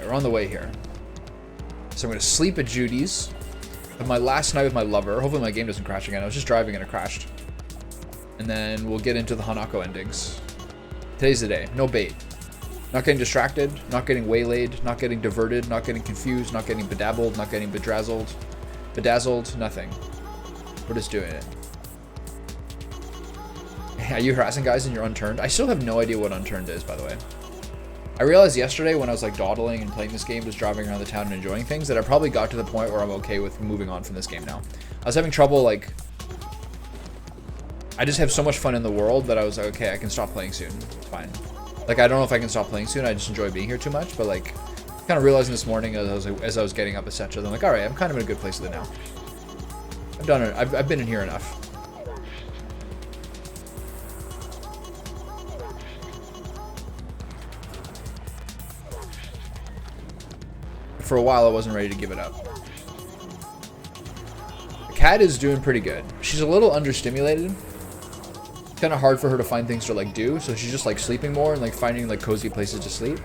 Alright, we're on the way here. So I'm going to sleep at Judy's. Have my last night with my lover. Hopefully my game doesn't crash again. I was just driving and it crashed. And then we'll get into the Hanako endings. Today's the day. No bait. Not getting distracted. Not getting waylaid. Not getting diverted. Not getting confused. Not getting bedabbled. Not getting bedazzled. Bedazzled. Nothing. We're just doing it. Are you harassing guys and you're unturned? I still have no idea what unturned is, by the way. I realized yesterday when I was like dawdling and playing this game, just driving around the town and enjoying things, that I probably got to the point where I'm okay with moving on from this game now. I was having trouble, like, I just have so much fun in the world that I was like, okay, I can stop playing soon. It's fine. Like, I don't know if I can stop playing soon. I just enjoy being here too much, but like, kind of realizing this morning as I was getting up, etc. I'm like, all right, I'm kind of in a good place with it now. I've done it. I've been in here enough. For a while, I wasn't ready to give it up. The cat is doing pretty good. She's a little understimulated. It's kind of hard for her to find things to like do, so she's just like sleeping more and like finding like cozy places to sleep.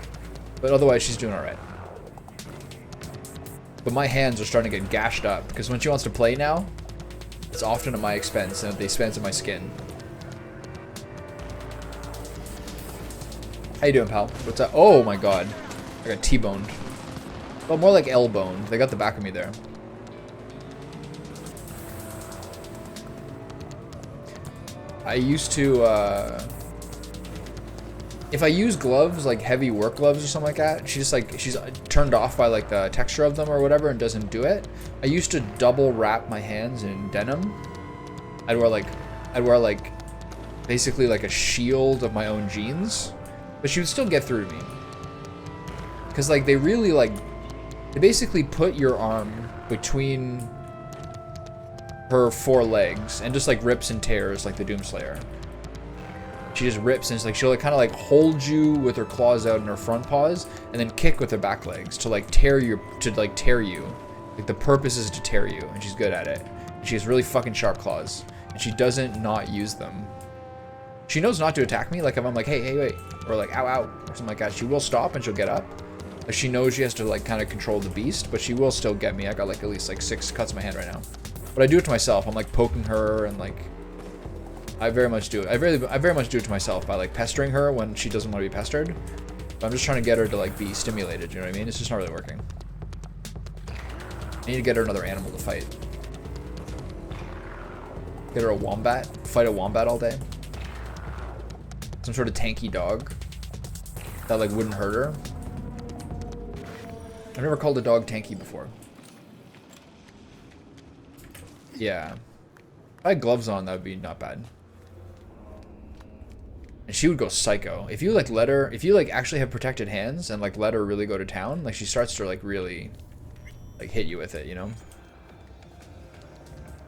But otherwise, she's doing all right. But my hands are starting to get gashed up because when she wants to play now, it's often at my expense and at the expense of my skin. How you doing, pal? What's up? Oh my god, I got T-boned. Well, more like L-bone. They got the back of me there. I used to, if I use gloves, like heavy work gloves or something like that, she's turned off by like the texture of them or whatever and doesn't do it. I used to double wrap my hands in denim. I'd wear like basically like a shield of my own jeans, but she would still get through to me. Cause like they really like, they basically put your arm between her four legs and just like rips and tears like the Doomslayer. She just rips and it's like she'll like kind of like hold you with her claws out in her front paws and then kick with her back legs to like tear you. Like the purpose is to tear you, and she's good at it. And she has really fucking sharp claws, and she doesn't not use them. She knows not to attack me. Like if I'm like, hey, wait, or like ow, ow, or something like that, she will stop and she'll get up. She knows she has to like kind of control the beast, but she will still get me. I got like at least like 6 cuts in my hand right now. But I do it to myself. I'm like poking her and like I very much do it. I very much do it to myself by like pestering her when she doesn't want to be pestered. But I'm just trying to get her to like be stimulated, you know what I mean? It's just not really working. I need to get her another animal to fight. Get her a wombat. Fight a wombat all day. Some sort of tanky dog that like wouldn't hurt her. I've never called a dog tanky before. Yeah. If I had gloves on, that would be not bad. And she would go psycho. If you like let her, if you like actually have protected hands and like let her really go to town, like she starts to like really like hit you with it, you know?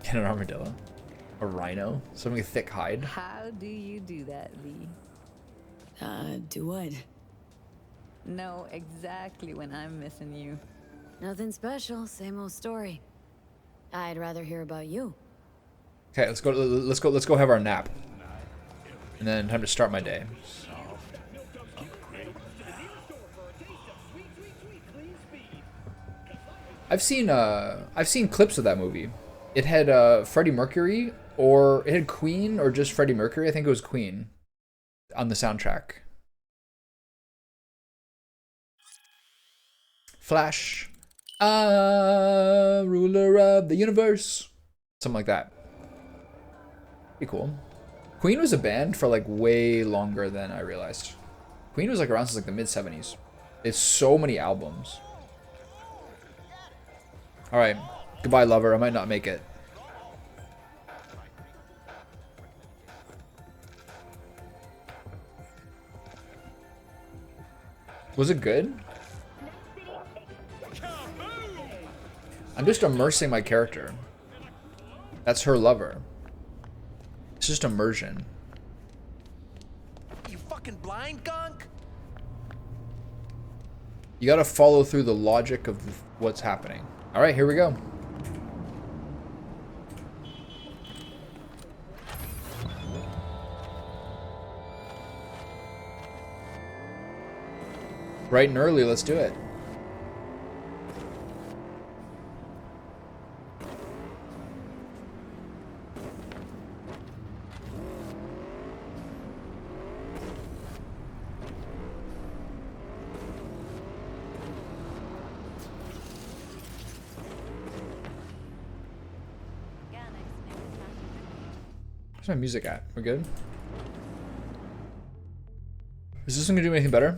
Get an armadillo. A rhino. Something with thick hide. How do you do that, Lee? Do what? Know exactly when I'm missing you. Nothing special, same old story. I'd rather hear about you. Okay, let's go have our nap. And then time to start my day. I've seen clips of that movie. It had Freddie Mercury, or it had Queen, or just Freddie Mercury. I think it was Queen on the soundtrack. Flash, ruler of the universe, something like that. Be cool. Queen was a band for like way longer than I realized. Queen was like around since like the mid-70s. It's so many albums. All right, goodbye, lover. I might not make it. Was it good? I'm just immersing my character. That's her lover. It's just immersion. You fucking blind, gunk? You gotta follow through the logic of what's happening. All right, here we go. Bright and early, let's do it. Where's my music at? We're good? Is this one gonna do anything better?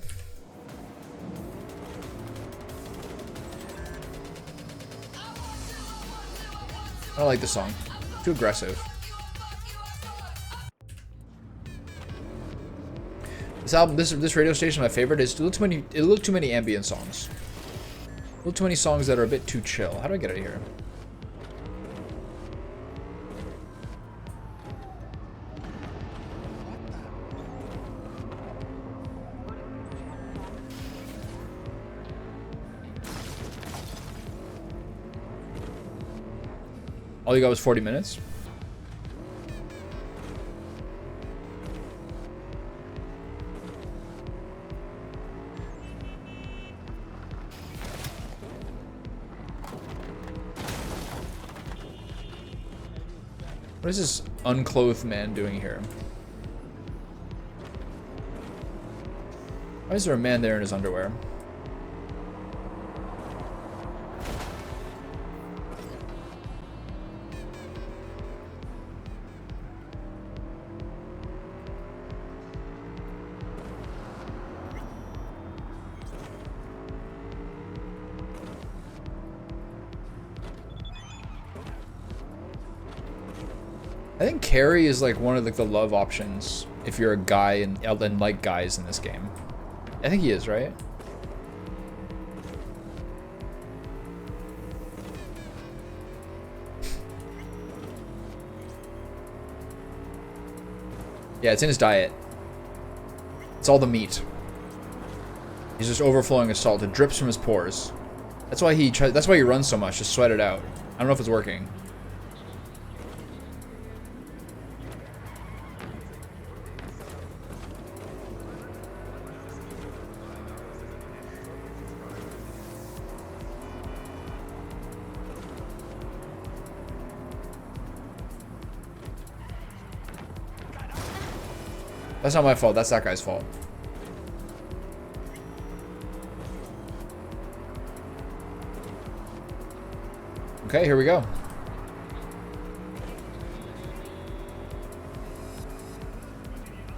I don't like this song. Too aggressive. This album, this radio station, my favorite is a little too many ambient songs. A little too many songs that are a bit too chill. How do I get out of here? All you got was 40 minutes? What is this unclothed man doing here? Why is there a man there in his underwear? I think carry is like one of the love options if you're a guy and like guys in this game. I think he is, right? Yeah, it's in his diet. It's all the meat. He's just overflowing with salt. It drips from his pores. That's why he runs so much, just sweat it out. I don't know if it's working. That's not my fault, that's that guy's fault. Okay, here we go.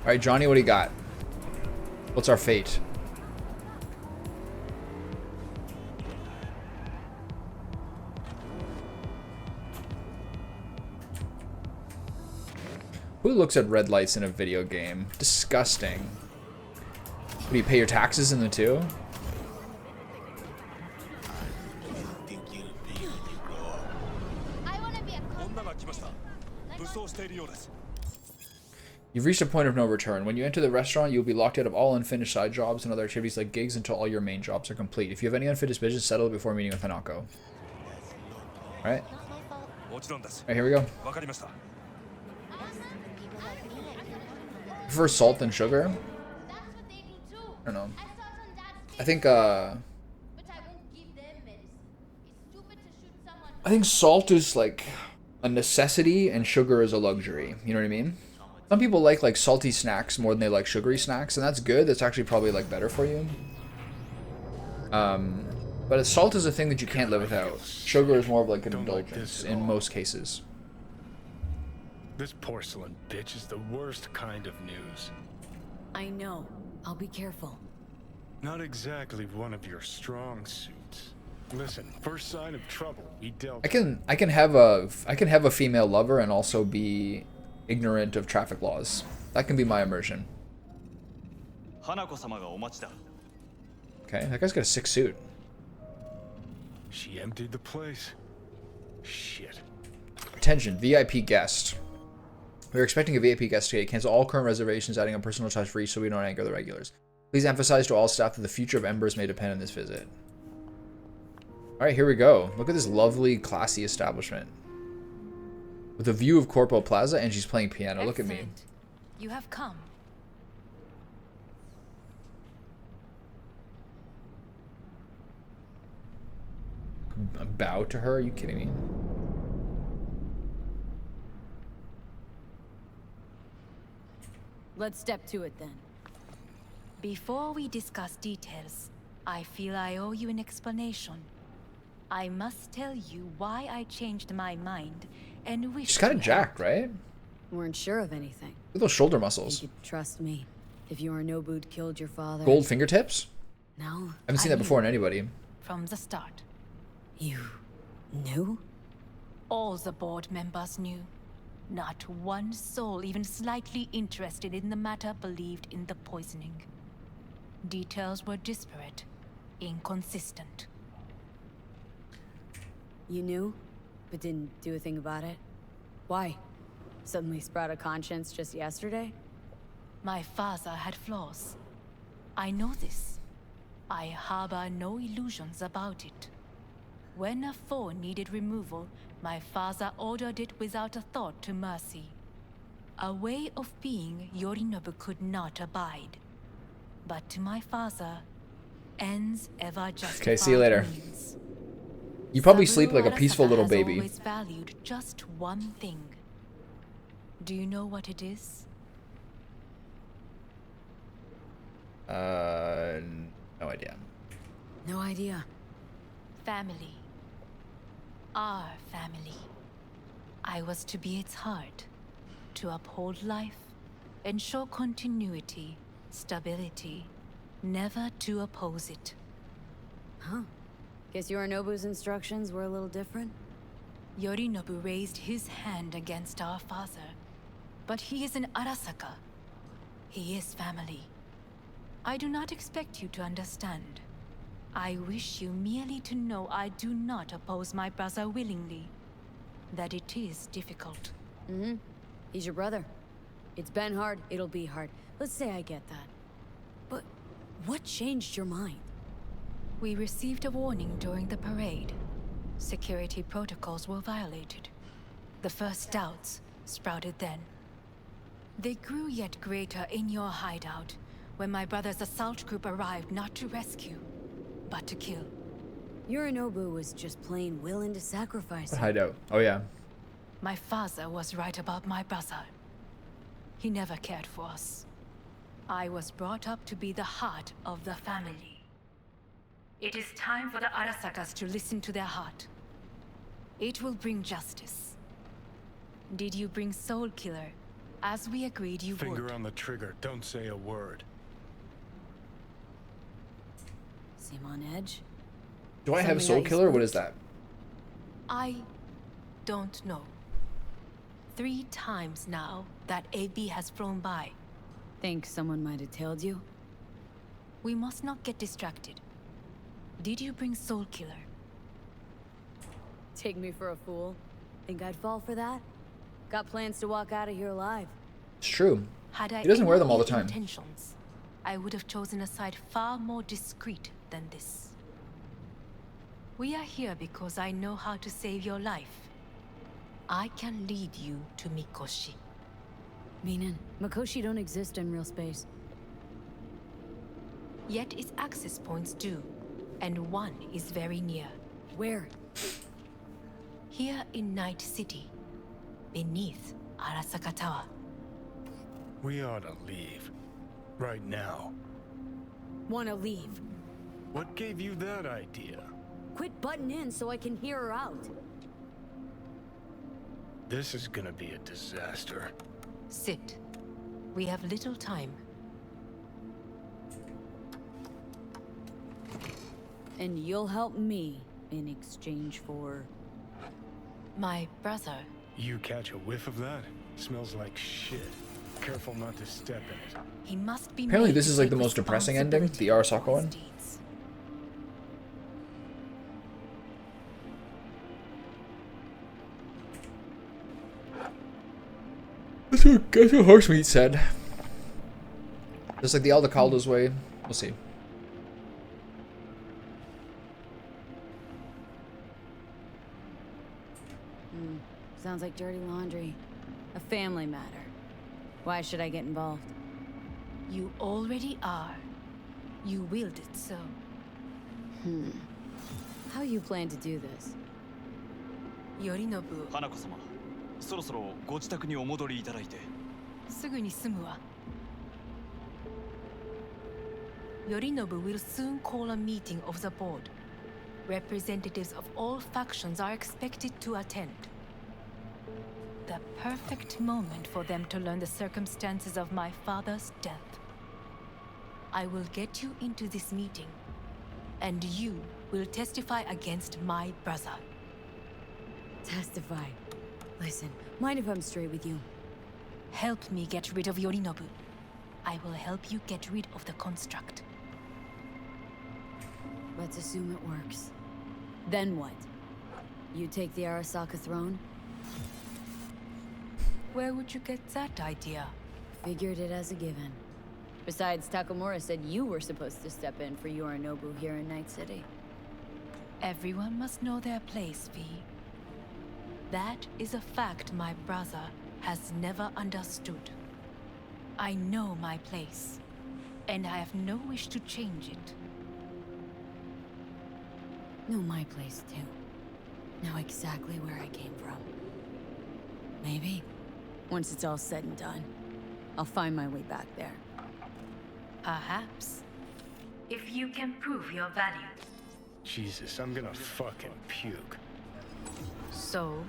Alright, Johnny, what do you got? What's our fate? Who looks at red lights in a video game? Disgusting. Do you pay your taxes in the too? You've reached a point of no return. When you enter the restaurant, you'll be locked out of all unfinished side jobs and other activities like gigs until all your main jobs are complete. If you have any unfinished business, settle it before meeting with Hanako. Alright. Alright, here we go. Prefer salt than sugar? I don't know. I think salt is like a necessity and sugar is a luxury. You know what I mean? Some people like salty snacks more than they like sugary snacks, and that's good. That's actually probably like better for you. But salt is a thing that you can't live without. Sugar is more of like an indulgence in most cases. This porcelain bitch is the worst kind of news. I know. I'll be careful. Not exactly one of your strong suits. Listen, first sign of trouble, we dealt. I can have a female lover and also be ignorant of traffic laws. That can be my immersion. Okay, that guy's got a sick suit. She emptied the place. Shit. Attention, VIP guest. We're expecting a VIP guest today. Cancel all current reservations, adding a personal touch for each so we don't anger the regulars. Please emphasize to all staff that the future of Embers may depend on this visit. Alright, here we go. Look at this lovely, classy establishment. With a view of Corpo Plaza, and she's playing piano. Excellent. Look at me. You have come. Bow to her? Are you kidding me? Let's step to it then. Before we discuss details, I feel I owe you an explanation. I must tell you why I changed my mind and wish. She's kind of jacked, right? Weren't sure of anything. Look at those shoulder You muscles. could trust me. If Yorinobu'd killed your father. Gold fingertips? No. I haven't seen that before in anybody. From the start. You knew? All the board members knew. Not one soul even slightly interested in the matter believed in the poisoning. Details were disparate, inconsistent. You knew, but didn't do a thing about it? Why? Suddenly sprout a conscience just yesterday? My father had flaws. I know this. I harbor no illusions about it. When a foe needed removal, my father ordered it without a thought to mercy. A way of being Yorinobu could not abide. But to my father, ends ever justify Okay, see you later. means. You probably sleep like a Saburo peaceful Arasaka little has baby. always valued just one thing. Do you know what it is? No idea. No idea. Family. Our family. I was to be its heart, to uphold life, ensure continuity, stability, never to oppose it. Huh. Guess Yorinobu's instructions were a little different? Yorinobu raised his hand against our father, but he is an Arasaka. He is family. I do not expect you to understand. I wish you merely to know I do not oppose my brother willingly. That it is difficult. Mm-hmm. He's your brother. It's been hard, it'll be hard. Let's say I get that. But what changed your mind? We received a warning during the parade. Security protocols were violated. The first doubts sprouted then. They grew yet greater in your hideout, when my brother's assault group arrived not to rescue, but to kill. Yorinobu was just plain willing to sacrifice. What hideout? Oh yeah. My father was right about my brother. He never cared for us. I was brought up to be the heart of the family. It is time for the Arasakas to listen to their heart. It will bring justice. Did you bring Soul Killer, as we agreed you Finger would? on the trigger. Don't say a word. Seem on edge? Do I have Something Soul that you Killer? What spoke? is that? I don't know. 3 times now that AB has flown by. Think someone might have tailed you? We must not get distracted. Did you bring Soul Killer? Take me for a fool? Think I'd fall for that? Got plans to walk out of here alive. It's true. Had I He doesn't wear them all the any time. intentions, I would have chosen a side far more discreet than this. We are here because I know how to save your life. I can lead you to Mikoshi. Meaning, Mikoshi don't exist in real space. Yet its access points do, and one is very near. Where? Here in Night City, beneath Arasaka Tower. We ought to leave. Right now. Wanna leave. What gave you that idea? Quit butting in so I can hear her out. This is gonna be a disaster. Sit. We have little time. And you'll help me in exchange for... My brother. You catch a whiff of that? Smells like shit. Careful not to step in it. He must be Apparently made this to is like take the most depressing ending, responsibility the Arasaka for his one. deeds. That's what Horsemeat said. Just like the Aldecaldo's way. We'll see. Sounds like dirty laundry. A family matter. Why should I get involved? You already are. You willed it so. How you plan to do this? Yorinobu, 花子様、そろそろご自宅にお戻りいただいて。すぐに済むわ。Yorinobu will soon call a meeting of the board. Representatives of all factions are expected to attend. The perfect moment for them to learn the circumstances of my father's death. I will get you into this meeting, and you will testify against my brother. Testify. Listen, mind if I'm straight with you? Help me get rid of Yorinobu. I will help you get rid of the construct. Let's assume it works. Then what? You take the Arasaka throne? Where would you get that idea? Figured it as a given. Besides, Takamura said you were supposed to step in for Yorinobu here in Night City. Everyone must know their place, V. That is a fact my brother has never understood. I know my place, and I have no wish to change it. Know my place, too. Know exactly where I came from. Maybe, once it's all said and done, I'll find my way back there. Perhaps. If you can prove your value. Jesus, I'm gonna fucking puke. So,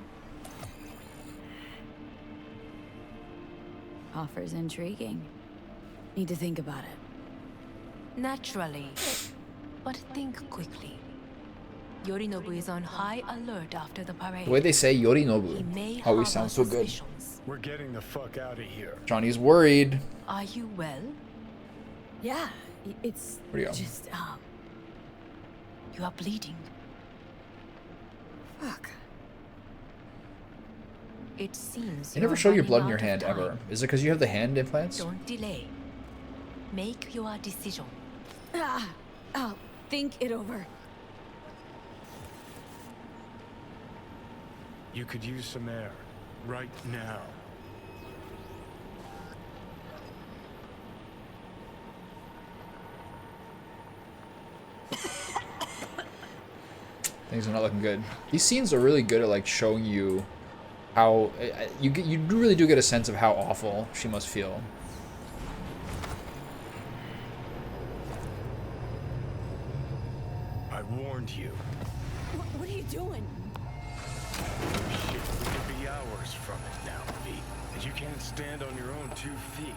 Offer's intriguing. Need to think about it. naturally. But think quickly. Yorinobu is on high alert after the parade. The way they say He Yorinobu may always harbor sounds so good. suspicions. We're getting the fuck out of here. Johnny's worried. Are you well? Yeah, it's Where'd he go? just, You are bleeding. fuck. It seems You never are show your running blood in your out of hand time. ever. Is it because you have the hand implants? Don't delay. Make your decision. I'll think it over. You could use some air. Right now. Things are not looking good. These scenes are really good at like showing you how you really do get a sense of how awful she must feel. I warned you. What are you doing? Shit, we could be hours from it now, V. And you can't stand on your own 2 feet.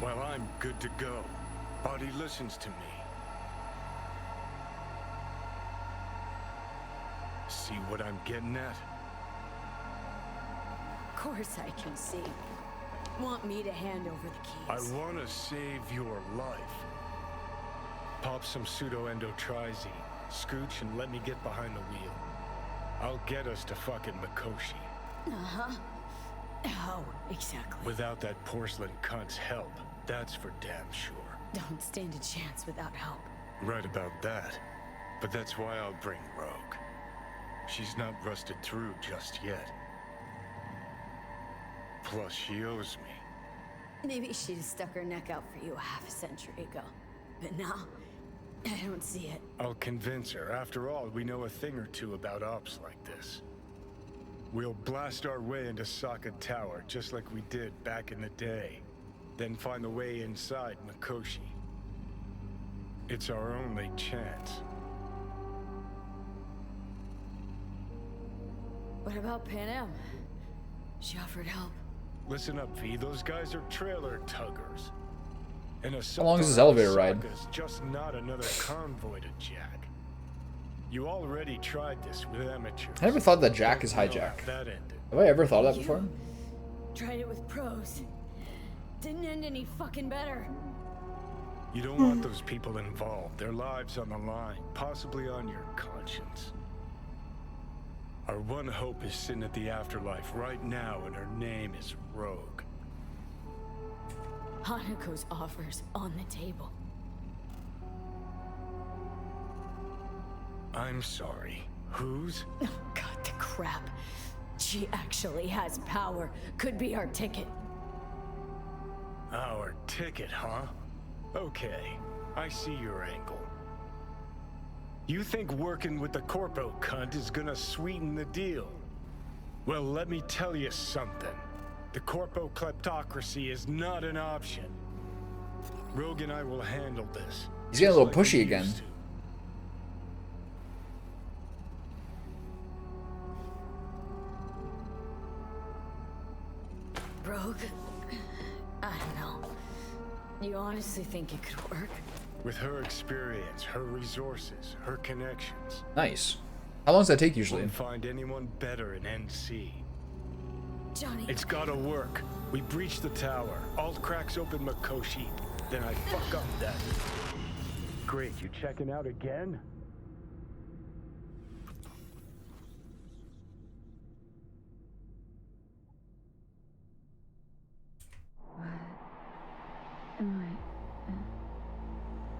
Well, I'm good to go. Body listens to me. See what I'm getting at? Of course I can see. Want me to hand over the I keys? want to save your life. Pop some pseudo-endotrizine, scooch, and let me get behind the wheel. I'll get us to fucking Mikoshi. Uh-huh. How exactly? Without that porcelain cunt's help, that's for damn sure. Don't stand a chance without help. Right about that. But that's why I'll bring Rogue. She's not rusted through just yet. Plus, she owes me. Maybe she'd have stuck her neck out for you a half a century ago. But now, I don't see it. I'll convince her. After all, we know a thing or two about ops like this. We'll blast our way into Sokka Tower, just like we did back in the day. Then find the way inside Mikoshi. It's our only chance. What about Pan Am? She offered help. Listen up, V. Those guys are trailer tuggers. And How long is this elevator ride? Sokka's just not another convoy to jack. You already tried this with amateurs. I never thought that Jack is Don't know hijack. how that ended. Have I ever thought of that before? Tried it with pros. Didn't end any fucking better. You don't want those people involved. Their lives on the line, possibly on your conscience. Our one hope is sitting at the afterlife right now, and her name is Rogue. Hanako's offers on the table. I'm sorry. Whose? Oh, God, the crap. She actually has power. Could be our ticket. Our ticket, huh? Okay, I see your angle. You think working with the corpo cunt is gonna sweeten the deal? Well, let me tell you something. The corpo kleptocracy is not an option. Rogue and I will handle this. He's getting a little just like pushy we again. used to. You honestly think it could work? With her experience, her resources, her connections, Nice. How long does that take usually? wouldn't find anyone better in NC. Johnny. It's gotta work. We breach the tower. Alt cracks open Makoshi. Then I fuck up that. Great, you checking out again?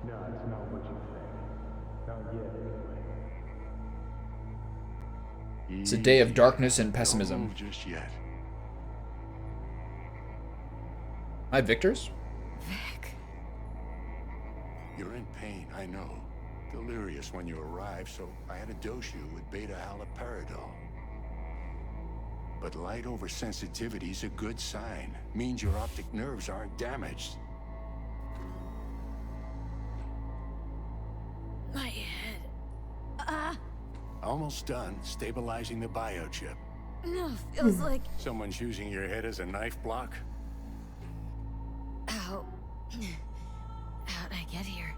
No, it's not what you think. Not yet, anyway. It's a day of darkness and Don't pessimism. move just yet. Hi, Victors. Vic. You're in pain, I know. Delirious when you arrived, so I had to dose you with beta-haloperidol. But light oversensitivity's a good sign. Means your optic nerves aren't damaged. My head. Ah! Almost done stabilizing the biochip. No, feels like. Someone's using your head as a knife block? How? How'd I get here?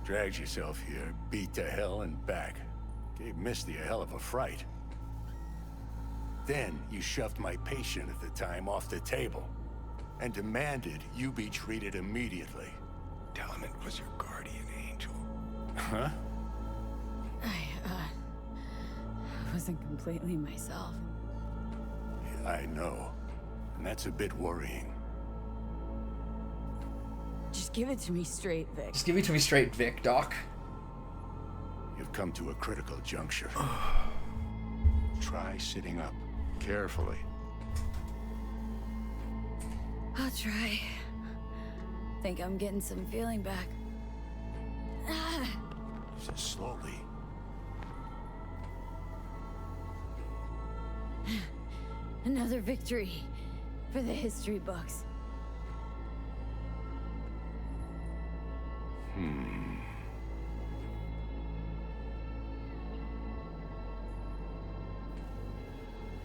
Dragged yourself here, beat to hell and back. Gave Misty a hell of a fright. Then you shoved my patient at the time off the table and demanded you be treated immediately. Tell him it was your guardian angel. Huh? I wasn't completely myself. I know. And that's a bit worrying. Just give it to me straight, Vic. Just give it to me straight, Vic, Doc. You've come to a critical juncture. Try sitting up. Carefully. I'll try. Think I'm getting some feeling back. Ah. Just slowly. Another victory for the history books.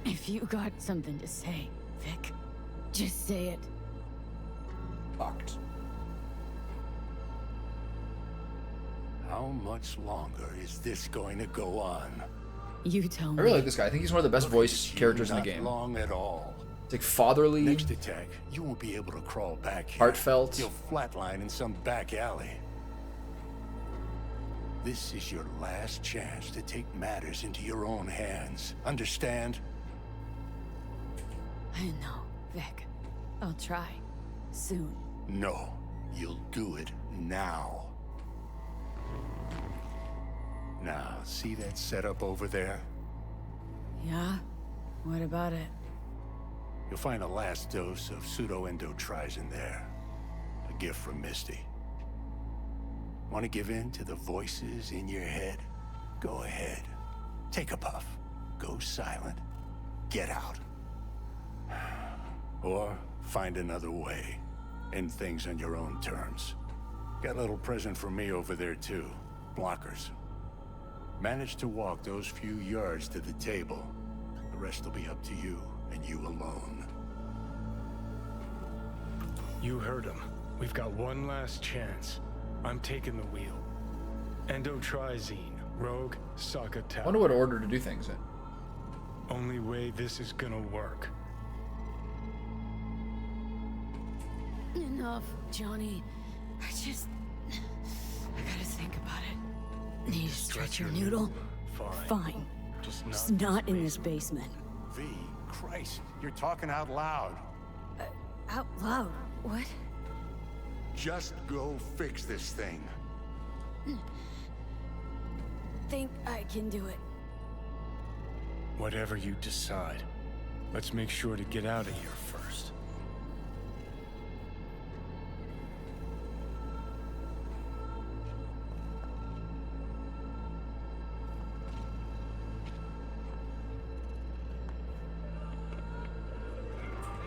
If you got something to say, Vic, just say it. Fucked. How much longer is this going to go on? You tell me. I really like this guy. I think he's one of the best voice You characters in the not game. long at all. It's like fatherly, Next attack, you won't be able to crawl back here. heartfelt. You'll flatline in some back alley. This is your last chance to take matters into your own hands. Understand? I know, Vic. I'll try. Soon. No, you'll do it now. Now, see that setup over there? Yeah? What about it? You'll find a last dose of pseudo-endotrizin there. A gift from Misty. Want to give in to the voices in your head? Go ahead. Take a puff. Go silent. Get out. Or find another way. End things on your own terms. Got a little present for me over there too. Blockers. Manage to walk those few yards to the table. The rest will be up to you, and you alone. You heard him. We've got one last chance. I'm taking the wheel. Endotrizine, Rogue, Sokka I Tower. wonder what order to do things in. Only way this is gonna work. Enough, Johnny. I gotta think about it. Need to stretch your noodle? Fine. Fine. Just Not in this basement. V, Christ, you're talking out loud. Out loud. What? Just go fix this thing. Think I can do it. Whatever you decide. Let's make sure to get out of here first.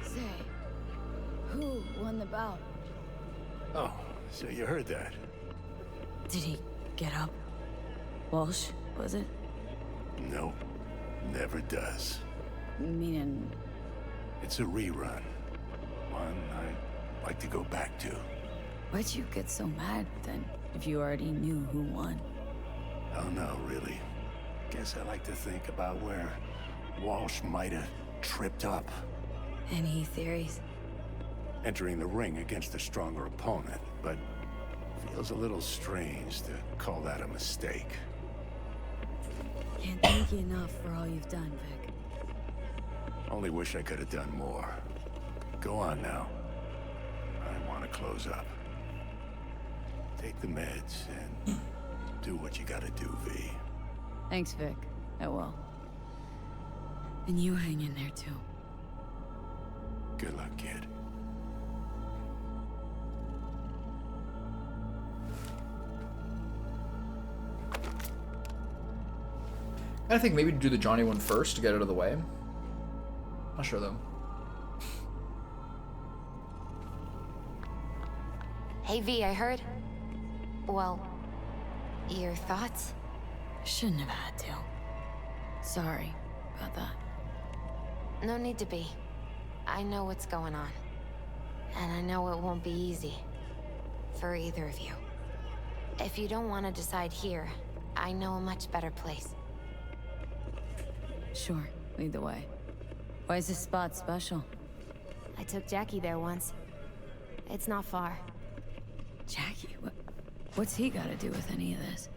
Say, who won the bout? Oh, so you heard that. Did he get up? Walsh, was it? Nope, never does. Meaning, It's a rerun. One I'd like to go back to. Why'd you get so mad then, if you already knew who won? Oh no, really. Guess I like to think about where Walsh might have tripped up. Any theories? Entering the ring against a stronger opponent, but feels a little strange to call that a mistake. Can't thank you enough for all you've done, Vic. Only wish I could have done more. Go on now. I want to close up. Take the meds and do what you gotta do, V. Thanks, Vic. I will. And you hang in there, too. Good luck, kid. I think maybe do the Johnny one first to get out of the way. Not sure though. Hey V, I heard. Well, your thoughts? Shouldn't have had to. Sorry about that. No need to be. I know what's going on. And I know it won't be easy. For either of you. If you don't want to decide here, I know a much better place. Sure, lead the way. Why is this spot special? I took Jackie there once. It's not far. Jackie, what's he got to do with any of this?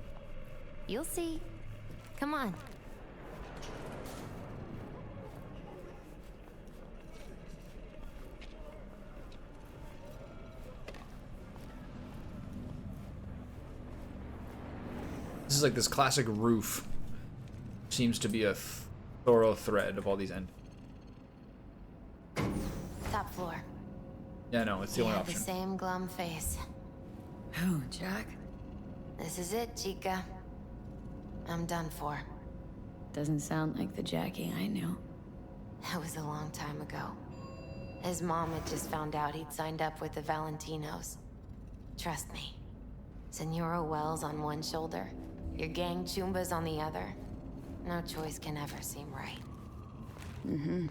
You'll see. Come on. This is like this classic roof. Seems to be a thorough thread of all these end. Top floor. Yeah, no, it's the only The option. same glum face. Who, Jack? This is it, Chica. I'm done for. Doesn't sound like the Jackie I knew. That was a long time ago. His mom had just found out he'd signed up with the Valentinos. Trust me. Senora Wells on one shoulder, your gang Chumbas on the other. No choice can ever seem right. Mm-hmm.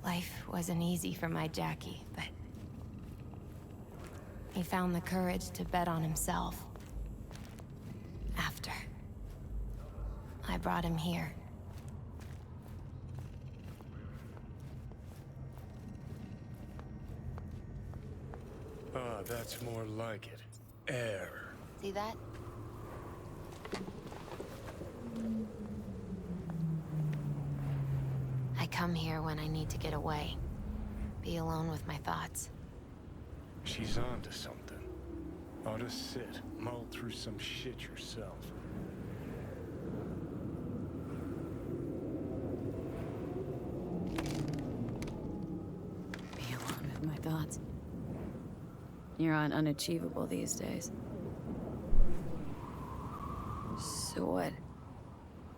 Life wasn't easy for my Jackie, but he found the courage to bet on himself. After I brought him here. Ah, that's more like it. Air. See that? I come here when I need to get away. Be alone with my thoughts. She's onto something. Ought to sit, mull through some shit yourself. Be alone with my thoughts. You're on unachievable these days. So what?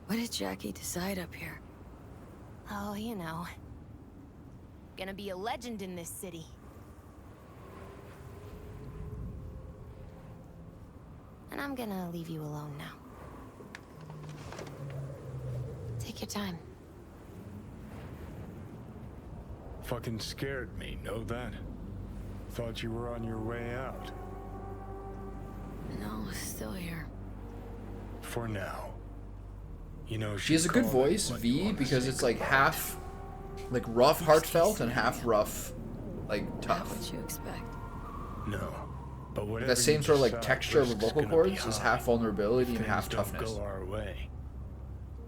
What did Jackie decide up here? Oh, you know. Gonna be a legend in this city. And I'm gonna leave you alone now. Take your time. Fucking scared me, know that? Thought you were on your way out. No, still here. For now. You know, She has a good call it voice, what you V, wanna because say, it's like girl. half like rough, heartfelt, and half rough, like Not tough. what you expect. No. But whatever That same you sort of like decide, texture of the risk's vocal gonna cords be is high. half vulnerability and Things half don't toughness. go our way.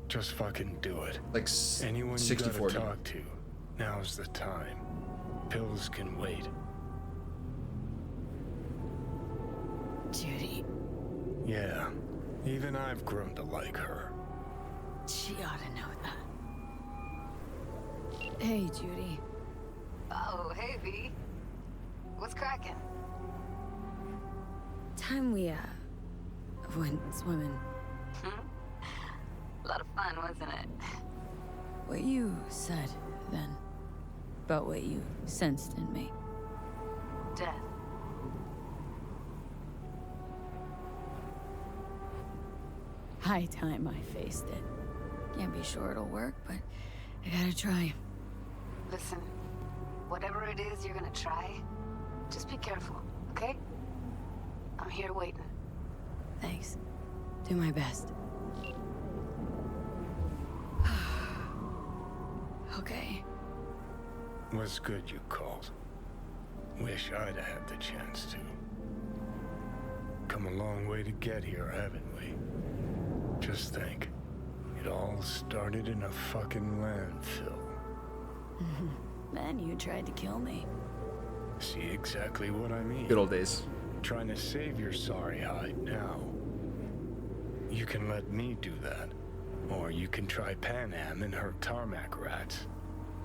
Just fucking do it. Like Anyone you 60 gotta 40. talk to, now's the time. Pills can wait. Judy, Yeah, even I've grown to like her. she ought to know that. Hey, Judy. Oh, hey, V. What's cracking? Time we, went swimming. A lot of fun, wasn't it? What you said, then, about what you sensed in me. Death. High time I faced it. Can't be sure it'll work, but I gotta try. Listen, whatever it is you're gonna try, just be careful. okay? I'm here waiting. Thanks. Do my best. Okay. Was good you called. Wish I'd had the chance to. Come a long way to get here, haven't we? Just think. It all started in a fucking landfill. Then you tried to kill me. See exactly what I mean? Good old days. Trying to save your sorry hide now. You can let me do that. Or you can try Panam and her tarmac rats.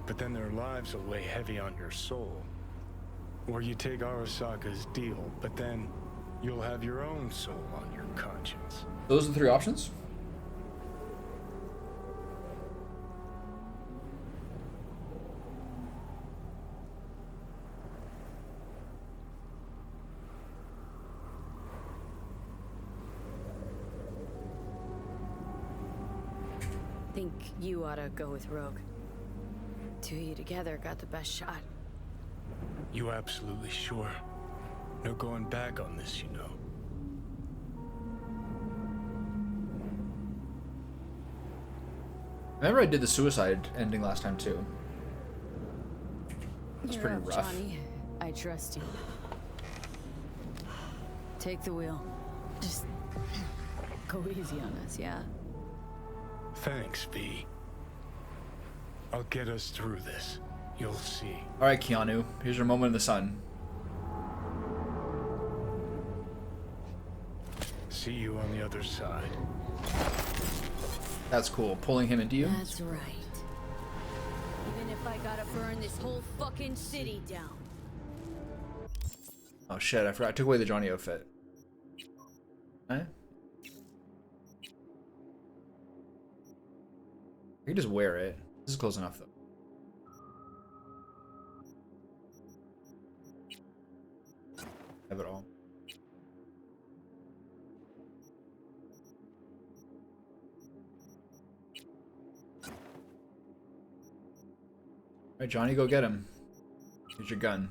But then their lives will weigh heavy on your soul. Or you take Arasaka's deal, but then you'll have your own soul on your conscience. Those are the three options? Think you ought to go with Rogue. Two of you together got the best shot. You absolutely sure? No going back on this, you know. I remember I did the suicide ending last time too. It's pretty up, rough. Johnny. I trust you. Take the wheel. Just go easy on us, yeah? Thanks, V. I'll get us through this. You'll see. All right, Keanu. Here's your moment in the sun. See you on the other side. That's cool. Pulling him into you. That's right. Even if I gotta burn this whole fucking city down. Oh shit! I forgot. I took away the Johnny outfit. Eh? I can just wear it. This is close enough though. Have it all. Alright, Johnny, go get him. Here's your gun.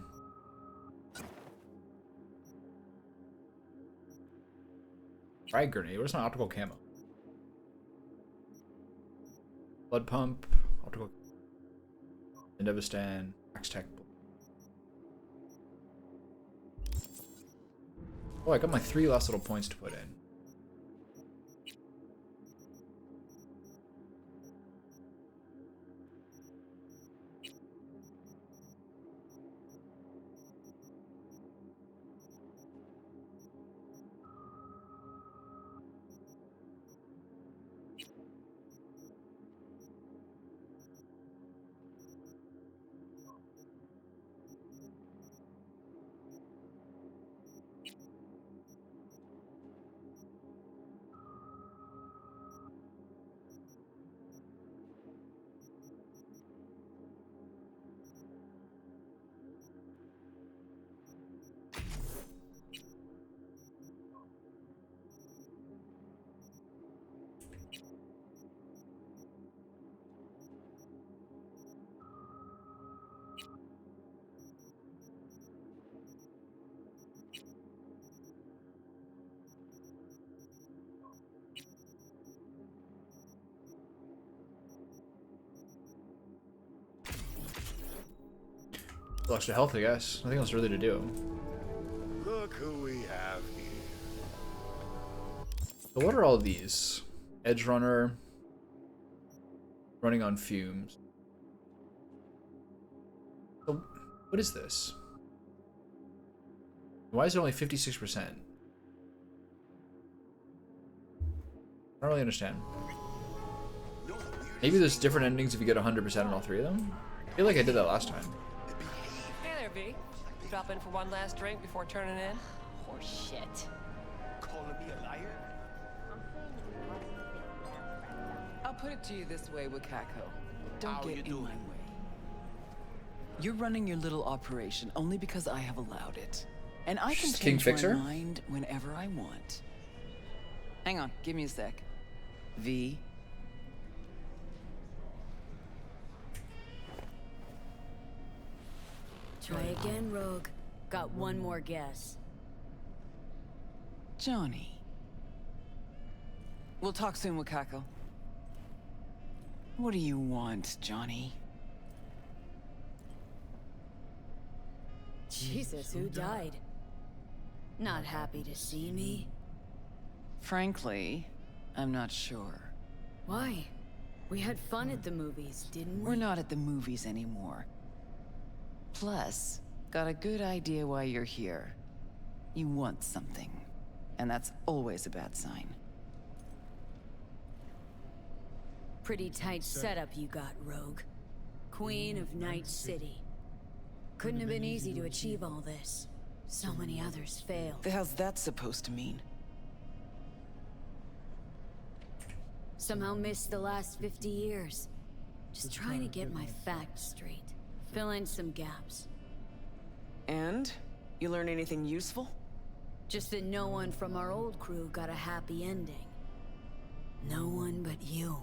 Frag grenade. Where's my optical camo? Blood pump. Optical. Endeavostan. Max tech. Oh, I got my 3 last little points to put in. Extra health, I guess. Nothing else really to do. Look who we have here. So what are all these? Edge runner. Running on fumes. So what is this? Why is it only 56%? I don't really understand. Maybe there's different endings if you get 100% on all 3 of them? I feel like I did that last time. Hey there, V. Drop in for one last drink before turning in? Horse shit. Calling me a liar? I'll put it to you this way, Wakako. Don't How get you in doing? my way. You're running your little operation only because I have allowed it. And I can She's King change my Fixer? mind whenever I want. Hang on, give me a sec. V. Try again, Rogue. Got one more guess. Johnny. We'll talk soon, Wakako. What do you want, Johnny? Jesus, who died? Not happy to see me? Frankly, I'm not sure. Why? We had fun at the movies, didn't we? We're not at the movies anymore. Plus, got a good idea why you're here. You want something. And that's always a bad sign. Pretty tight setup you got, Rogue. Queen of Night City. Couldn't have been easy to achieve all this. So many others failed. The hell's that supposed to mean? Somehow missed the last 50 years. Just trying to get my facts straight. Fill in some gaps. And? You learn anything useful? Just that no one from our old crew got a happy ending. No one but you.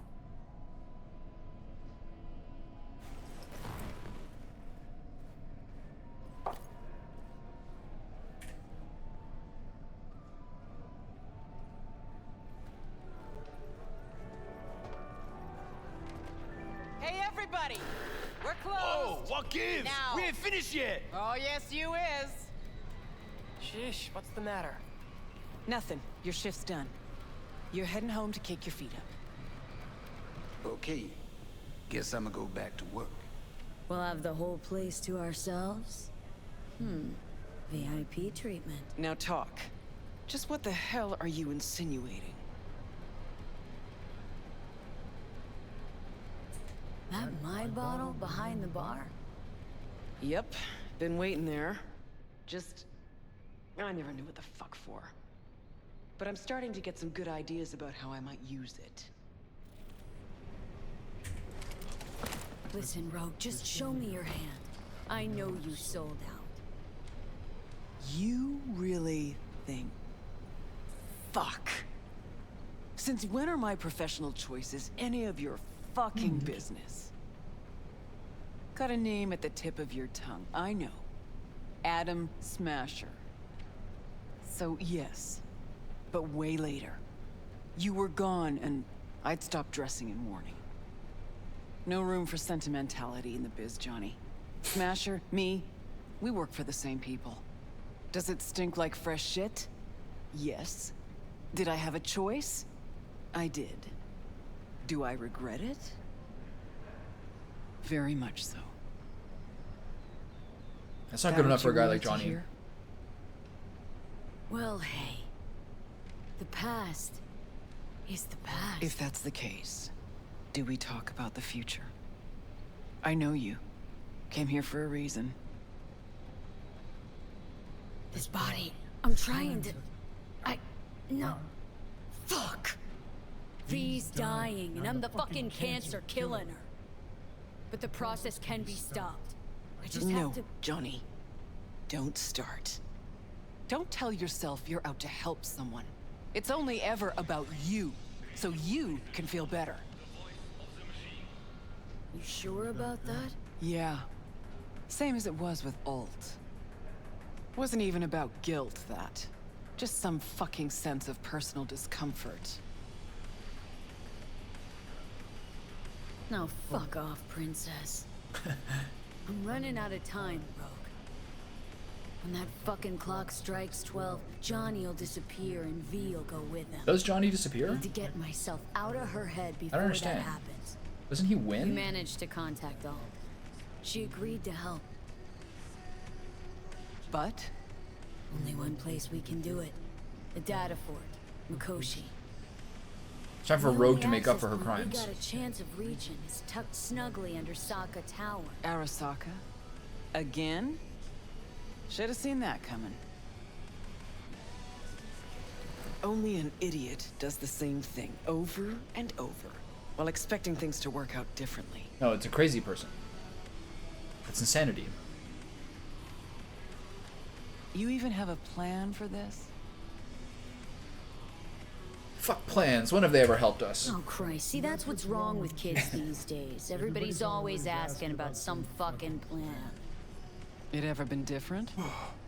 Hey, everybody! We're closed! Oh, what gives? Now. We ain't finished yet! Oh, yes, you is! Shish, what's the matter? Nothing. Your shift's done. You're heading home to kick your feet up. Okay. Guess I'm gonna go back to work. We'll have the whole place to ourselves? VIP treatment. Now talk. Just what the hell are you insinuating? That my bottle behind the bar? Yep. Been waiting there. Just... I never knew what the fuck for. But I'm starting to get some good ideas about how I might use it. Listen, Rogue, just show me your hand. I know you sold out. You really think... Fuck. Since when are my professional choices any of your fucking business? Got a name at the tip of your tongue, I know. Adam Smasher. So yes, but way later. You were gone and I'd stopped dressing in mourning. No room for sentimentality in the biz, Johnny. Smasher, me, we work for the same people. Does it stink like fresh shit? Yes. Did I have a choice? I did. Do I regret it? Very much so. That's not That good what enough for a you guy wanted like to Johnny. hear? Well, hey. The past is the past. If that's the case, do we talk about the future? I know you. Came here for a reason. This body, I'm trying to... No. Fuck. V's dying, and I'm the fucking cancer killing her. But the process can be stopped. I just have to... Johnny. Don't start. Don't tell yourself you're out to help someone. It's only ever about you, so you can feel better. You sure about that? Yeah. Same as it was with Alt. Wasn't even about guilt, that. Just some fucking sense of personal discomfort. Now fuck off, princess. I'm running out of time, Rogue. When that fucking clock strikes 12, Johnny'll disappear and V'll go with him. Does Johnny disappear? I need to get myself out of her head before that understand. happens. Doesn't he We win? managed to contact Alt. She agreed to help. But? Only one place we can do it. The data fort, Mikoshi. It's time for The Rogue only to make up access for her point crimes. We got a chance of reaching is tucked snugly under Sokka Tower. Arasaka? Again? Should have seen that coming. Only an idiot does the same thing over and over, while expecting things to work out differently. No, it's a crazy person. It's insanity. You even have a plan for this? Fuck plans. When have they ever helped us? Oh, Christ. See, that's what's wrong with kids these days. Everybody's always asking about some fucking plan. It ever been different?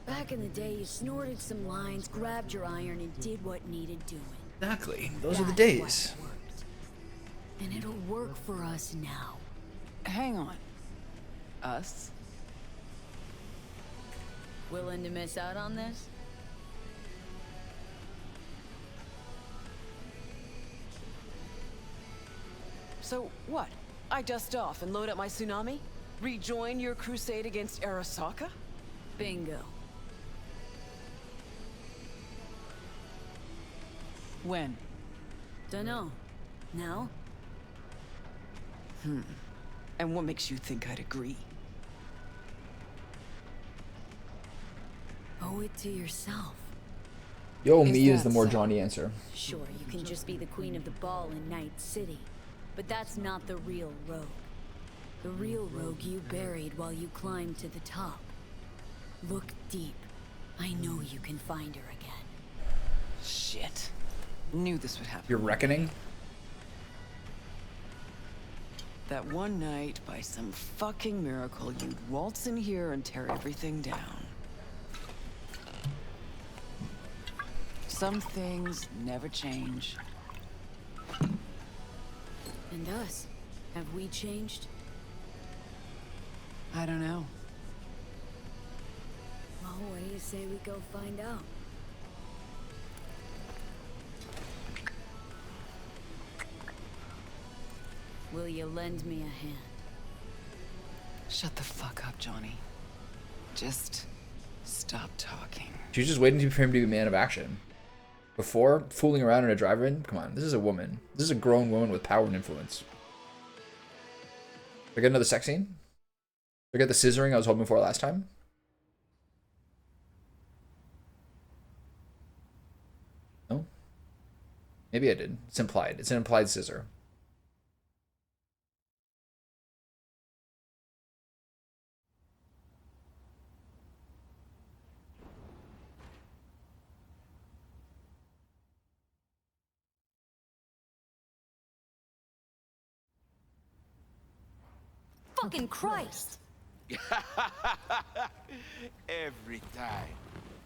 Back in the day, you snorted some lines, grabbed your iron, and did what needed doing. Exactly. Those are the That's days. what worked. And it'll work for us now. Hang on. Us? Willing to miss out on this? So what? I dust off and load up my tsunami? Rejoin your crusade against Arasaka? Bingo. When? Dunno. Now? And what makes you think I'd agree? Owe it to yourself. Yo, Is me is that the more so? Johnny answer. Sure, you can just be the queen of the ball in Night City. But that's not the real rogue. The real rogue you buried while you climbed to the top. Look deep. I know you can find her again. Shit. Knew this would happen. Your reckoning? That one night, by some fucking miracle, you'd waltz in here and tear everything down. Some things never change. And us? Have we changed? I don't know. Well, what do you say we go find out? Will you lend me a hand? Shut the fuck up, Johnny. Just stop talking. She's just waiting for him to be a man of action. Before, fooling around in a drive-in? Come on, this is a woman. This is a grown woman with power and influence. I get another sex scene? I get the scissoring I was hoping for last time? No? Maybe I did. It's implied. It's an implied scissor. Fucking Christ! Every time.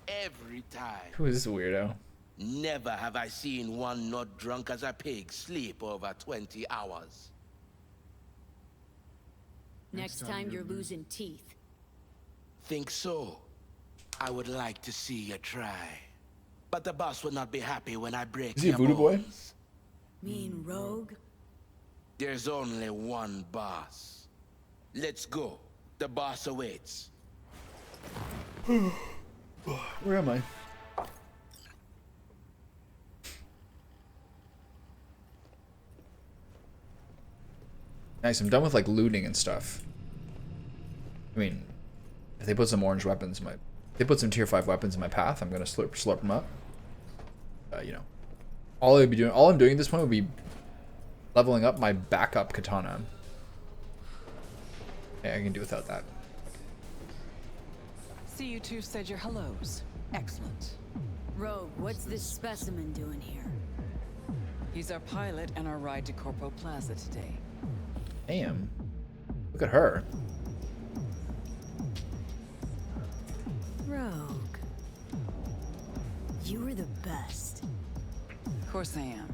Every time. Who is this weirdo? Never have I seen one not drunk as a pig sleep over 20 hours. Next time you're losing teeth. Think so? I would like to see you try. But the boss will not be happy when I break Is he a your voodoo boy? bones. Mean rogue? There's only one boss. Let's go. The boss awaits. Where am I? Nice, I'm done with like looting and stuff. I mean, if they put some orange weapons in my... If they put some tier 5 weapons in my path, I'm gonna slurp them up. You know. All I'm doing at this point would be leveling up my backup katana. Yeah, I can do without that. See, you two said your hellos. Excellent. Rogue, what's this specimen doing here? He's our pilot and our ride to Corpo Plaza today. Damn. Look at her. Rogue. You were the best. Of course I am.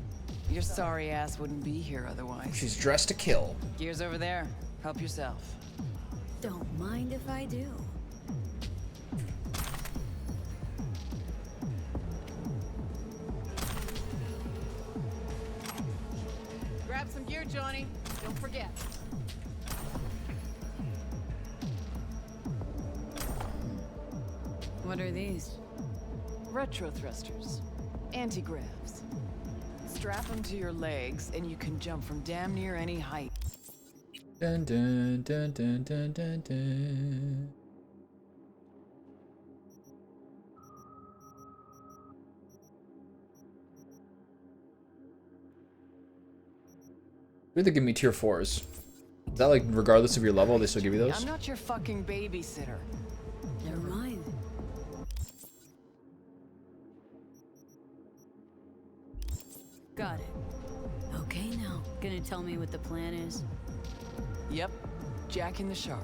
Your sorry ass wouldn't be here otherwise. She's dressed to kill. Gears over there. Help yourself. Don't mind if I do. Grab some gear, Johnny. Don't forget. What are these? Retro thrusters. Anti-gravs. Strap them to your legs and you can jump from damn near any height. Dun dun dun dun dun dun dun. Where they give me tier 4s? Is that like regardless of your level, they still give you those? I'm not your fucking babysitter. Never mind. Got it. Okay now, gonna tell me what the plan is? Yep. Jack in the Shard.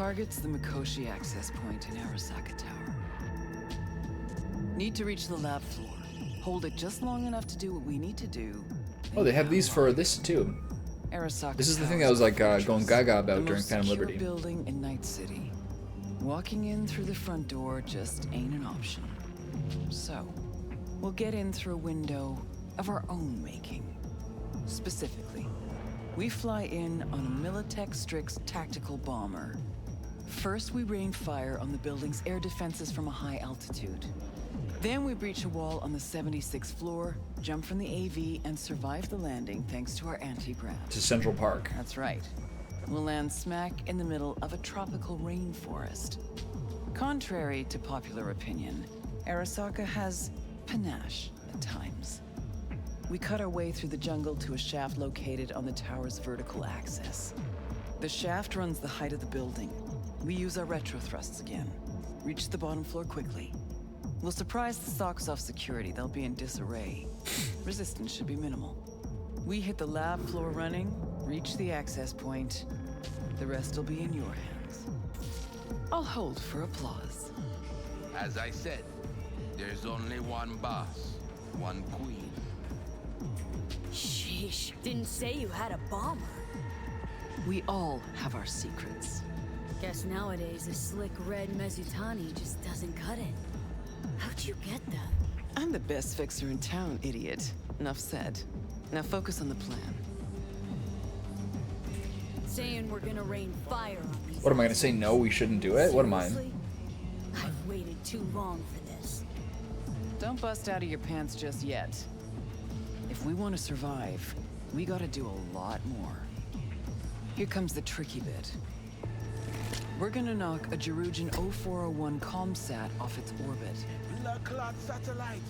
Target's the Mikoshi access point in Arasaka Tower. Need to reach the lab floor. Hold it just long enough to do what we need to do. Oh, they have these for this too. Arasaka This is the thing Tower that was like fortress, going gaga about the during most Phantom secure Liberty. building in Night City. Walking in through the front door just ain't an option. So, we'll get in through a window of our own making. Specifically, we fly in on a Militech Strix tactical bomber. First, we rain fire on the building's air defenses from a high altitude. Then we breach a wall on the 76th floor, jump from the AV, and survive the landing thanks to our anti-grav. To Central Park. That's right. We'll land smack in the middle of a tropical rainforest. Contrary to popular opinion, Arasaka has panache at times. We cut our way through the jungle to a shaft located on the tower's vertical axis. The shaft runs the height of the building. We use our retro thrusts again. Reach the bottom floor quickly. We'll surprise the socks off security. They'll be in disarray. Resistance should be minimal. We hit the lab floor running, reach the access point. The rest will be in your hands. I'll hold for applause. As I said, there's only one boss, one queen. Sheesh, didn't say you had a bomber. We all have our secrets. Guess nowadays a slick red Mezutani just doesn't cut it. How'd you get that? I'm the best fixer in town, idiot. Enough said. Now focus on the plan. Saying we're gonna rain fire on these. What am I gonna say? No, we shouldn't do it? What am I? Seriously? I've waited too long for this. Don't bust out of your pants just yet. If we want to survive, we gotta do a lot more. Here comes the tricky bit. We're gonna knock a Jerujan 0401 ComSat off its orbit. Blood clot satellite.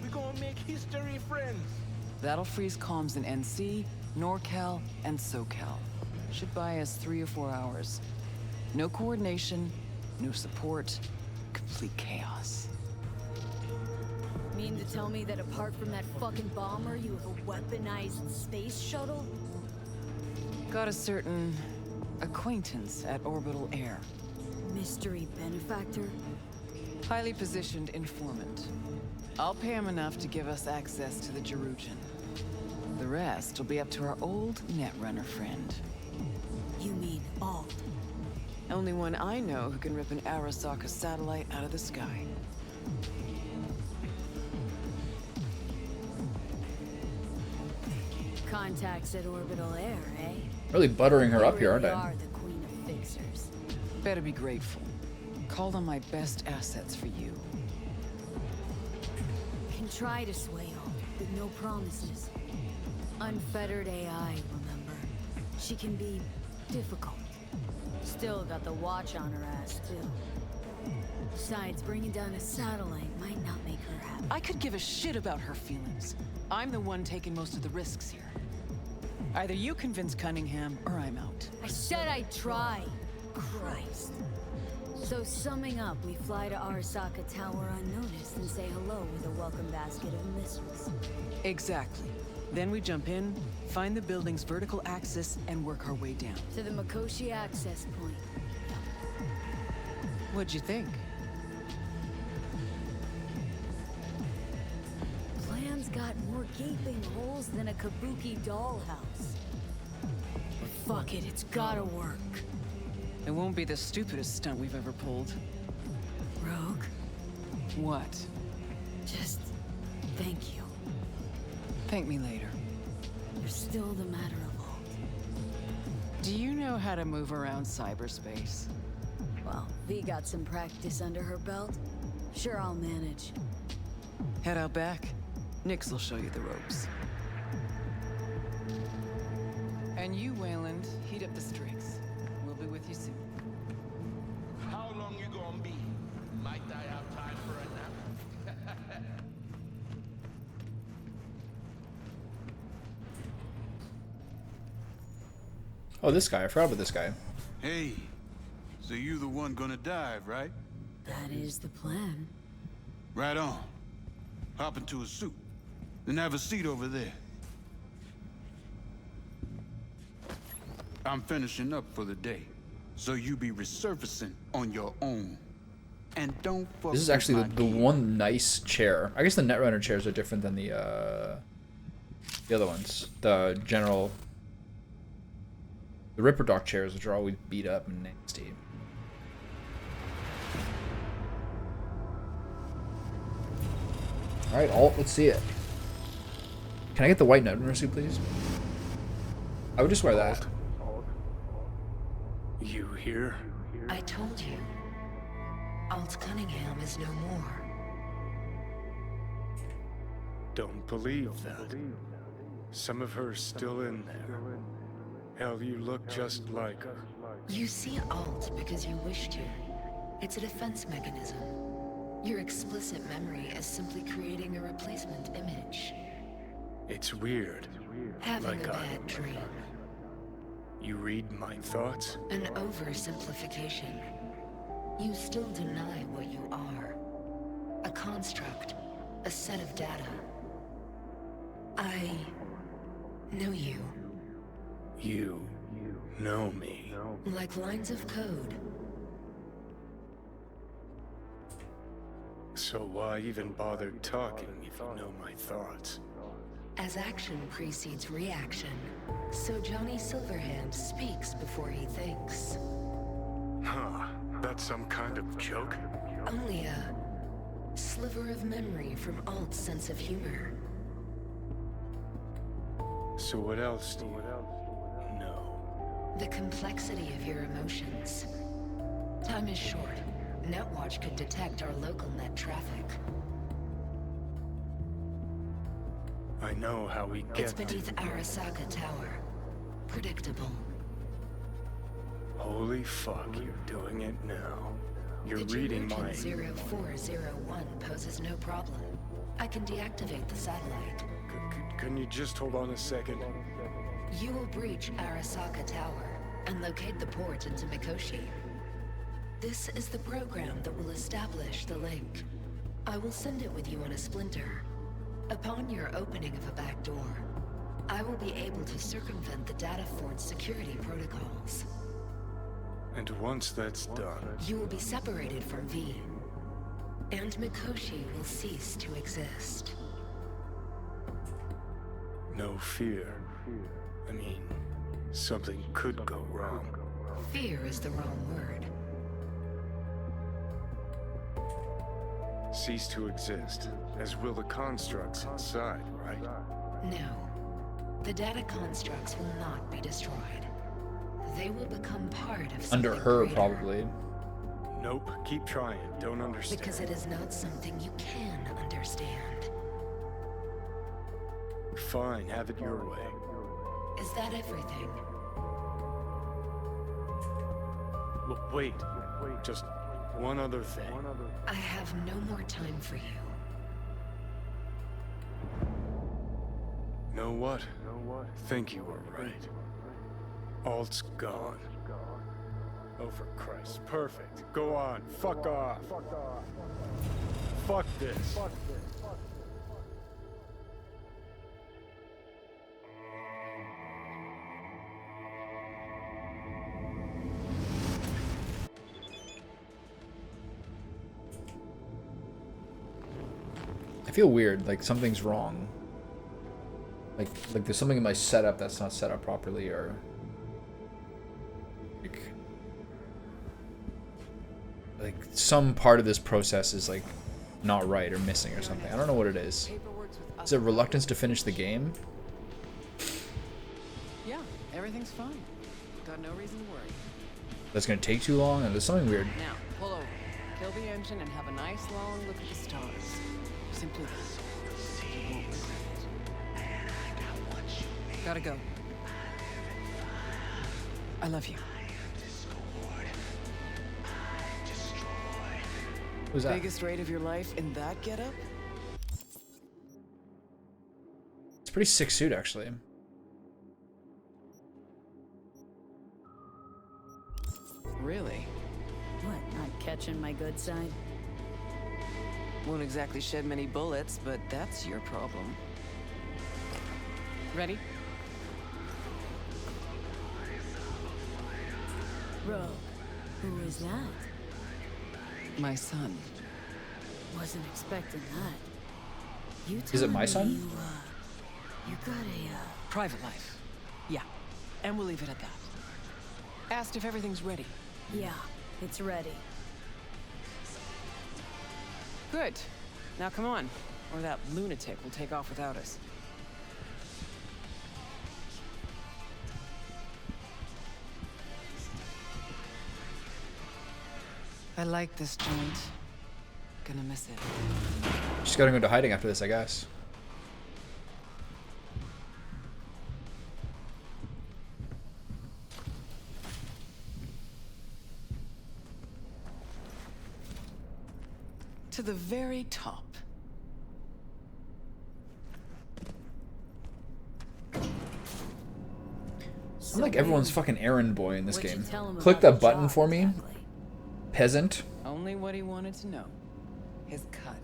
We gonna make history, friends. That'll freeze comms in NC, NorCal, and SoCal. Should buy us 3 or 4 hours. No coordination, no support, complete chaos. Mean to tell me that apart from that fucking bomber, you have a weaponized space shuttle? Got a certain acquaintance at Orbital Air. Mystery benefactor? Highly positioned informant. I'll pay him enough to give us access to the Jerujan. The rest will be up to our old Netrunner friend. You mean Alt? Only one I know who can rip an Arasaka satellite out of the sky. Contacts at Orbital Air, eh? Really buttering her up You here, aren't really I? are the queen of fixers. Better be grateful. Called on my best assets for you. Can try to sway Alt, but no promises. Unfettered AI, remember? She can be difficult. Still got the watch on her ass, too. Besides, bringing down a satellite might not make her happy. I could give a shit about her feelings. I'm the one taking most of the risks here. Either you convince Cunningham, or I'm out. I said I'd try. Christ. So summing up, we fly to Arasaka Tower unnoticed and say hello with a welcome basket of missiles. Exactly. Then we jump in, find the building's vertical axis, and work our way down. To the Mikoshi access point. What'd you think? Plan's got more gaping holes than a kabuki dollhouse. But fuck it, it's gotta work. It won't be the stupidest stunt we've ever pulled. Rogue, What? just thank you. Thank me later. You're still the matter of Alt. Do you know how to move around cyberspace? Well, V got some practice under her belt. Sure, I'll manage. Head out back. Nix will show you the ropes. And you, Wayland, heat up the strings. We'll be with you soon. How long you gonna be? Might I have time for a nap? Oh, this guy. I forgot about this guy. Hey, so you the one gonna dive, right? That is the plan. Right on. Hop into a suit. Then have a seat over there. I'm finishing up for the day. so you be resurfacing on your own. And don't fuck This is with actually my the one nice chair. I guess the Netrunner chairs are different than the other ones. The general, the Ripper Doc chairs, which are always beat up and nasty. All right, Alt, let's see it. Can I get the white Netrunner suit, please? I would just wear that. You here? I told you. Alt Cunningham is no more. Don't believe that. Some of her's still in there. Hell, you look just like her. You see Alt because you wish to. It's a defense mechanism. Your explicit memory is simply creating a replacement image. It's weird. Having Like a bad dream. You read my thoughts? An oversimplification. You still deny what you are. A construct. A set of data. I know you. You know me. Like lines of code. So why even bother talking if you know my thoughts? As action precedes reaction, so Johnny Silverhand speaks before he thinks. Huh. That's some kind of joke? Only a sliver of memory from Alt's sense of humor. So what else do you know? The complexity of your emotions. Time is short. Netwatch could detect our local net traffic. I know how we get It's beneath Arasaka Tower. Predictable. Holy fuck, you're doing it now. You're The reading my... Geogen 0401 poses no problem. I can deactivate the satellite. Can you just hold on a second? You will breach Arasaka Tower and locate the port into Mikoshi. This is the program that will establish the link. I will send it with you on a splinter. Upon your opening of a back door, I will be able to circumvent the data fort's security protocols. And once that's done... You will be separated from V, and Mikoshi will cease to exist. No fear. I mean, something could go wrong. Fear is the wrong word. Cease to exist, as will the constructs inside, right? No. The data constructs will not be destroyed. They will become part of something Under her, greater. probably. Nope, keep trying. Don't understand. Because it is not something you can understand. Fine, have it your way. Is that everything? Wait, just one other thing. I have no more time for you. Know what? I think you were right. Alt's gone. Oh, for Christ. Perfect. Go on. Fuck off. Fuck this. I feel weird, like something's wrong. Like there's something in my setup that's not set up properly, or like some part of this process is like not right or missing or something. I don't know what it is. Is it reluctance to finish the game? Yeah, everything's fine. Got no reason to worry. That's gonna take too long, and there's something weird. Now, pull over, kill the engine, and have a nice long look at the stars. Simply you won't regret it. Gotta go. I love you. Who's that? Biggest raid of your life in that getup? It's a pretty sick suit, actually. Really? What, not catching my good side? Won't exactly shed many bullets, but that's your problem. Ready? Rogue. Who is that? My son. Wasn't expecting that. You Is it my telling me son? You got a, Private life. Yeah. And we'll leave it at that. Asked if everything's ready. Yeah, it's ready. Good. Now come on, or that lunatic will take off without us. I like this joint. Gonna miss it. Just gotta go into hiding after this, I guess. To the very top. I'm like everyone's fucking errand boy in this What'd you game. tell him Click about the the button job for me, exactly? peasant. Only what he wanted to know. His cut.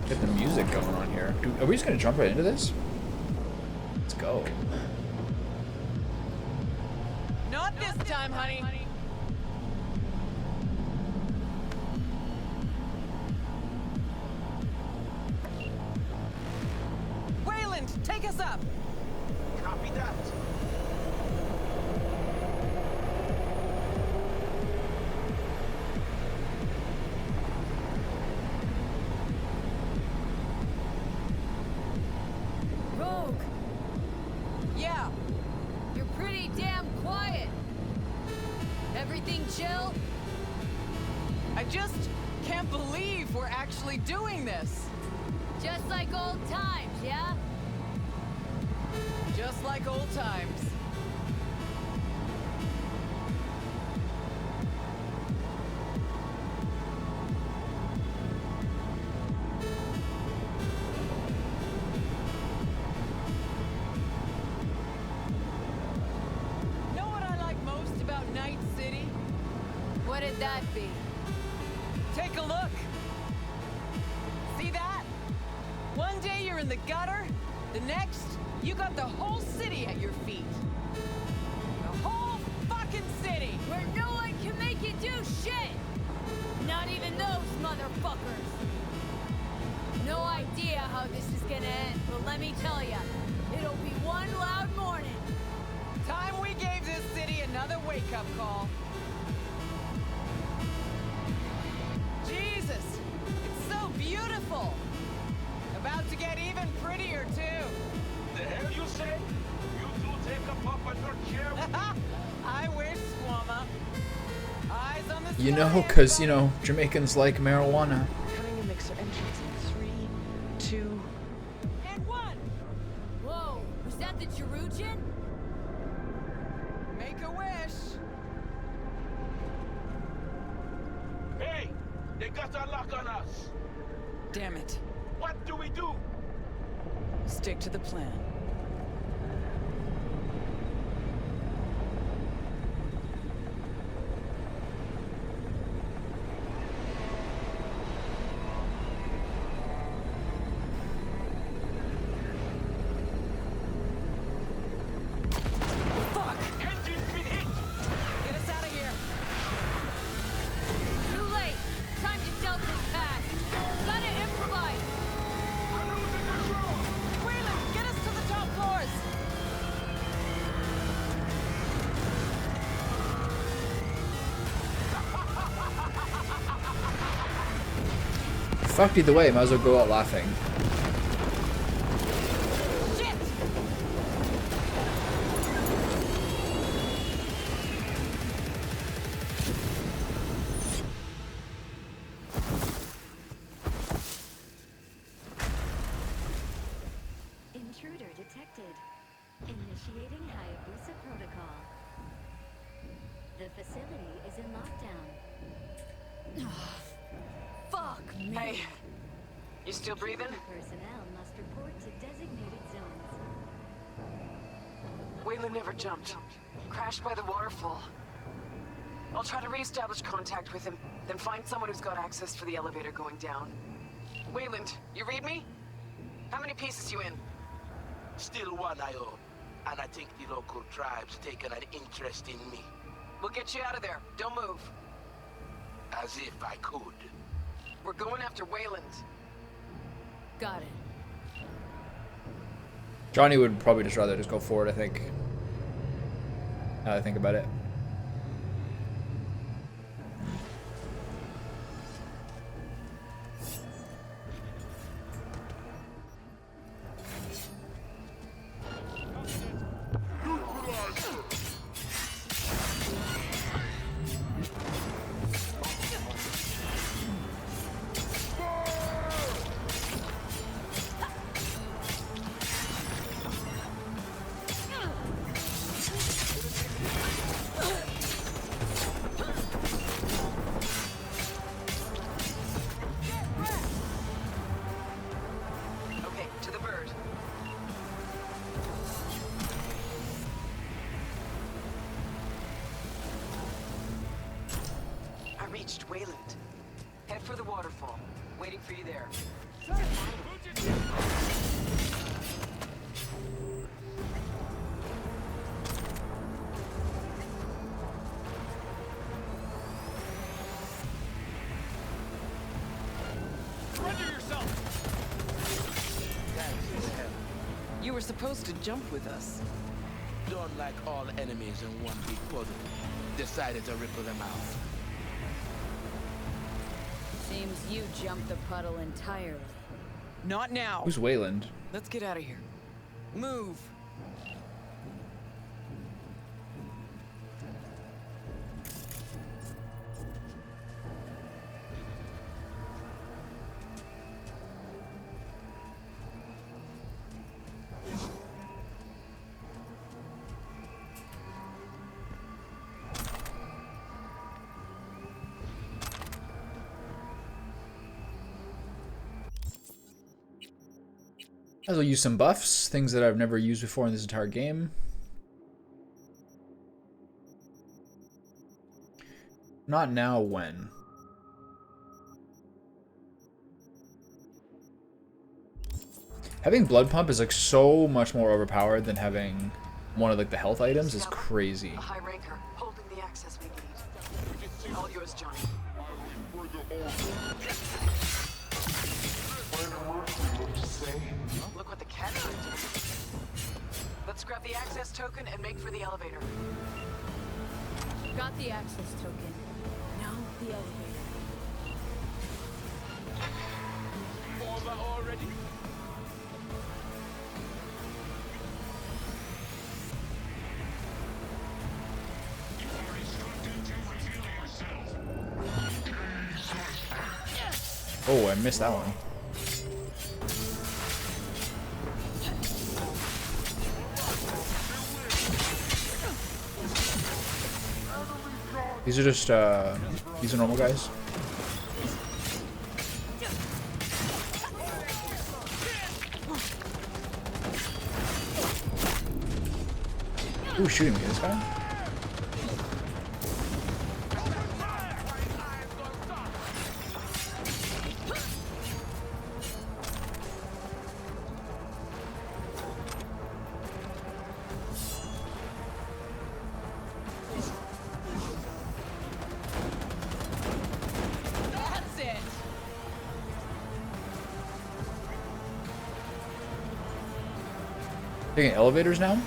Get the music going on here. Are we just gonna jump right into this? Let's go. Not this time, honey. Wayland, take us up. Copy that. Rogue, Yeah. you're pretty damn quiet. Everything chill? I just can't believe we're actually doing this. Just like old times, yeah? Just like old times. Know what I like most about Night City? What'd that be? Take a look. See that? One day you're in the gutter, the next, you got the whole city at your feet. The whole fucking city! Where no one can make you do shit! Not even those motherfuckers! No idea how this is gonna end, but let me tell ya, it'll be one loud morning. Time we gave this city another wake-up call. Jesus, it's so beautiful. About to get even prettier, too. The hell you say? You two take a pop on your chair? I wish, Squama. Eyes on the You sky, know, cause you everybody. know Jamaicans like marijuana. Cutting a mixer entrance in 3, 2, and 1. Whoa, was that the Jerugian? Make a wish. Hey, they got a lock on us. Damn it. What do we do? Stick to the plan. Fuck! Engine's been hit. Get us out of here. Too late! Time to dealt this pass! Gotta improvise! I'm losing control. Wayland, get us to the top floors. Fucked either way, might as well go out laughing. Shit! Intruder detected. Initiating Hayabusa protocol. The facility is in lockdown. Fuck me. Hey, you still breathing? Personnel must report to designated zones. Wayland never jumped. Crashed by the waterfall. I'll try to reestablish contact with him, then find someone who's got access for the elevator going down. Wayland, you read me? How many pieces you in? Still one I own, and I think the local tribe's taken an interest in me. We'll get you out of there. Don't move. As if I could. We're going after Wayland. Got it. Johnny would probably just rather just go forward, I think. Now that I think about it. Okay, to the bird. I reached Wayland. Head for the waterfall. Waiting for you there. You were supposed to jump with us. Don't like all enemies in one big puddle. Decided to ripple them out. Seems you jumped the puddle entirely. Not now. Who's Wayland? Let's get out of here. Move. I'll use some buffs, things that I've never used before in this entire game. Not now, when? Having blood pump is like so much more overpowered than having one of like the health items. Is crazy. A high ranker, holding the access we need. All yours, Johnny. Look what the cat did. Let's grab the access token and make for the elevator. Got the access token. Now the elevator. Over already? Oh, I missed that one. These are just, these are normal guys. Who's shooting me? This guy? That's it. Taking elevators now?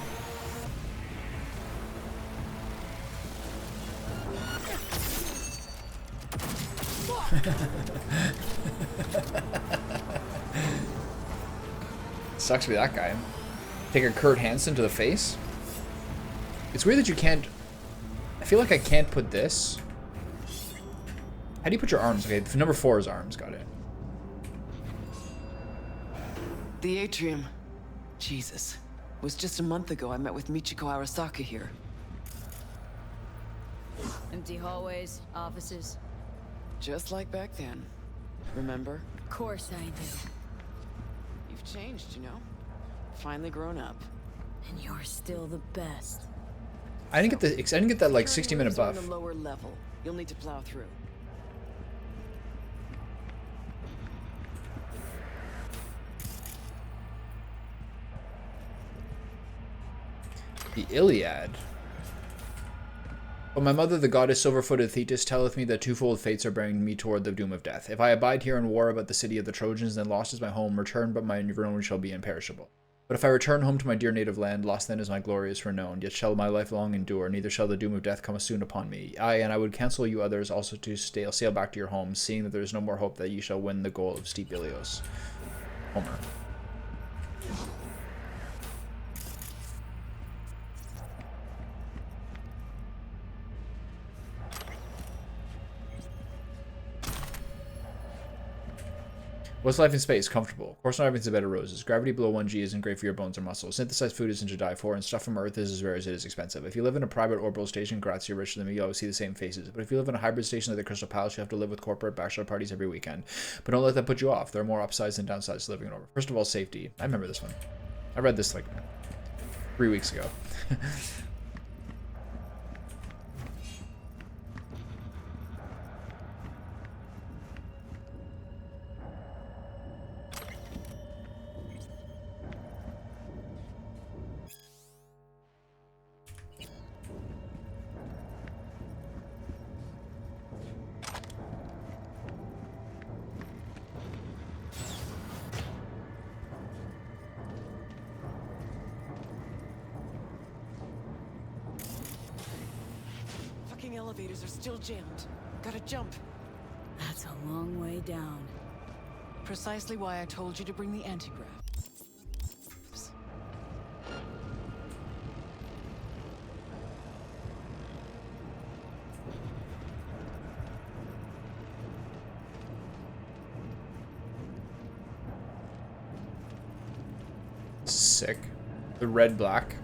Sucks to be that guy. Take a Kurt Hansen to the face. It's weird that you can't. I feel like I can't put this. How do you put your arms? Okay, number 4 is arms. Got it. The atrium. Jesus. It was just a month ago I met with Michiko Arasaka here. Empty hallways, offices. Just like back then. Remember? Of course I do. You've changed, you know? Finally grown up. And you're still the best. I didn't get that like 60-minute buff. On the lower level. You'll need to plow through. The Iliad. But my mother, the goddess silver-footed Thetis, telleth me that twofold fates are bearing me toward the doom of death. If I abide here in war about the city of the Trojans, then lost is my home, return, but my ruin shall be imperishable. But if I return home to my dear native land, lost then is my glorious renown, yet shall my life long endure, neither shall the doom of death come soon upon me. Aye, and I would counsel you others also to sail back to your homes, seeing that there is no more hope that ye shall win the goal of steep Ilios. Homer. What's life in space? Comfortable. Of course not everything's a bed of roses. Gravity below 1G isn't great for your bones or muscles. Synthesized food isn't to die for, and stuff from Earth is as rare as it is expensive. If you live in a private orbital station, congrats, you're richer than me, you always see the same faces. But if you live in a hybrid station like the Crystal Palace, you have to live with corporate bachelor parties every weekend. But don't let that put you off. There are more upsides than downsides to living in orbit. First of all, safety. I remember this one. I read this like 3 weeks ago. Elevators are still jammed. Gotta jump. That's a long way down. Precisely why I told you to bring the anti-grav. Sick. The red black.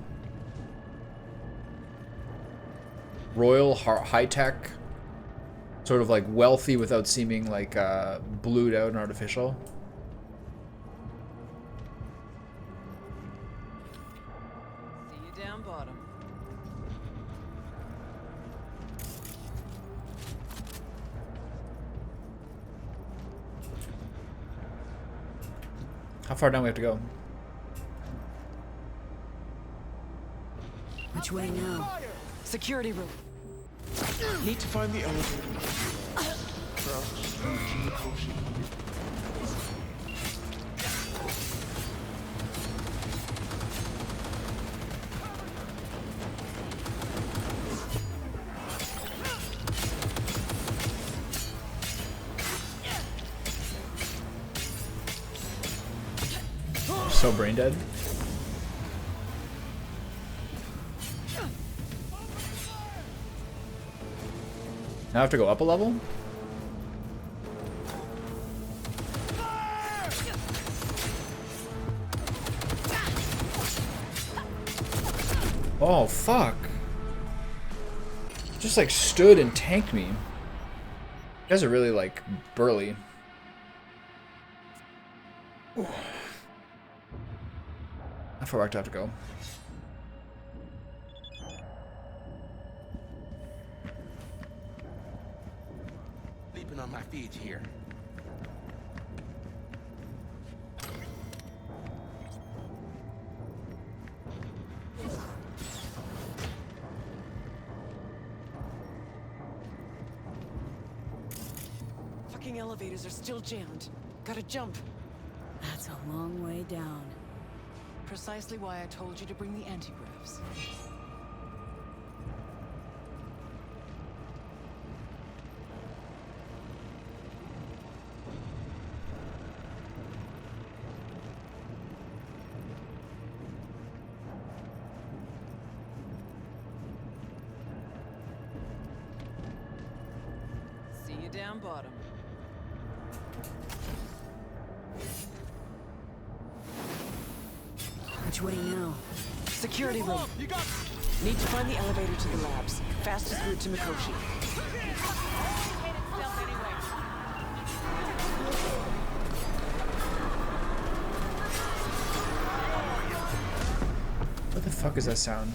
Royal, high-tech, sort of like wealthy without seeming like blued out and artificial. See you down bottom. How far down we have to go? Which way now? Security room. Need to find the elevator. So brain dead. Now I have to go up a level? Oh, fuck. Just like stood and tanked me. You guys are really like burly. Ooh. How far back do I have to go? On my feet here. Fucking elevators are still jammed. Gotta jump. That's a long way down. Precisely why I told you to bring the anti-gravs. Down bottom. Which way now? Security room. Need to find the elevator to the labs. Fastest route to Mikoshi. fuck is that sound?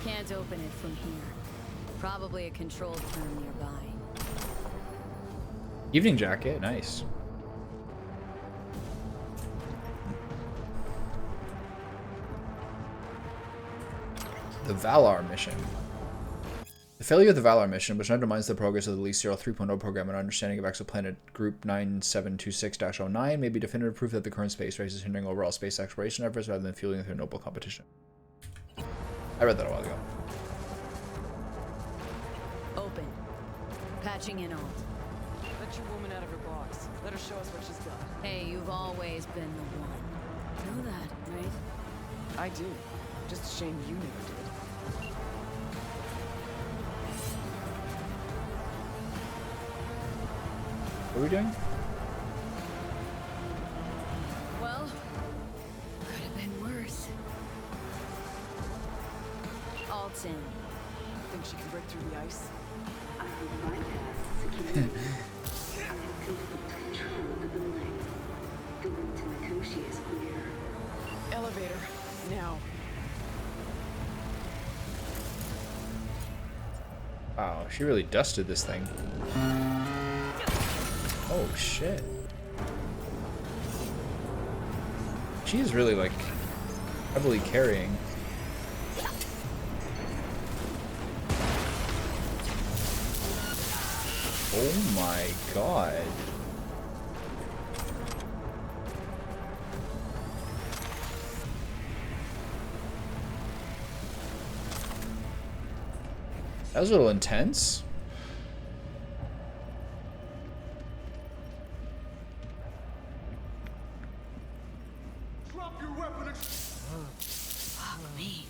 Can't open it from here. Probably a control room nearby. Evening jacket, nice. The Valar mission. The failure of the Valar mission, which undermines the progress of the Lease Zero 3.0 program and understanding of exoplanet Group 9726-09, may be definitive proof that the current space race is hindering overall space exploration efforts rather than fueling their noble competition. I read that a while ago. Open. Patching in alt. Let your woman out of her box. Let her show us what she's got. Hey, you've always been the one. Know that, right? I do. Just a shame you never did. What are we doing? Well, could have been worse. Alt's in. Think she can break through the ice? I will bypass security. I have complete control of the building. The route to Mikoshi is clear. Elevator. Now. Wow, she really dusted this thing. Oh shit. She is really like heavily carrying. Oh my god. That was a little intense. Drop your weapon. Fuck me.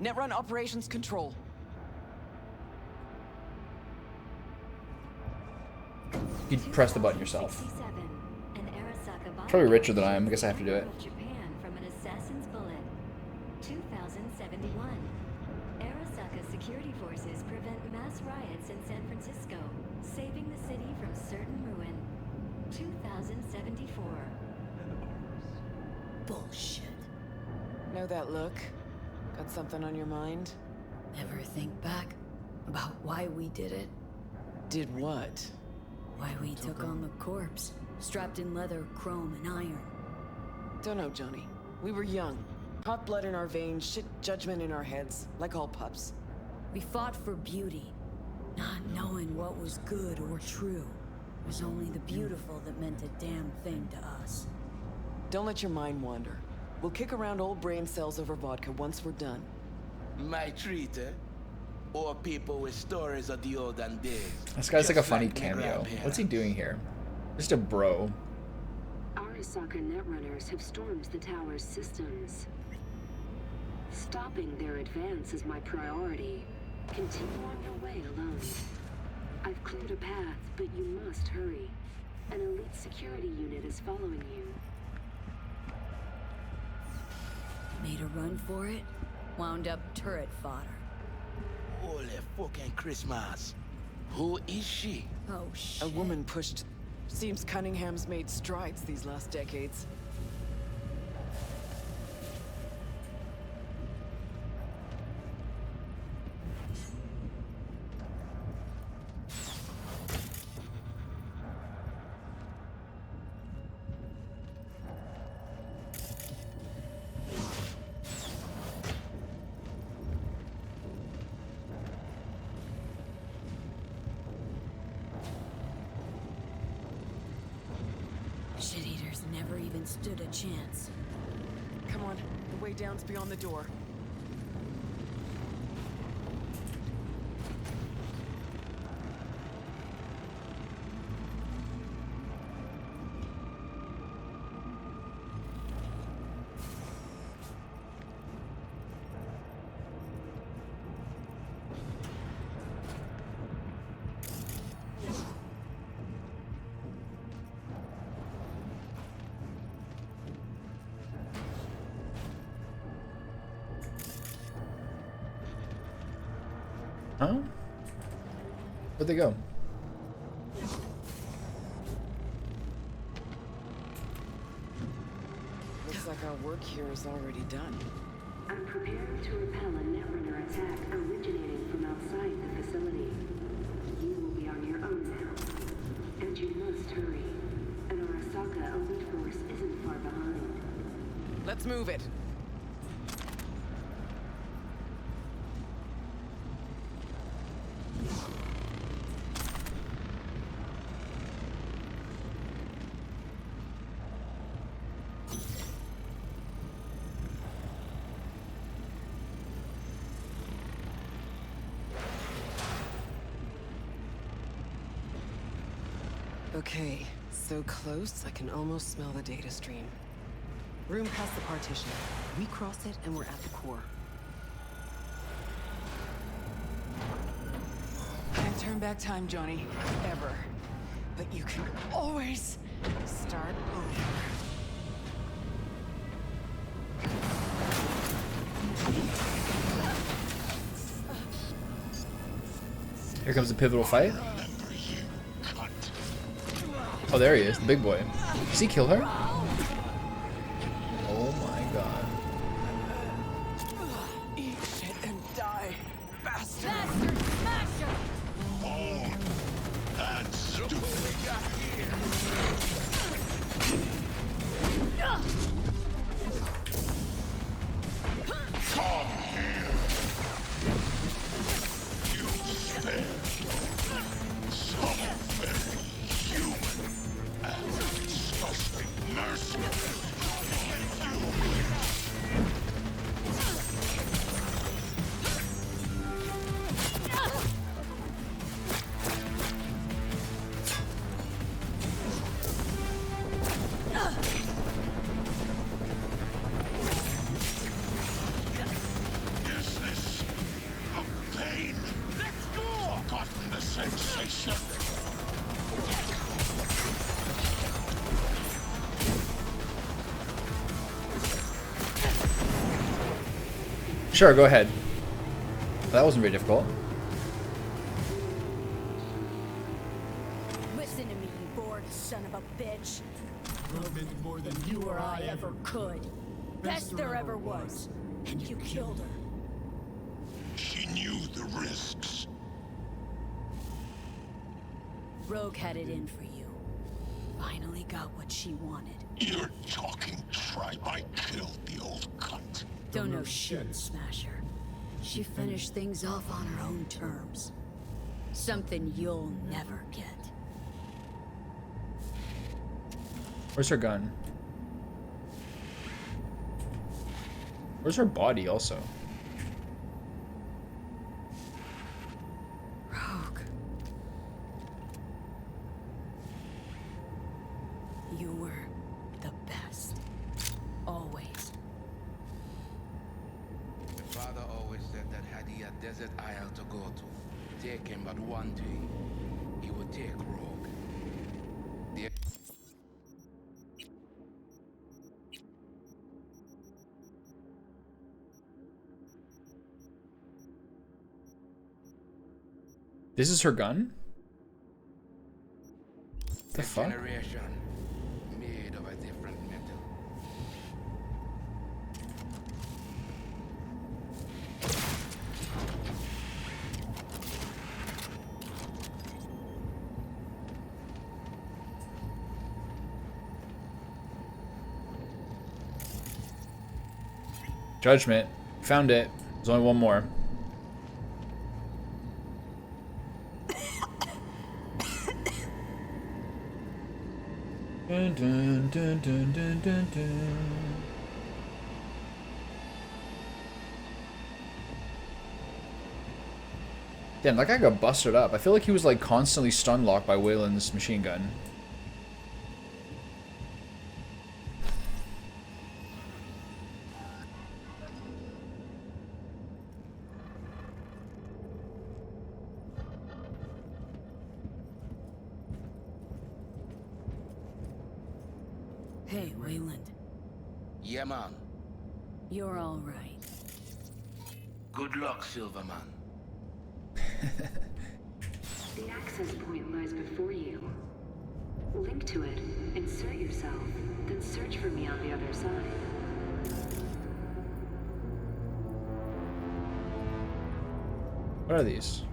Netrun Operations Control. You can press the button yourself. Probably richer than I am. I guess I have to do it. Japan from an assassin's bullet. 2071. Arasaka security forces prevent mass riots in San Francisco, saving the city from certain ruin. 2074. Bullshit. Know that look? Got something on your mind? Ever think back about why we did it? Did what? Why we took on the corpse, strapped in leather, chrome, and iron. Don't know, Johnny. We were young. Hot blood in our veins, shit judgment in our heads, like all pups. We fought for beauty, not knowing what was good or true. It was only the beautiful that meant a damn thing to us. Don't let your mind wander. We'll kick around old brain cells over vodka once we're done. My treat, eh? Or people with stories of the olden days. This guy's like a funny my cameo. grandparents. What's he doing here? Just a bro. Arasaka netrunners have stormed the tower's systems. Stopping their advance is my priority. Continue on your way alone. I've cleared a path, but you must hurry. An elite security unit is following you. Made a run for it, wound up turret fodder. Holy fucking Christmas. Who is she? Oh shit. A woman pushed. Seems Cunningham's made strides these last decades. Just never even stood a chance. Come on, the way down's beyond the door. Huh? Where'd they go? Looks like our work here is already done. I'm prepared to repel a Netrunner attack originating from outside the facility. You will be on your own now. And you must hurry. An Arasaka elite force isn't far behind. Let's move it. Okay, so close I can almost smell the data stream. Room past the partition. We cross it and we're at the core. Can't turn back time, Johnny. Ever. But you can always start over. Here comes the pivotal fight. Oh, there he is, the big boy. Does he kill her? Oh my god. Eat shit and die, bastard! Bastard smasher! Oh, that's stupid. What we got here? Come here. You spare some very human and disgusting mercenary. Is this a pain? Let's go! Forgotten the sensation. Sure, go ahead. That wasn't very difficult. Listen to me, you bored son of a bitch. More than you or I ever could. Best there ever was. And you killed her. She knew the risks. Rogue had it in for you. Finally got what she wanted. You're talking tribe. I killed the old cunt. Don't know shit, Smasher. She finished things off on her own terms. Something you'll never get. Where's her gun? Where's her body also? Rogue. You were the best. Always. The father always said that had he a desert isle to go to, take him but one thing, he would take Rogue. The This is her gun? The fuck? generation made of a different metal. Judgment. Found it. There's only one more. Dun, dun, dun, dun, dun, dun, dun. Damn, that guy got busted up. I feel like he was like constantly stun locked by Wayland's machine gun. Hey, Wayland. Yeah, man. You're all right. Good luck, Silverman. The access point lies before you. Link to it, insert yourself, then search for me on the other side. What are these?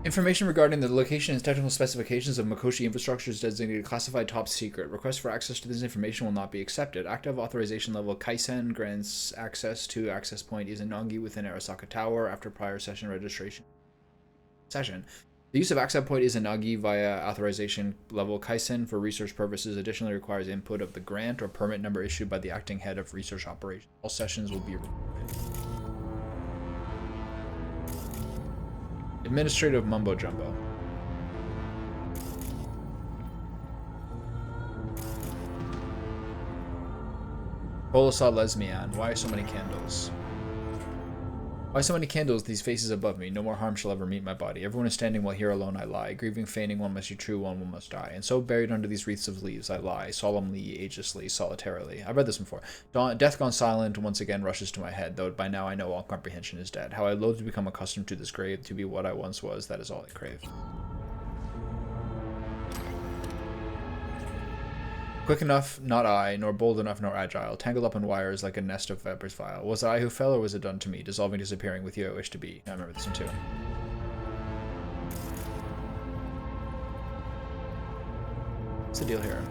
Information regarding the location and technical specifications of Mikoshi infrastructure is designated classified top secret. Requests for access to this information will not be accepted. Active authorization level Kaisen grants access to access point Izanagi within Arasaka Tower after prior session registration. The use of access point Izanagi via authorization level Kaisen for research purposes additionally requires input of the grant or permit number issued by the acting head of research operations. All sessions will be recorded. Administrative mumbo jumbo. Bolosaw Lesmian. Why so many candles? Why so many candles, these faces above me? No more harm shall ever meet my body. Everyone is standing while here alone I lie. Grieving, feigning, one must be true, one must die. And so buried under these wreaths of leaves I lie, solemnly, agelessly, solitarily. I've read this before. Death gone silent once again rushes to my head, though by now I know all comprehension is dead. How I loathe to become accustomed to this grave, to be what I once was, that is all I crave. Quick enough, not I, nor bold enough, nor agile, tangled up in wires like a nest of vipers vile. Was it I who fell, or was it done to me, dissolving, disappearing with you I wish to be? I remember this one too. What's the deal here?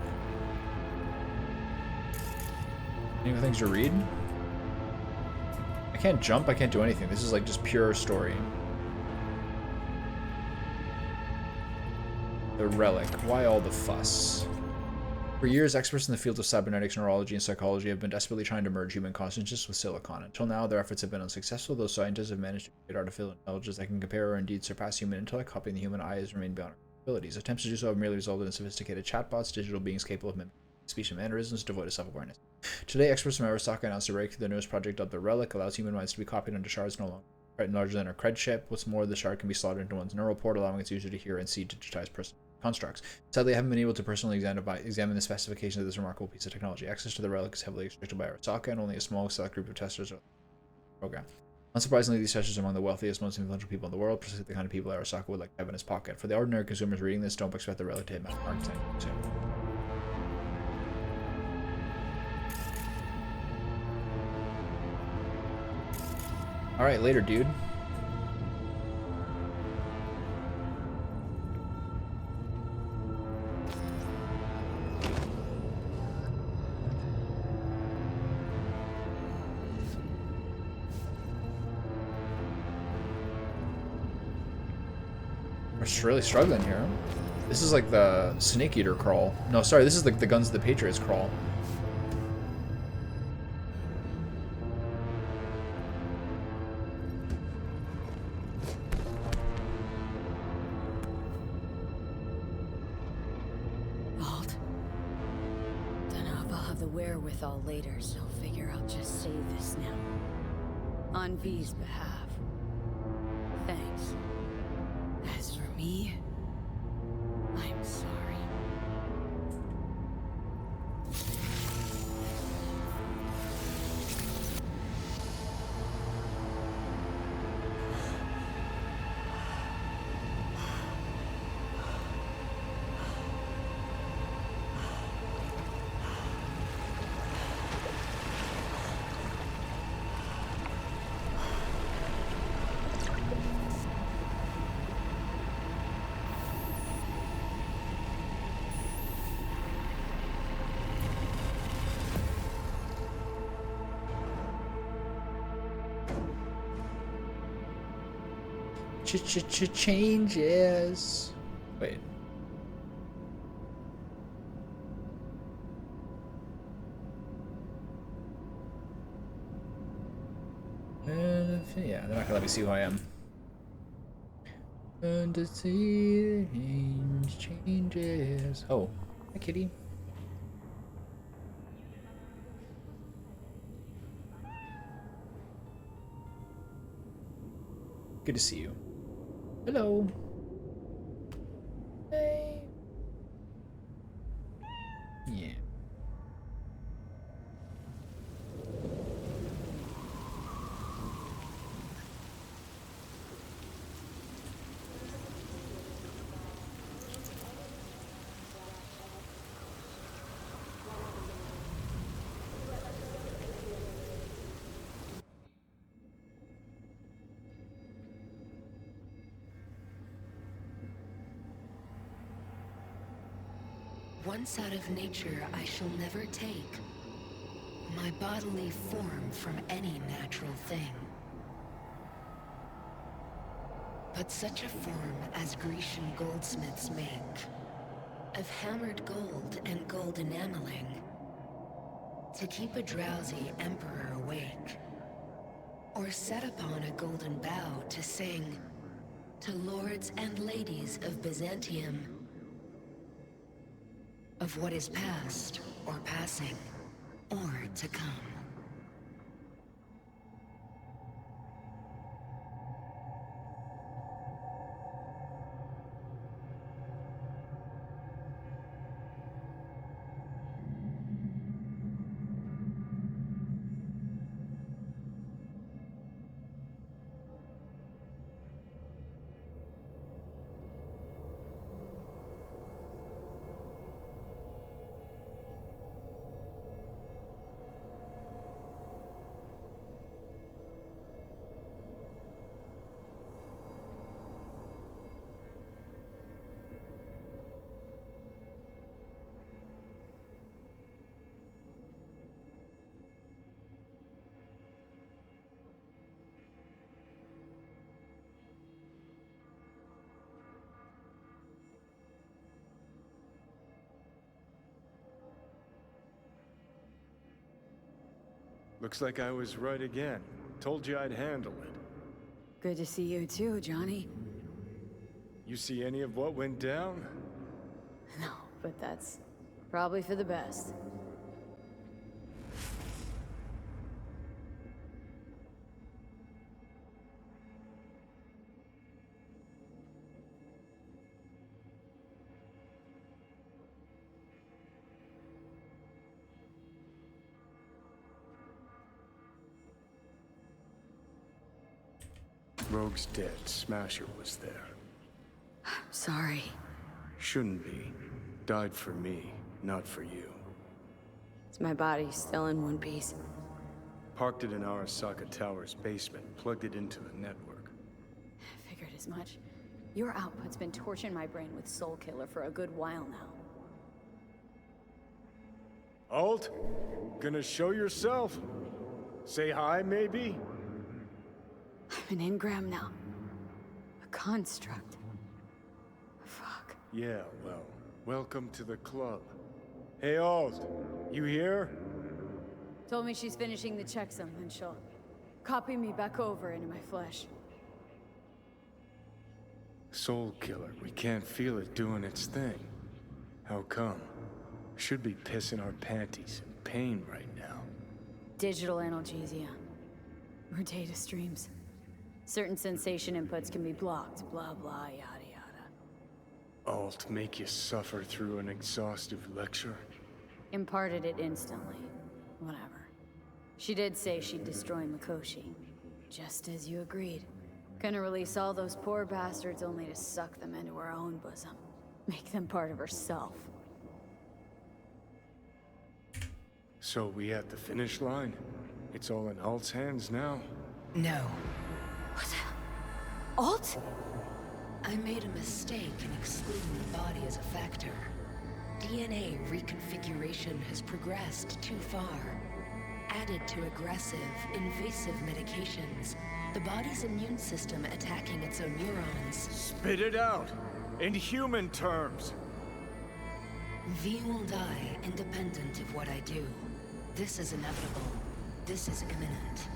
Any things to read? I can't jump, I can't do anything. This is like just pure story. The relic. Why all the fuss? For years, experts in the field of cybernetics, neurology, and psychology have been desperately trying to merge human consciousness with silicon. Until now, their efforts have been unsuccessful, though scientists have managed to create artificial intelligence that can compare or indeed surpass human intellect. Copying the human eye has remained beyond our abilities. Attempts to do so have merely resulted in sophisticated chatbots, digital beings capable of mimicking speech and mannerisms, devoid of self-awareness. Today, experts from Arasaka announced a breakthrough. Their newest project, dubbed the Relic, allows human minds to be copied onto shards no longer larger than a cred chip. What's more, the shard can be slotted into one's neural port, allowing its user to hear and see digitized person constructs. Sadly, I haven't been able to personally examine the specifications of this remarkable piece of technology. Access to the relic is heavily restricted by Arasaka, and only a small select group of testers are program. Unsurprisingly, these testers are among the wealthiest, most influential people in the world, precisely the kind of people Arasaka would like to have in his pocket. For the ordinary consumers reading this, don't expect the relic to hit mass market soon. Alright, later, dude. We're really struggling here. This is like the Snake Eater crawl. No, sorry, this is like the Guns of the Patriots crawl. Alt. Don't know if I'll have the wherewithal later, so figure I'll just say this now. On V's behalf. Thanks. As for me, I'm sorry. Changes. Wait. Yeah, they're not gonna let me see who I am. And to see the changes. Oh, hi, kitty. Good to see you. Hello. Hey. Yeah. Once out of nature, I shall never take my bodily form from any natural thing. But such a form as Grecian goldsmiths make, of hammered gold and gold enameling, to keep a drowsy emperor awake, or set upon a golden bough to sing to lords and ladies of Byzantium, of what is past, or passing, or to come. Looks like I was right again. Told you I'd handle it. Good to see you too, Johnny. You see any of what went down? No, but that's probably for the best. Rogue's dead. Smasher was there. Sorry. Shouldn't be. Died for me, not for you. Is my body still in one piece? Parked it in Arasaka Tower's basement, plugged it into the network. Figured as much. Your output's been torching my brain with Soul Killer for a good while now. Alt? Gonna show yourself? Say hi, maybe? I'm an engram now. A construct. Fuck. Yeah, well, welcome to the club. Hey, Alt, you here? Told me she's finishing the checksum, and she'll copy me back over into my flesh. Soul Killer, we can't feel it doing its thing. How come? Should be pissing our panties in pain right now. Digital analgesia. Or data streams. Certain sensation inputs can be blocked, blah blah, yada yada. Alt make you suffer through an exhaustive lecture? Imparted it instantly. Whatever. She did say she'd destroy Mikoshi. Just as you agreed. Gonna release all those poor bastards only to suck them into her own bosom. Make them part of herself. So we at the finish line? It's all in Alt's hands now? No. What? Alt? I made a mistake in excluding the body as a factor. DNA reconfiguration has progressed too far. added to aggressive, invasive medications, the body's immune system attacking its own neurons. Spit it out! In human terms! V will die independent of what I do. This is inevitable. This is imminent.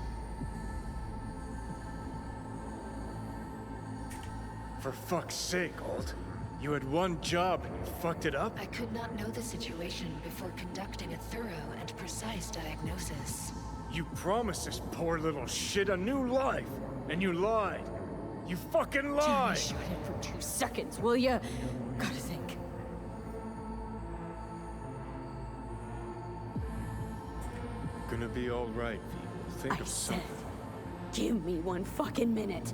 For fuck's sake, Alt. You had one job and you fucked it up? I could not know the situation before conducting a thorough and precise diagnosis. You promised this poor little shit a new life, and you lied. You fucking lied! Shut it for 2 seconds, will ya? Gotta think. Gonna be alright, people. Think of something. Give me 1 fucking minute.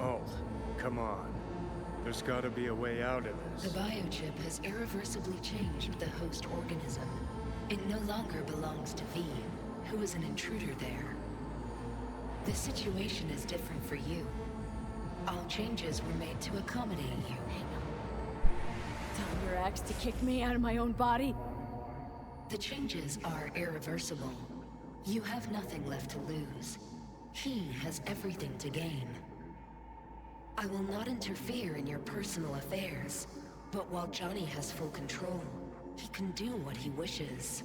Alt, come on. There's gotta be a way out of The this. biochip has irreversibly changed the host organism. It no longer belongs to V, who is an intruder there. The situation is different for you. All changes were made to accommodate you. Tell your ex to kick me out of my own body? The changes are irreversible. You have nothing left to lose. He has everything to gain. I will not interfere in your personal affairs, but while Johnny has full control, he can do what he wishes.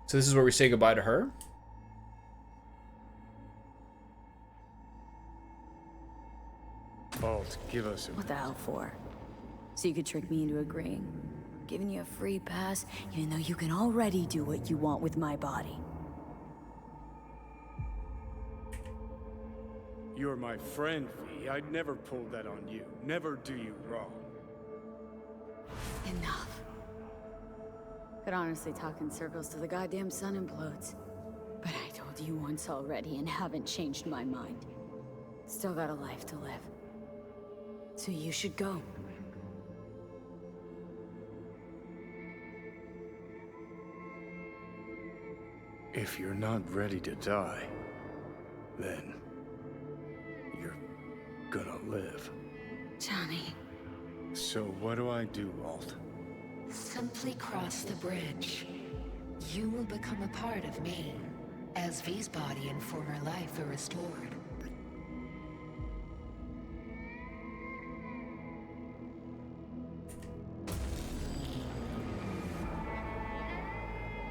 So this is where we say goodbye to her? Alt, give us a... What the hell for? So you could trick me into agreeing? Giving you a free pass, even though you can already do what you want with my body. You're my friend, V. I'd never pull that on you. Never do you wrong. Enough. Could honestly talk in circles till the goddamn sun implodes. But I told you once already and haven't changed my mind. Still got a life to live. So you should go. If you're not ready to die, then you're gonna live. Johnny. So what do I do, Alt? Simply cross the bridge. You will become a part of me, as V's body and former life are restored.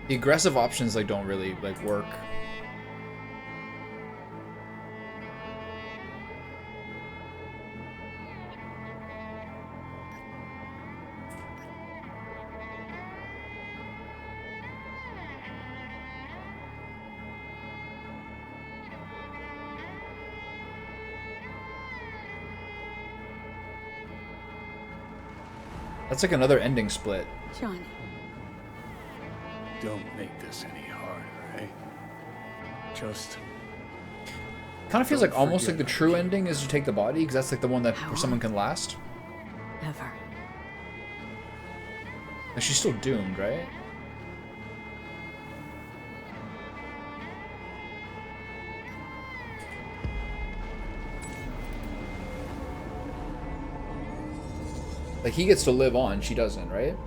The aggressive options like don't really like work. That's like another ending split. Johnny. Don't make this any harder, eh? Just... Kind of feels like almost like the true ending is to take the body, because that's like the one that where someone can last. Ever. Like she's still doomed, right? Like he gets to live on, she doesn't, right?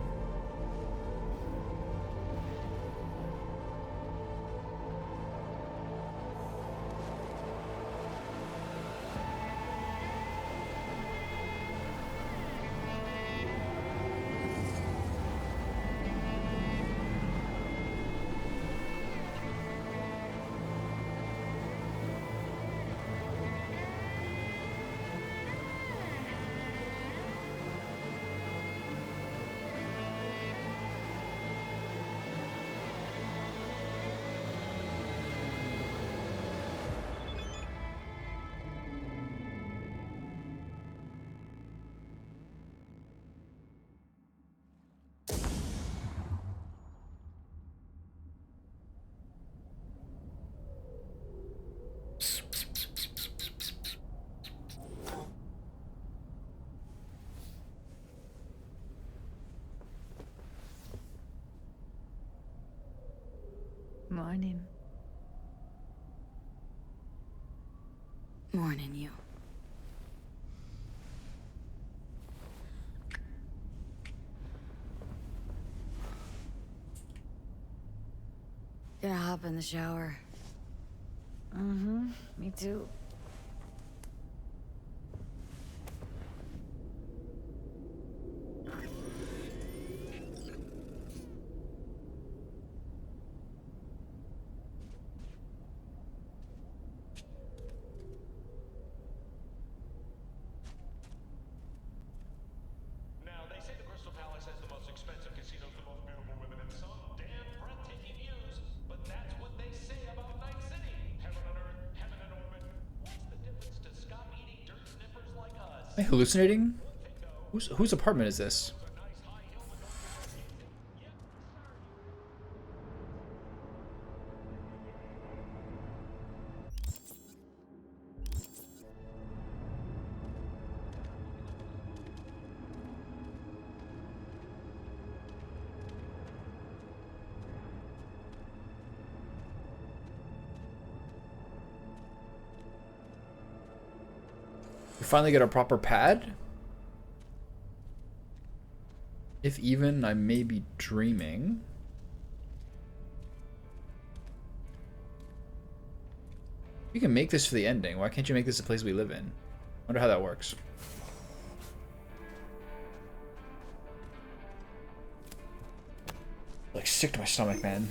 Morning. Morning, you. Gonna hop in the shower. Me too. Now, they say the Crystal Palace has the most expensive casinos, the most beautiful women, and some damn breathtaking views. But that's what they say about Night City. Heaven on earth, heaven in orbit. What's the difference to Scott eating dirt sniffers like us? Am I hallucinating? Whose apartment is this? We finally get a proper pad? If even, I may be dreaming. You can make this for the ending. Why can't you make this the place we live in? Wonder how that works. Like, sick to my stomach, man.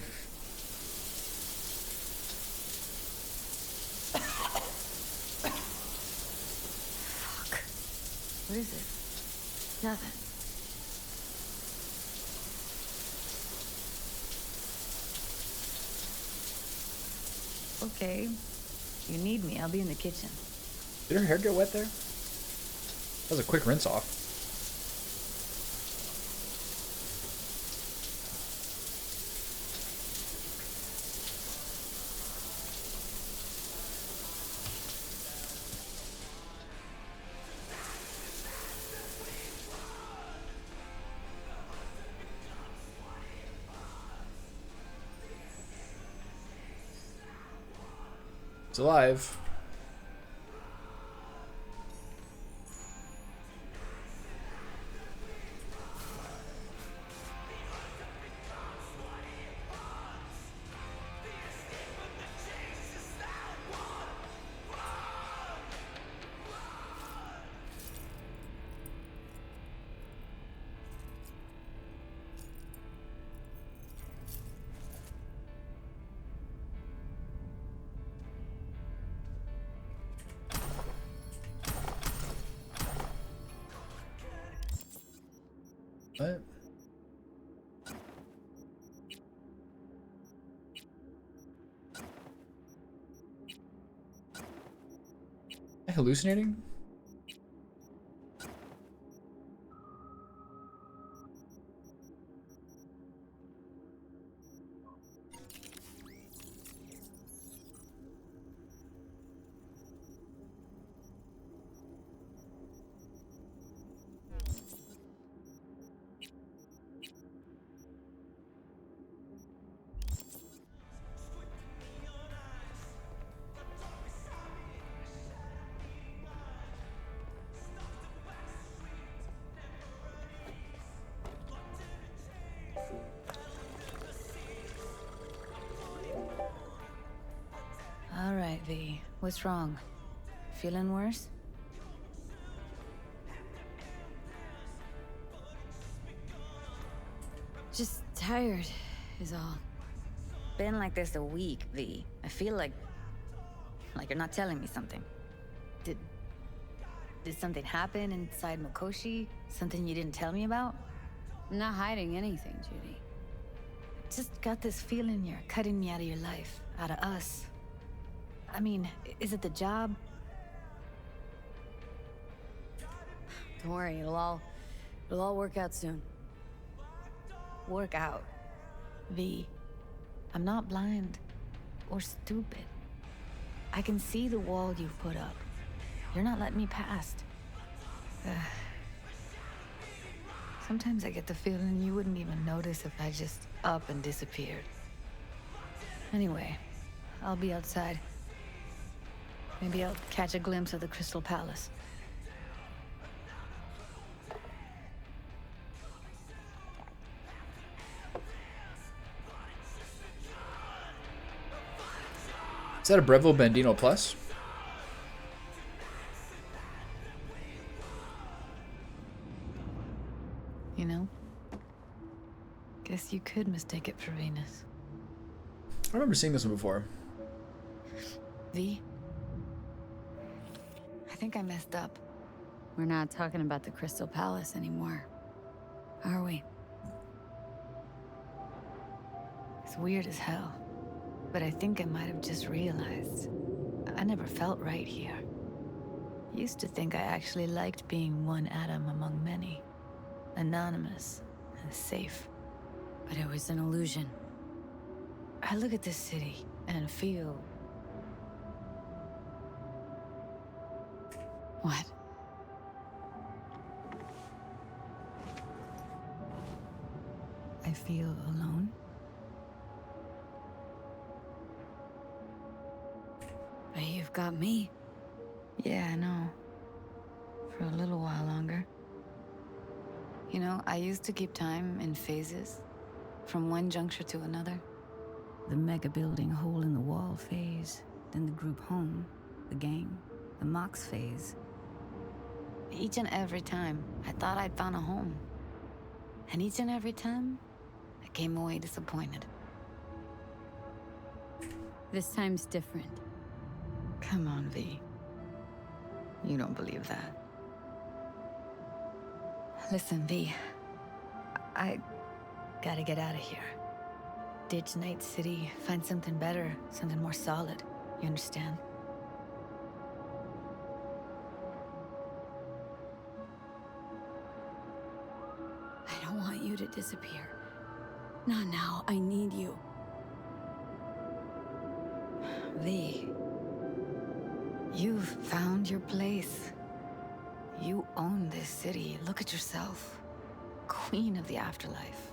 What is it? Nothing. Okay. You need me, I'll be in the kitchen. Did her hair get wet there? That was a quick rinse off. It's alive. What? Am I hallucinating? All right, V. What's wrong? Feeling worse? Just tired, is all. Been like this a week, V. I feel like you're not telling me something. Did something happen inside Mikoshi? Something you didn't tell me about? I'm not hiding anything, Judy. I just got this feeling you're cutting me out of your life, out of us. I mean, is it the job? Don't worry, it'll all work out soon. Work out. V, I'm not blind or stupid. I can see the wall you've put up. You're not letting me past. Sometimes I get the feeling you wouldn't even notice if I just up and disappeared. Anyway, I'll be outside. Maybe I'll catch a glimpse of the Crystal Palace. that a Brevo Bandino Plus? You know, guess you could mistake it for Venus. I remember seeing this one before. V? I think I messed up. We're not talking about the Crystal Palace anymore, are we? It's weird as hell, but I think I might have just realized I never felt right here. Used to think I actually liked being one atom among many, anonymous and safe, but it was an illusion. I look at this city and feel... What? I feel alone. But you've got me. Yeah, I know. For a little while longer. You know, I used to keep time in phases, from one juncture to another. The mega building hole in the wall phase, then the group home, the gang, the Mox phase. Each and every time, I thought I'd found a home. And each and every time, I came away disappointed. This time's different. Come on, V. You don't believe that. Listen, V. I gotta get out of here. Ditch Night City, find something better, something more solid. You understand? I don't want you to disappear. Not now. I need you. V. You've found your place. You own this city. Look at yourself. Queen of the afterlife.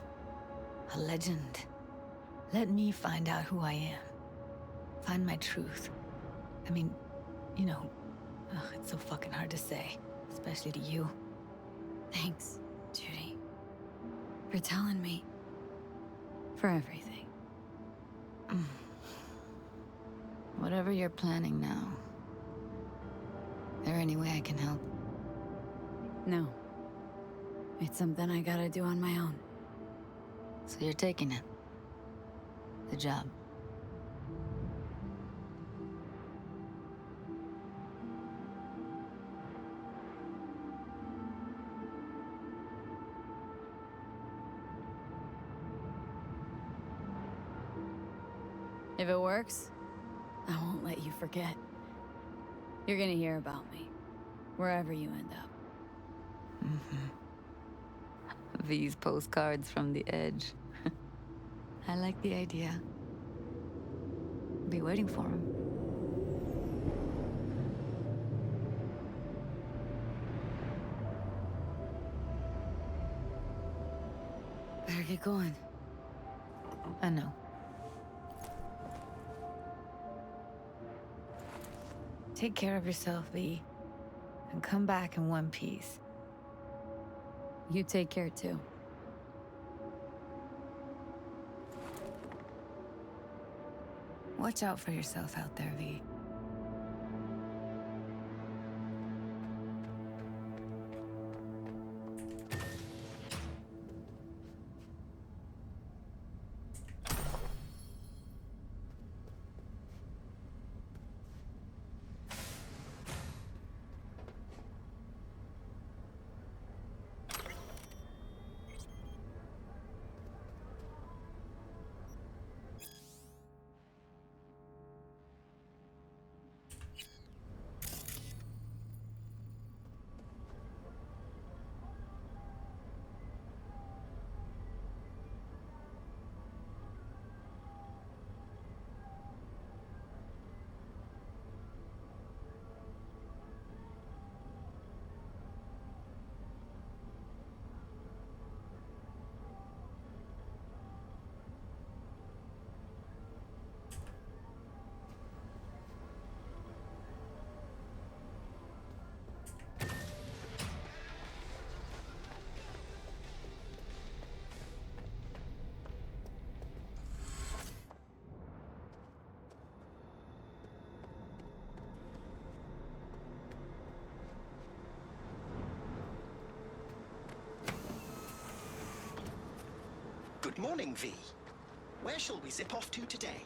A legend. Let me find out who I am. Find my truth. I mean, you know, it's so fucking hard to say, especially to you. Thanks, Judy, for telling me. For everything. Whatever you're planning now, there any way I can help? No. It's something I gotta do on my own. So you're taking it? The job? If it works, I won't let you forget. You're gonna hear about me, wherever you end up. These postcards from the edge. I like the idea. Be waiting for them. Better get going. I know. Take care of yourself, V. And come back in one piece. You take care, too. Watch out for yourself out there, V. Good morning, V. Where shall we zip off to today?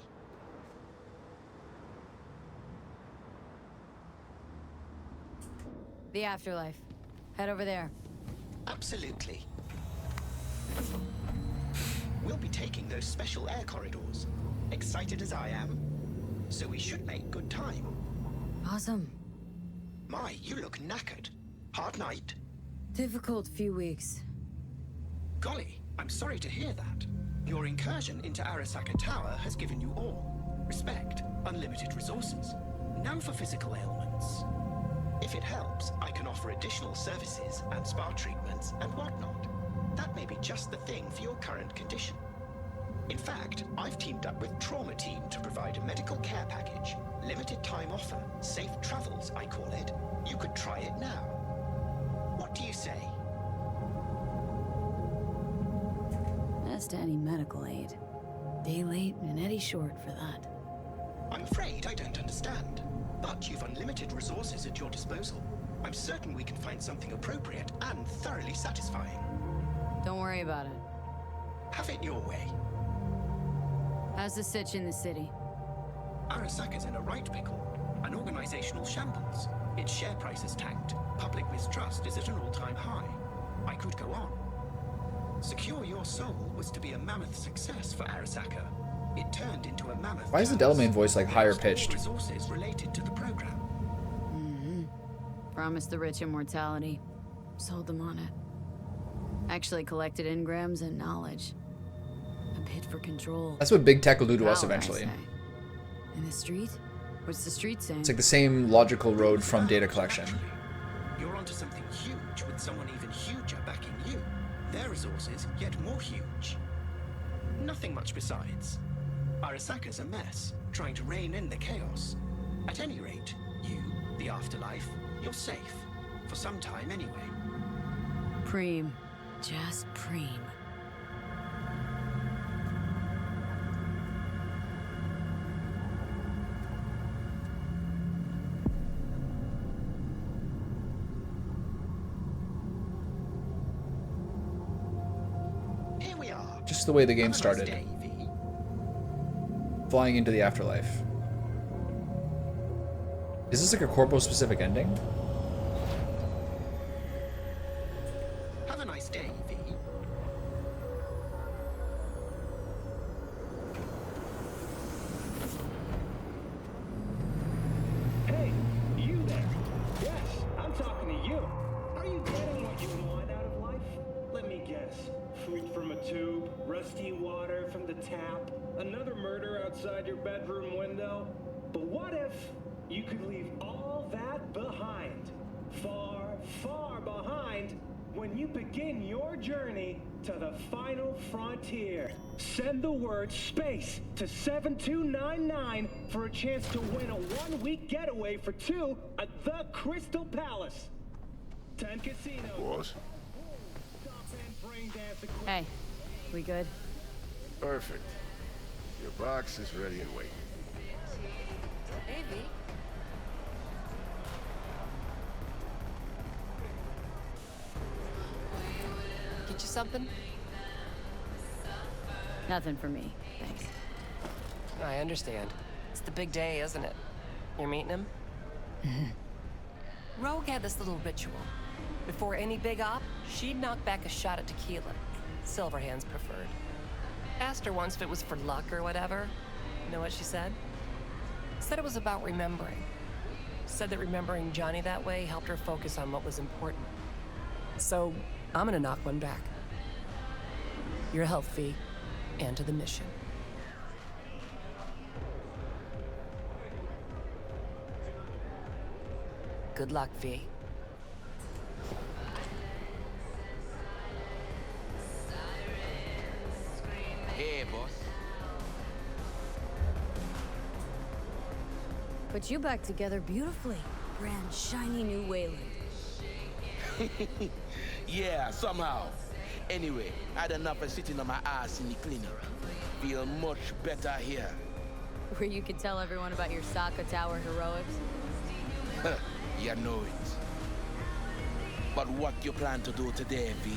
The afterlife. Head over there. Absolutely. We'll be taking those special air corridors. Excited as I am. So we should make good time. Awesome. My, you look knackered. Hard night? Difficult few weeks. Golly, I'm sorry to hear that. Your incursion into Arasaka Tower has given you all respect, unlimited resources. None for physical ailments. If it helps, I can offer additional services and spa treatments and whatnot. That may be just the thing for your current condition. In fact, I've teamed up with Trauma Team to provide a medical care package. Limited time offer. Safe travels, I call it. You could try it now. What do you say? As to any medical aid. Day late and Eddie short for that. I'm afraid I don't understand. But you've unlimited resources at your disposal. I'm certain we can find something appropriate and thoroughly satisfying. Don't worry about it. Have it your way. How's the sitch in the city? Arasaka's in a right pickle. An organizational shambles. Its share price has tanked. Public mistrust is at an all-time high. I could go on. Secure Your Soul was to be a mammoth success for Arasaka. It turned into a mammoth. Why is the Delamain voice like higher pitched? Resources related to the program. Promised the rich immortality. Sold them on it. Actually collected engrams and knowledge. A bid for control. That's what big tech will do to us Power, I eventually. say. In the street? What's the street saying? It's like the same logical road from data collection. You're onto something huge with someone even huger backing you. Their resources yet more huge. Nothing much besides. Arasaka's a mess, trying to rein in the chaos. At any rate, you, the afterlife, you're safe. For some time anyway. Preem. Just preem. Here we are. Just the way the game Have a nice started. day, V. Flying into the afterlife. Is this like a corpo-specific ending? Have a nice day, V. Hey, you there. Yes, I'm talking to you. Are you getting what you want out of life? Let me guess. Food from a tube, rusty water from the tap, another murder outside your bedroom window. But what if you could leave all that behind? Far, far behind when you begin your journey to the final frontier. Send the word SPACE to 7299 for a chance to win a one-week getaway for two at the Crystal Palace. 10 casinos. Boss? Hey, we good? Perfect. Your box is ready and waiting. Hey, V. Get you something? Nothing for me, thanks. I understand. It's the big day, isn't it? You're meeting him? Rogue had this little ritual. Before any big op, she'd knock back a shot at tequila. Silverhands preferred. Asked her once if it was for luck or whatever. You know what she said? Said it was about remembering. Said that remembering Johnny that way helped her focus on what was important. So, I'm gonna knock one back. Your health fee, and to the mission. Good luck, V. Hey, boss. Put you back together beautifully. Brand shiny new Wayland. Yeah, somehow. Anyway, I had enough of sitting on my ass in the clinic. Feel much better here. Where you could tell everyone about your Saka Tower heroics. You know it. But what you plan to do today, V?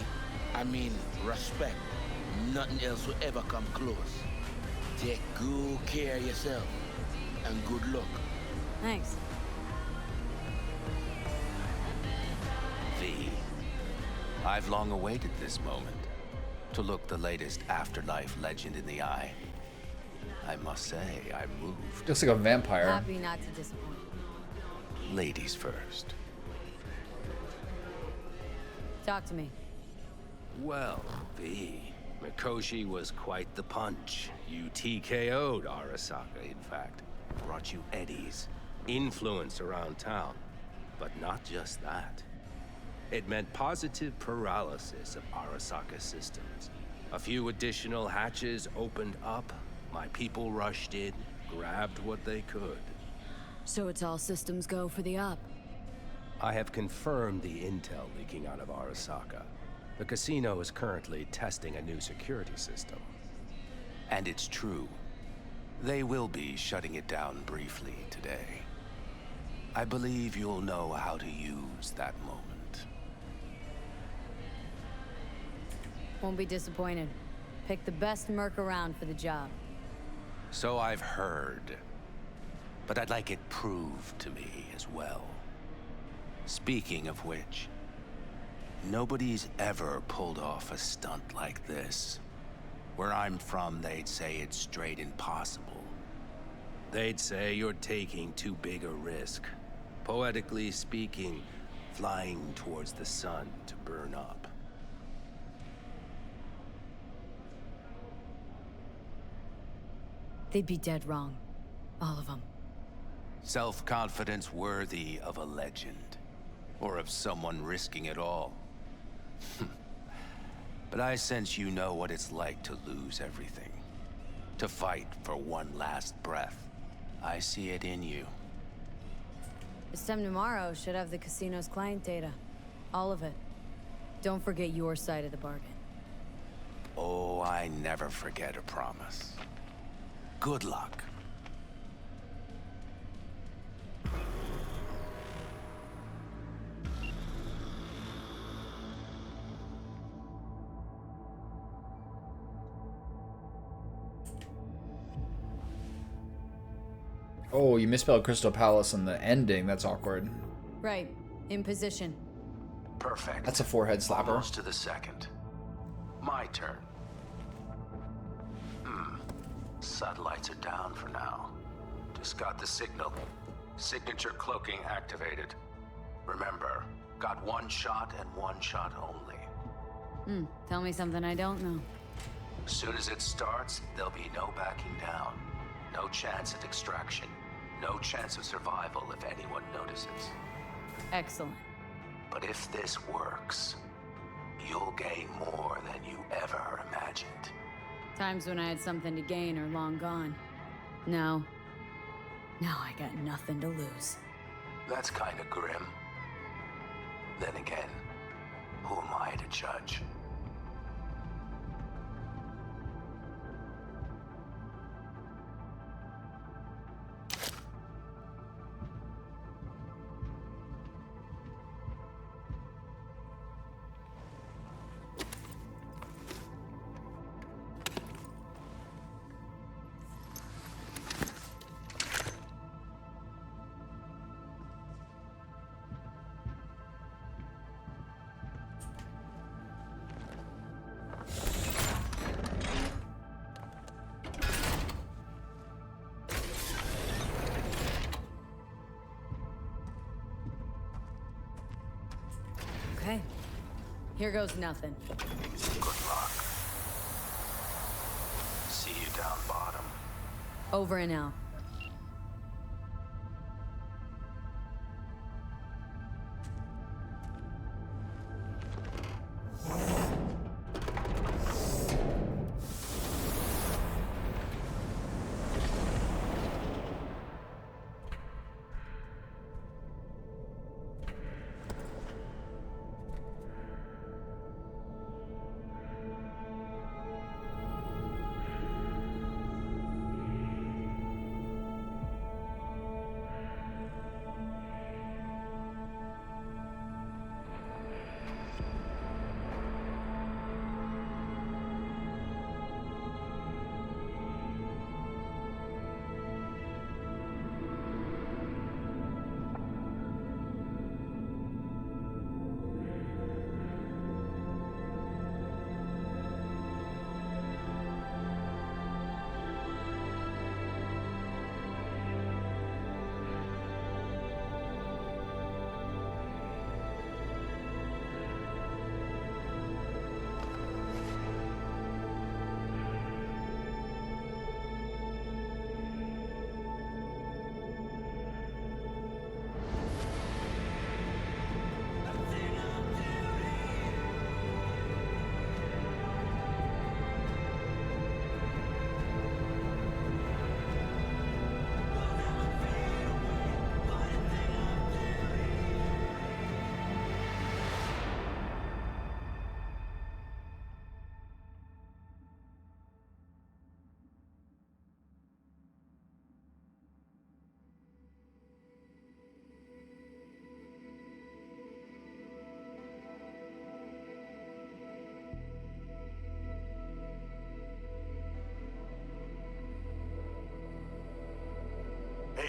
I mean, respect. Nothing else will ever come close. Take good care of yourself, and good luck. Thanks. V. I've long awaited this moment, to look the latest afterlife legend in the eye. I must say, I'm moved. Looks like a vampire. Happy not to disappoint. Ladies first. Talk to me. Well, V, Mikoshi was quite the punch. You TKO'd Arasaka, in fact. Brought you eddies, influence around town. But not just that. It meant positive paralysis of Arasaka systems. A few additional hatches opened up. My people rushed in, grabbed what they could. So it's all systems go for the op. I have confirmed the intel leaking out of Arasaka. The casino is currently testing a new security system. And it's true. They will be shutting it down briefly today. I believe you'll know how to use that moment. Won't be disappointed. Pick the best merc around for the job. So I've heard. But I'd like it proved to me as well. Speaking of which, nobody's ever pulled off a stunt like this. Where I'm from, they'd say it's straight impossible. They'd say you're taking too big a risk. Poetically speaking, flying towards the sun to burn up. They'd be dead wrong. All of them. Self-confidence worthy of a legend. Or of someone risking it all. But I sense you know what it's like to lose everything. To fight for one last breath. I see it in you. This time tomorrow should have the casino's client data. All of it. Don't forget your side of the bargain. Oh, I never forget a promise. Good luck. Oh, you misspelled Crystal Palace in the ending. That's awkward. Right. In position. Perfect. That's a forehead slapper. Almost to the second. My turn. Satellites are down for now. Just got the signal. Signature cloaking activated. Remember, got one shot and one shot only. Tell me something I don't know. As soon as it starts, there'll be no backing down. No chance at extraction. No chance of survival if anyone notices. Excellent. But if this works, you'll gain more than you ever imagined. Times when I had something to gain are long gone. Now I got nothing to lose. That's kind of grim. Then again, who am I to judge? Okay. Here goes nothing. Good luck. See you down bottom. Over and out.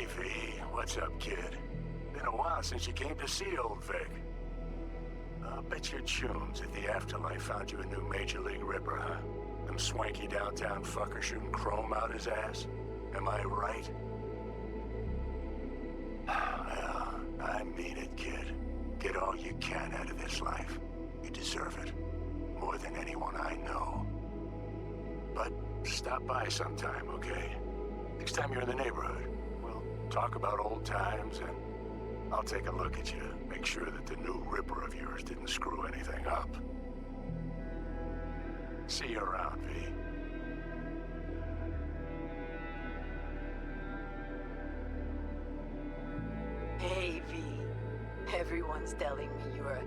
Hey, V. What's up, kid? Been a while since you came to see old Vic. I'll bet your chums at the Afterlife found you a new Major League Ripper, huh? Them swanky downtown fucker shooting chrome out his ass? Am I right? Well, I mean it, kid. Get all you can out of this life. You deserve it. More than anyone I know. But stop by sometime, okay? Next time you're in the neighborhood, we'll talk about old times and I'll take a look at you. Make sure that the new Ripper of yours didn't screw anything up. See you around, V. Hey, V. Everyone's telling me you're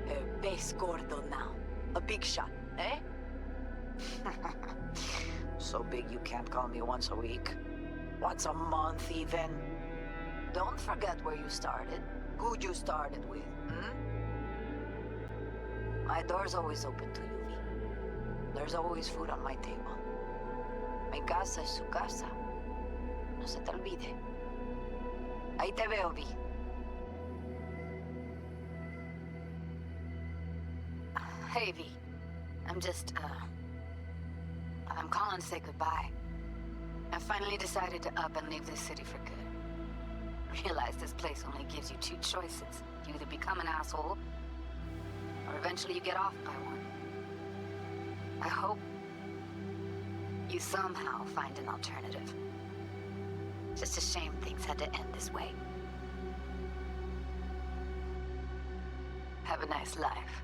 a base gordo now. A big shot, eh? So big you can't call me once a week. Once a month, even. Don't forget where you started. Who you started with, My door's always open to you, V. There's always food on my table. Mi casa es su casa. No se te olvide. Ahí te veo, V. Hey, V. I'm calling to say goodbye. I finally decided to up and leave this city for good. Realize this place only gives you two choices. You either become an asshole, or eventually you get off by one. I hope you somehow find an alternative. Just a shame things had to end this way. Have a nice life,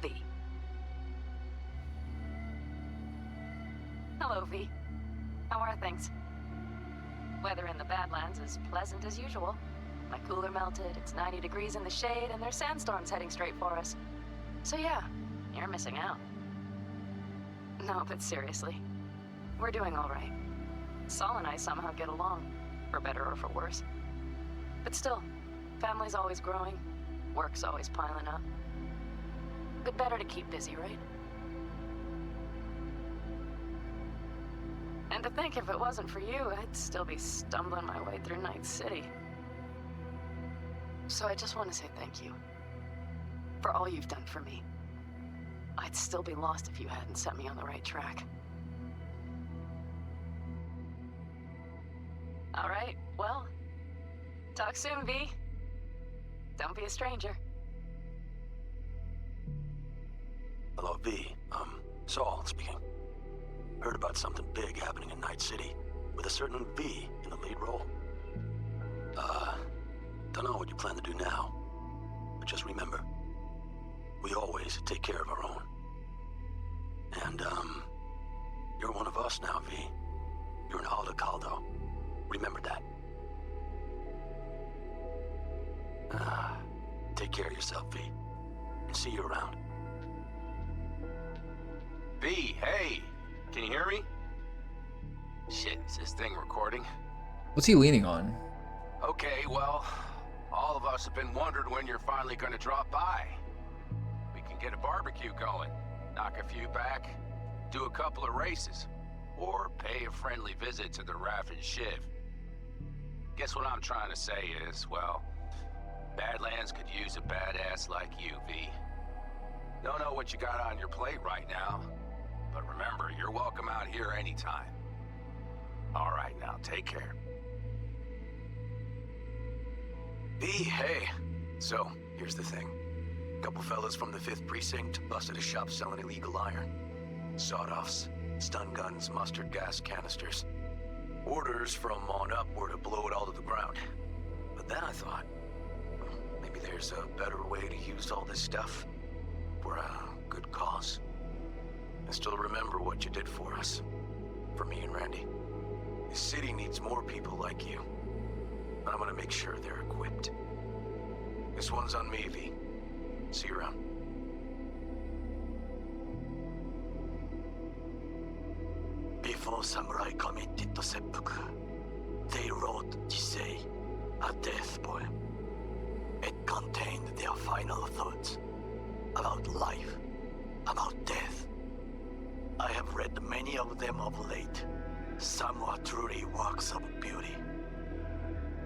V. Hello, V. How are things? Weather in the Badlands is pleasant as usual. My cooler melted, it's 90 degrees in the shade, and there's sandstorms heading straight for us. So yeah, you're missing out. No, but seriously, we're doing all right. Saul and I somehow get along, for better or for worse. But still, family's always growing, work's always piling up. But better to keep busy, right? And to think if it wasn't for you, I'd still be stumbling my way through Night City. So I just want to say thank you. For all you've done for me. I'd still be lost if you hadn't set me on the right track. All right, well, talk soon, V. Don't be a stranger. Hello, V. Saul speaking. Heard about something big happening in Night City, with a certain V in the lead role. Don't know what you plan to do now, but just remember, we always take care of our own. And, you're one of us now, V. You're an Aldo Caldo. Remember that. Take care of yourself, V. And see you around. V, hey! Can you hear me? Shit, is this thing recording? What's he leaning on? Okay, well, all of us have been wondering when you're finally gonna drop by. We can get a barbecue going, knock a few back, do a couple of races, or pay a friendly visit to the Raff and Shiv. Guess what I'm trying to say is, well, Badlands could use a badass like you, V. Don't know what you got on your plate right now, but remember, you're welcome out here anytime. All right, now, take care. V, hey. So, here's the thing. Couple fellas from the 5th Precinct busted a shop selling illegal iron. Sawed-offs, stun guns, mustard gas canisters. Orders from on up were to blow it all to the ground. But then I thought, well, maybe there's a better way to use all this stuff for a good cause. I still remember what you did for us. For me and Randy. The city needs more people like you. I'm gonna make sure they're equipped. This one's on me, V. See you around. Before samurai committed to seppuku, they wrote Jisei, a death poem. It contained their final thoughts about life, about death. I have read many of them of late. Some are truly works of beauty.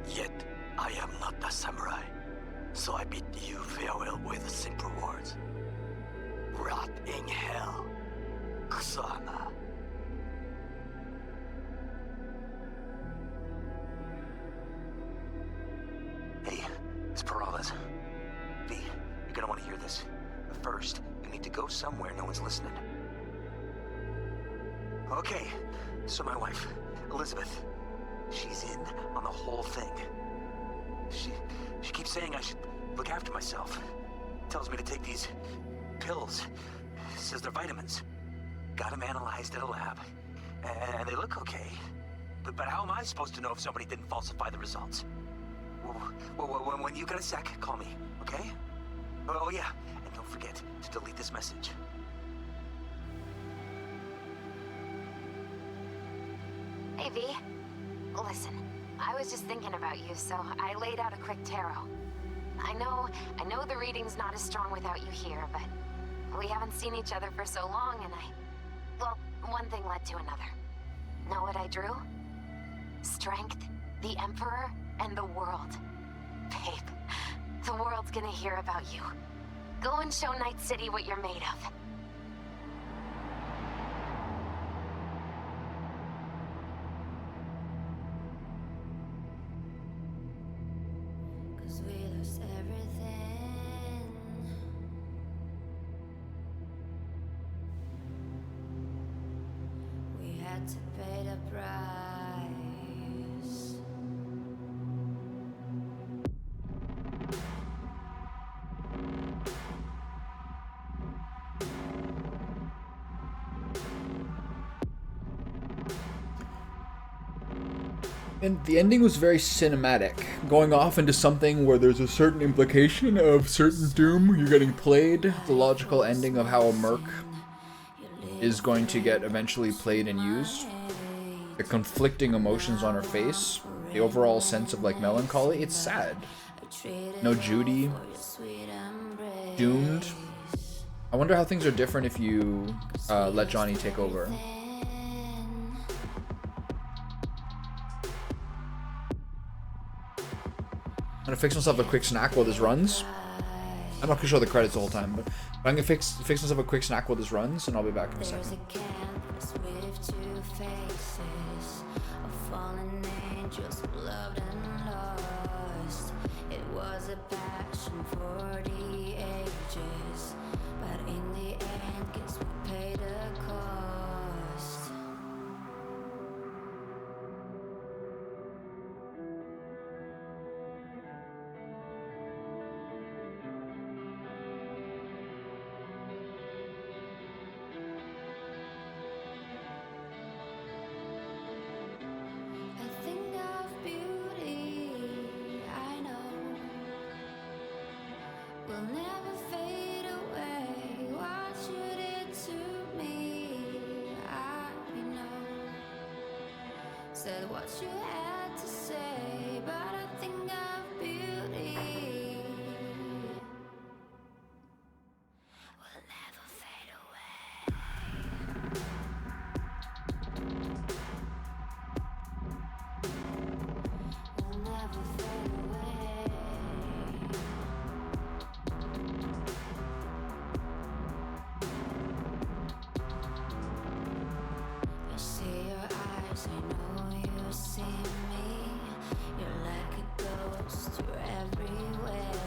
Yet, I am not a samurai, so I bid you farewell with simple words. Rot in hell, Kusama. Hey, it's Peralez. V, you're gonna want to hear this. But first, you need to go somewhere no one's listening. Okay, so my wife, Elizabeth, she's in on the whole thing. She keeps saying I should look after myself. Tells me to take these pills. Says they're vitamins. Got them analyzed at a lab. And they look okay. But how am I supposed to know if somebody didn't falsify the results? Well, when you got a sec, call me, okay? Oh yeah, and don't forget to delete this message. Hey, V. Listen, I was just thinking about you, so I laid out a quick tarot. I know the reading's not as strong without you here, but we haven't seen each other for so long, and well, one thing led to another. Know what I drew? Strength, the Emperor, and the world. Babe, the world's gonna hear about you. Go and show Night City what you're made of. To pay the price. And the ending was very cinematic, going off into something where there's a certain implication of certain doom you're getting played, the logical ending of how a merc is going to get eventually played and used, the conflicting emotions on her face, the overall sense of like melancholy. It's sad. No Judy, doomed. I wonder how things are different if you let Johnny take over. I'm gonna fix myself a quick snack while this runs. I'm not gonna show the credits the whole time, but I'm gonna fix myself a quick snack while this runs, and I'll be back in a second. Just loved and lost. It was a passion for the ages, but in the end, guess we paid the cost. Will never fade away. What you did to me, I know. Said what you had to say, but I think of beauty. Will never fade away. Will never fade away. I see your eyes, I know you see me. You're like a ghost, you're everywhere.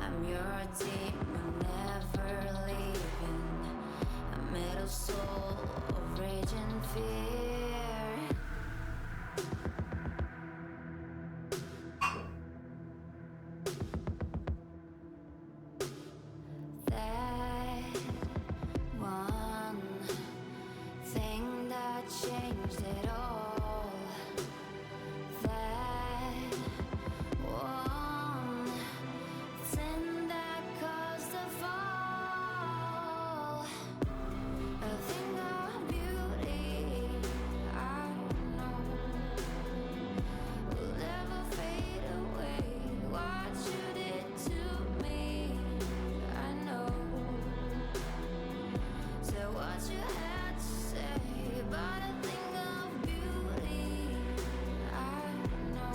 I'm your demon, never leaving. A metal soul of rage and fear. That one thing that changed it all. That one thing that caused the fall. A thing of beauty, I know, will never fade away. What you did to me, I know. So what you had to say, but a thing of beauty, I know.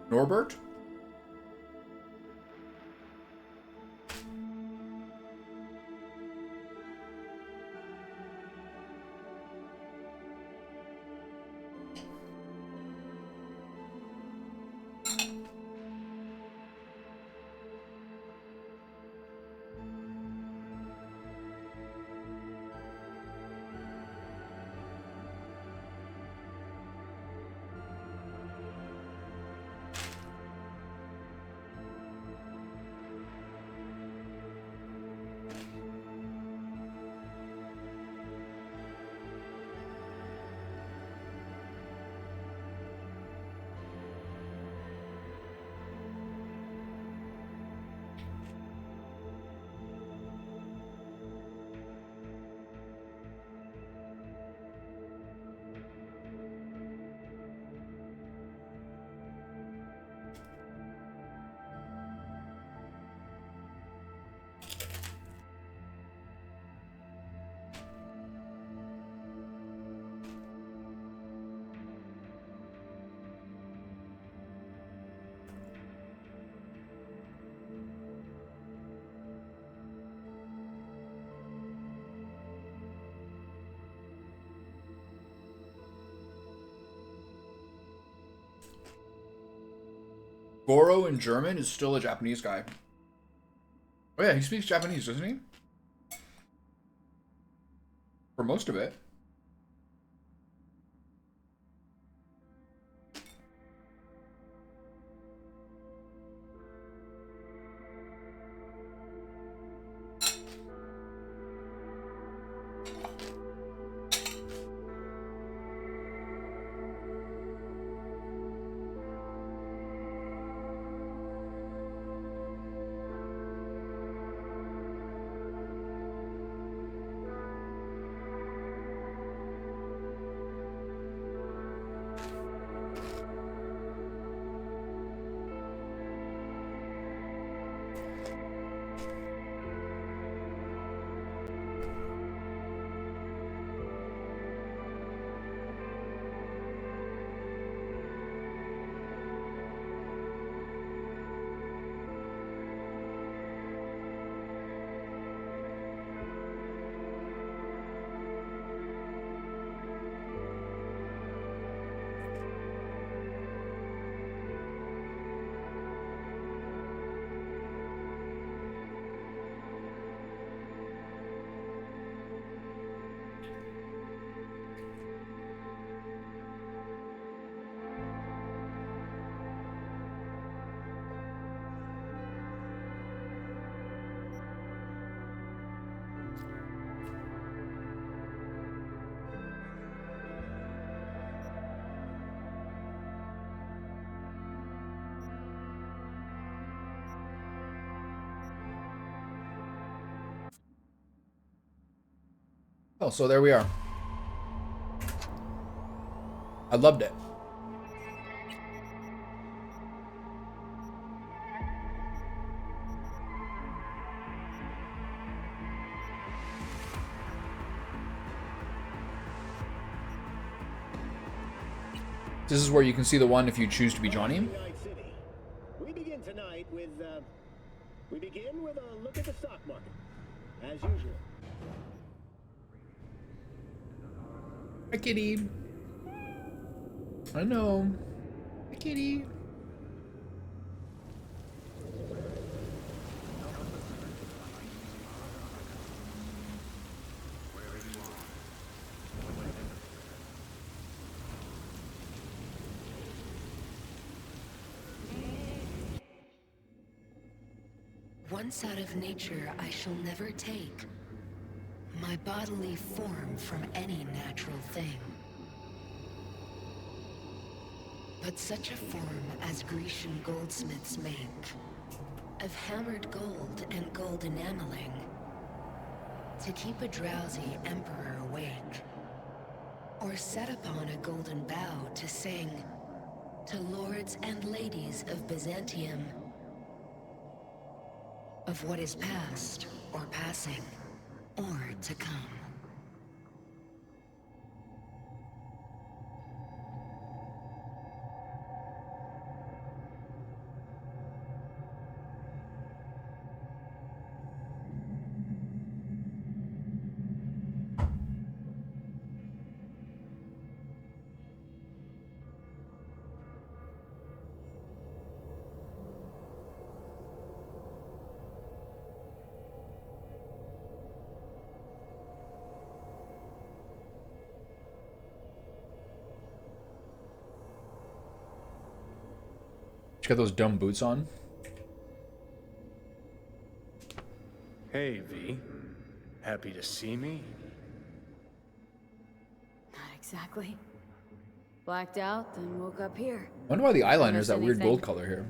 Norbert? Goro in German is still a Japanese guy. Oh yeah, he speaks Japanese, doesn't he? For most of it. Oh, so there we are. I loved it. This is where you can see the one if you choose to be Johnny. We begin tonight with, we begin with a look at the stock market, as usual. Hi, kitty. I know. Hi, kitty. Once out of nature, I shall never take my bodily form from any natural thing. But such a form as Grecian goldsmiths make, of hammered gold and gold enameling, to keep a drowsy emperor awake, or set upon a golden bough to sing to lords and ladies of Byzantium, of what is past, or passing, or to come. She got those dumb boots on. Hey, V. Happy to see me? Not exactly. Blacked out, then woke up here. I wonder why the eyeliner Don't is that miss weird anything. gold color here.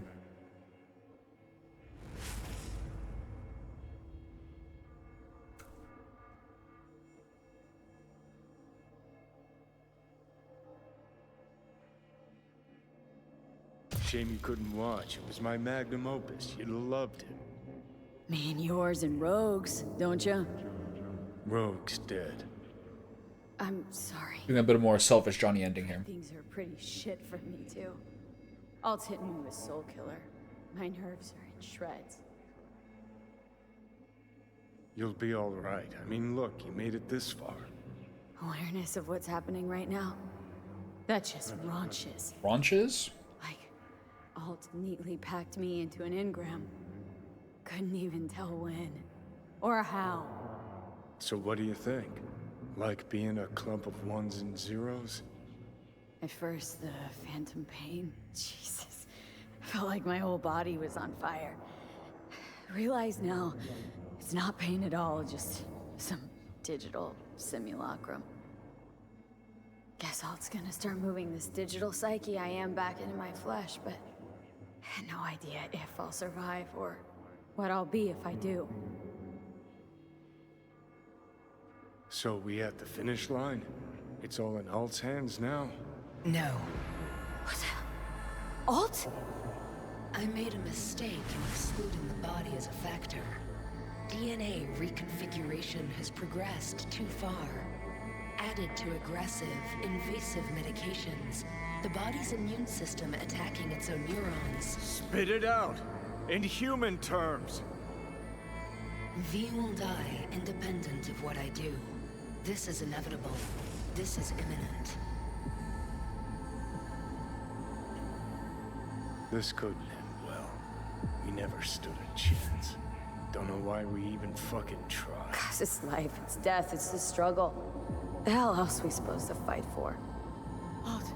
Shame you couldn't watch. It was my magnum opus. You'd have loved it. Me and yours and Rogues, don't you? Rogue's dead. I'm sorry. Doing a bit of more selfish Johnny ending here. Things are pretty shit for me, too. Alt's hitting me with Soul Killer. My nerves are in shreds. You'll be all right. I mean, look, you made it this far. Awareness of what's happening right now? That just raunches. Raunches? Alt neatly packed me into an engram. Couldn't even tell when. Or how. So what do you think? Like being a clump of ones and zeros? At first, the phantom pain. Jesus. Felt like my whole body was on fire. Realize now, it's not pain at all, just some digital simulacrum. Guess Alt's gonna start moving this digital psyche I am back into my flesh, but I had no idea if I'll survive or what I'll be if I do. So we at the finish line? It's all in Alt's hands now? No. Alt? I made a mistake in excluding the body as a factor. DNA reconfiguration has progressed too far. Added to aggressive, invasive medications, the body's immune system attacking its own neurons. Spit it out! In human terms! V will die independent of what I do. This is inevitable. This is imminent. This couldn't end well. We never stood a chance. Don't know why we even fucking tried. 'Cause it's life, it's death, it's the struggle. The hell else we supposed to fight for? Alt,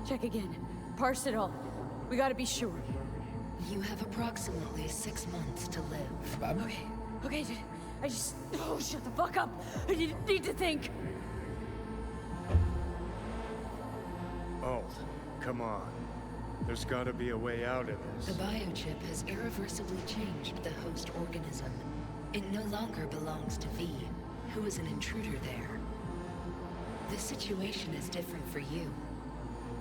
check again. Parse it all. We gotta be sure. You have approximately 6 months to live. Okay, I just... Oh, shut the fuck up! I need to think! Alt, come on. There's gotta be a way out of The this. biochip has irreversibly changed the host organism. It no longer belongs to V, who is an intruder there. The situation is different for you.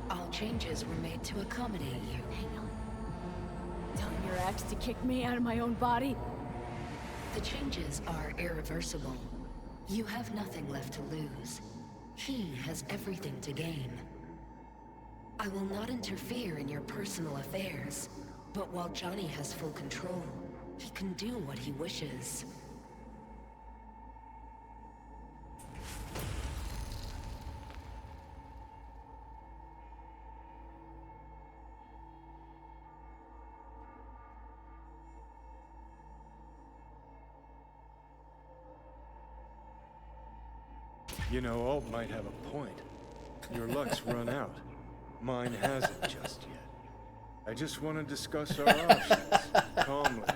All changes were made to accommodate you. Hang on. Telling your ex to kick me out of my own body? The changes are irreversible. You have nothing left to lose. He has everything to gain. I will not interfere in your personal affairs, but while Johnny has full control, he can do what he wishes. You know, Alt might have a point. Your luck's run out. Mine hasn't just yet. I just want to discuss our options, calmly.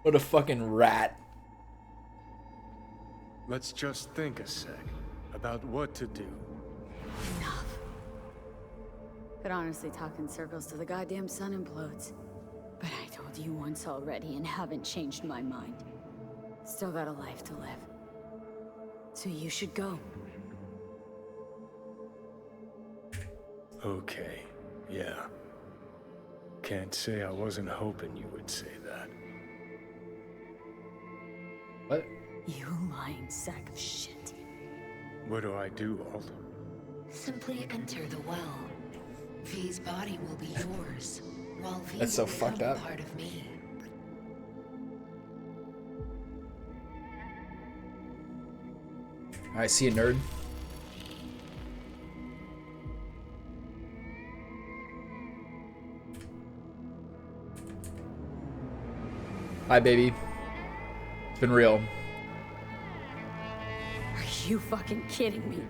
What a fucking rat. Let's just think a sec about what to do. Enough. Could honestly talk in circles till the goddamn sun implodes. But I told you once already and haven't changed my mind. Still got a life to live. So you should go. Okay, yeah. Can't say I wasn't hoping you would say that. What? You lying sack of shit. What do I do, Alt? Simply enter the well. V's body will be yours, while V That's so will fucked become up. part of me. Alright, see you, nerd. Hi, baby. It's been real. Are you fucking kidding me?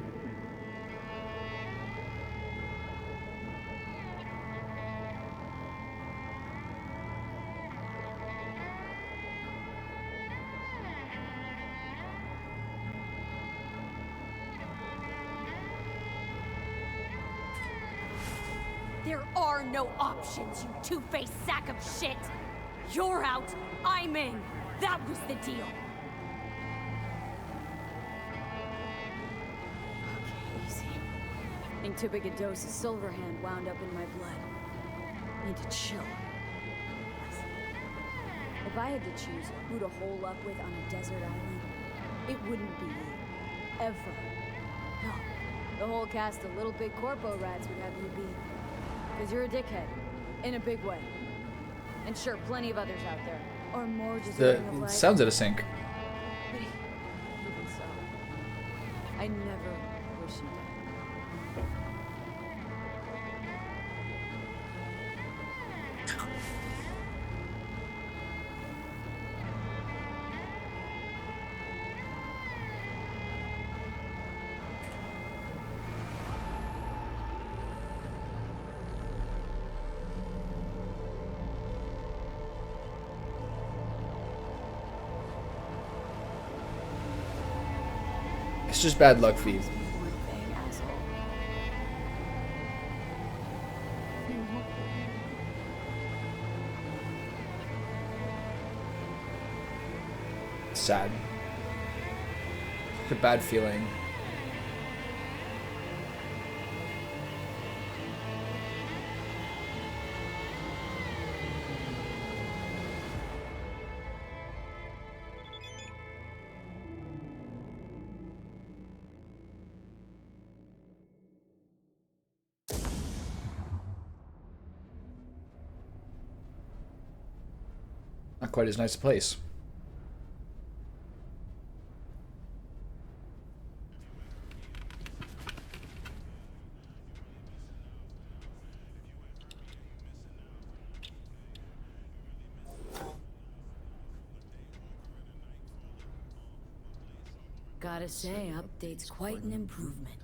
There are no options, you two-faced sack of shit! You're out, I'm in! That was the deal! Okay, easy. I think too big a dose of Silverhand wound up in my blood. Need to chill. Listen, if I had to choose who to hole up with on a desert island, it wouldn't be you. Ever. No. The whole cast of Little Big Corpo rats would have you beat. Because you're a dickhead. In a big way. And sure, plenty of others out there. Or more deserving of life. Sounds out of sync. Even so. I never wish you dead. It's just bad luck for you. Sad. It's a bad feeling. Not quite as nice a place. Gotta say, update's quite an improvement.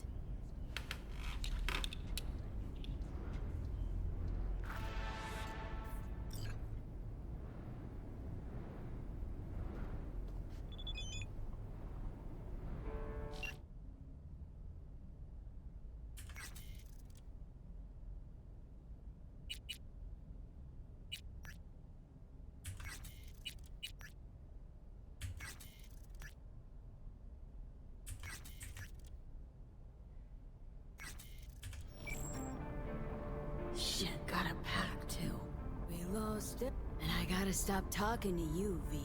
Shit, got a pack too. We lost it, and I gotta stop talking to you, V.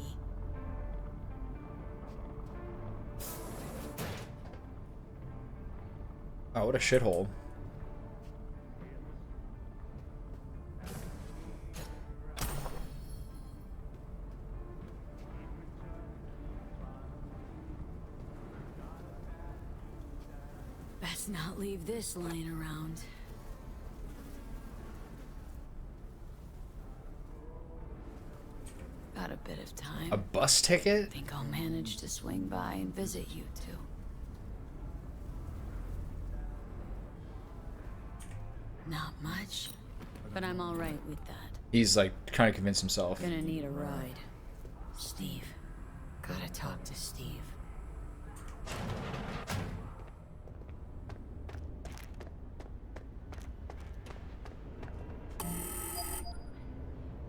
Oh, what a shithole. Best not leave this lying around. Got a bit of time. A bus ticket? Think I'll manage to swing by and visit you two. Not much, but I'm all right with that. He's like trying to convince himself. Gonna need a ride. Steve. Gotta talk to Steve.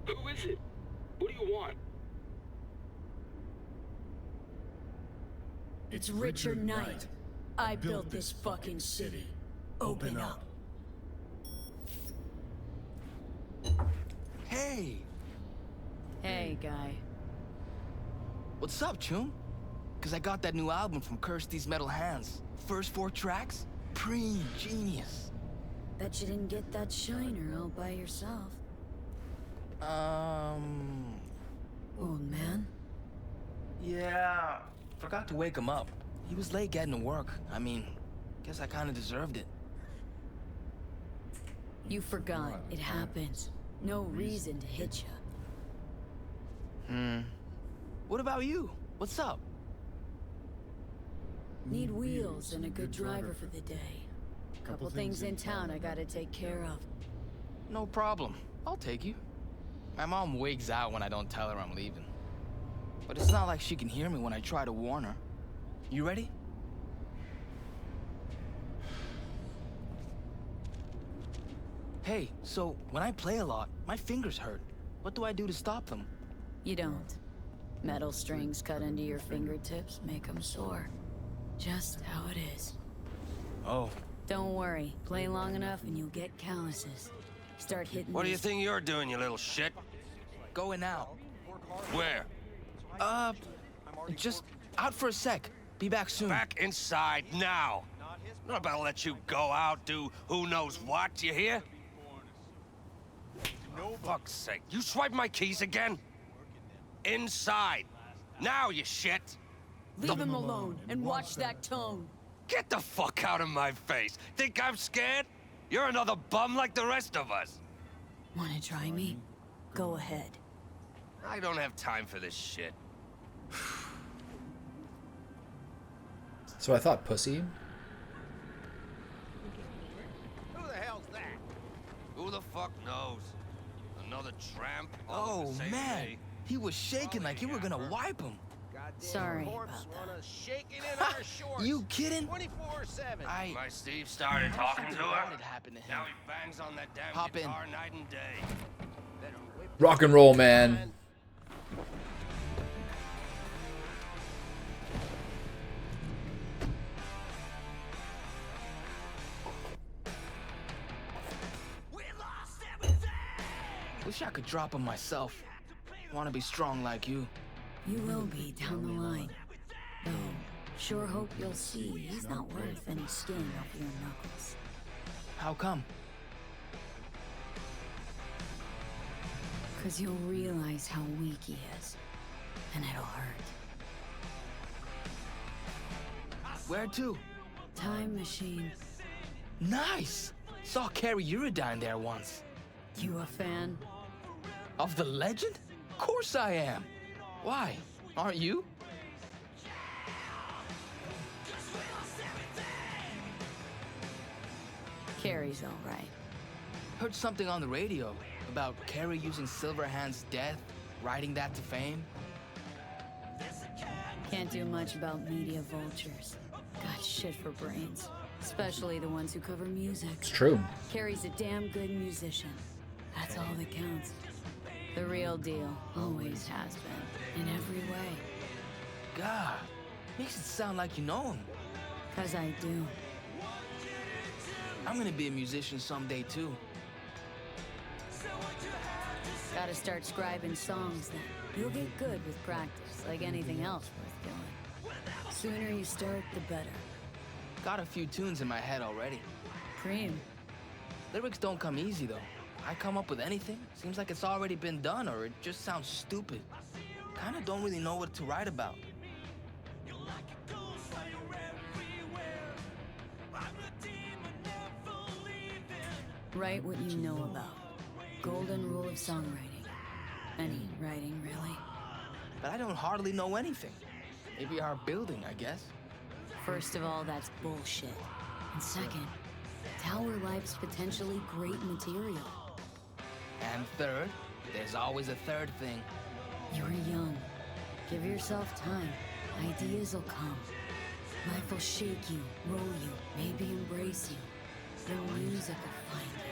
Who is it? What do you want? It's Richard Knight. I built this fucking city. Open up. Hey! Hey, guy. What's up, Chum? Cause I got that new album from Kirsty's Metal Hands. First 4 tracks? Genius. Bet you didn't get that shiner all by yourself. Old man? Yeah. Forgot to wake him up. He was late getting to work. I mean, guess I kinda deserved it. You forgot. It happens. No reason to hit ya. What about you? What's up? Need wheels and a good driver for the day. Couple things in town I gotta take care of. No problem. I'll take you. My mom wigs out when I don't tell her I'm leaving. But it's not like she can hear me when I try to warn her. You ready? Hey, so when I play a lot, my fingers hurt. What do I do to stop them? You don't. Metal strings cut into your fingertips make them sore. Just how it is. Oh. Don't worry. Play long enough and you'll get calluses. Start hitting. What do you think you're doing, you little shit? Going out. Where? Just out for a sec. Be back soon. Back inside now. I'm not about to let you go out, do who knows what, you hear? For fuck's sake, you swipe my keys again? Inside. Now, you shit. Leave him alone and watch that tone. Get the fuck out of my face. Think I'm scared? You're another bum like the rest of us. Wanna try me? Go ahead. I don't have time for this shit. So I thought pussy. Who the hell's that? Who the fuck knows? Another tramp? Oh, man. He was shaking like you were gonna wipe him. Sorry Corpse about want that. us shaking in our shorts. You kidding? 24/7. My Steve started talking to her. What had happened to him? Now he bangs on that damn Hop in. guitar night and day. Rock and roll, man. Wish I could drop him myself. Want to be strong like you. You will be down the line. Though, sure hope you'll see he's not worth any skin off your knuckles. How come? 'Cause you'll realize how weak he is. And it'll hurt. Where to? Time machine. Nice! Saw Carrie Uridine there once. You a fan? Of the legend? Of course I am. Why? Aren't you? Carrie's alright. Heard something on the radio about Carrie using Silverhand's death, riding that to fame. Can't do much about media vultures. Got shit for brains. Especially the ones who cover music. It's true. Carrie's a damn good musician. That's all that counts. The real deal. Always has been. In every way. God, makes it sound like you know him. 'Cause I do. I'm gonna be a musician someday too. Gotta start scribing songs then. You'll get good with practice, like anything else worth doing. Sooner you start, the better. Got a few tunes in my head already. Cream. Lyrics don't come easy though. I come up with anything, seems like it's already been done or it just sounds stupid. Kinda don't really know what to write about. Write what you know about. Golden rule of songwriting. Any writing, really. But I don't hardly know anything. Maybe our building, I guess. First of all, that's bullshit. And second, Tower Life's potentially great material. And third, there's always a third thing. You're young. Give yourself time. Ideas will come. Life will shake you, roll you, maybe embrace you. The music will find you.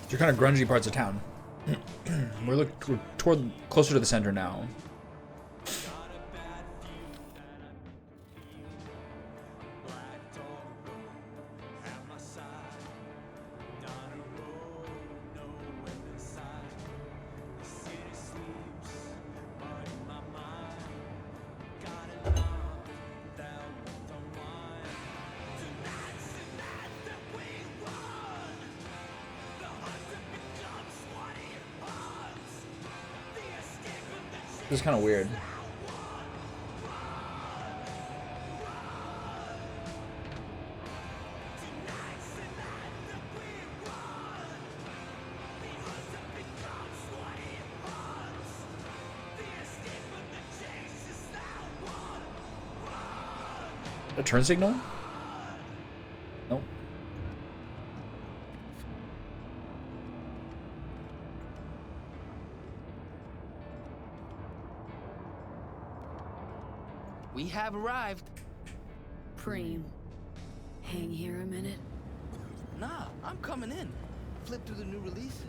You're kind of grungy parts of town. we're toward closer to the center now. This is kind of weird. A turn signal? Nope. We have arrived. Preem, hang here a minute. Nah, I'm coming in. Flip through the new releases.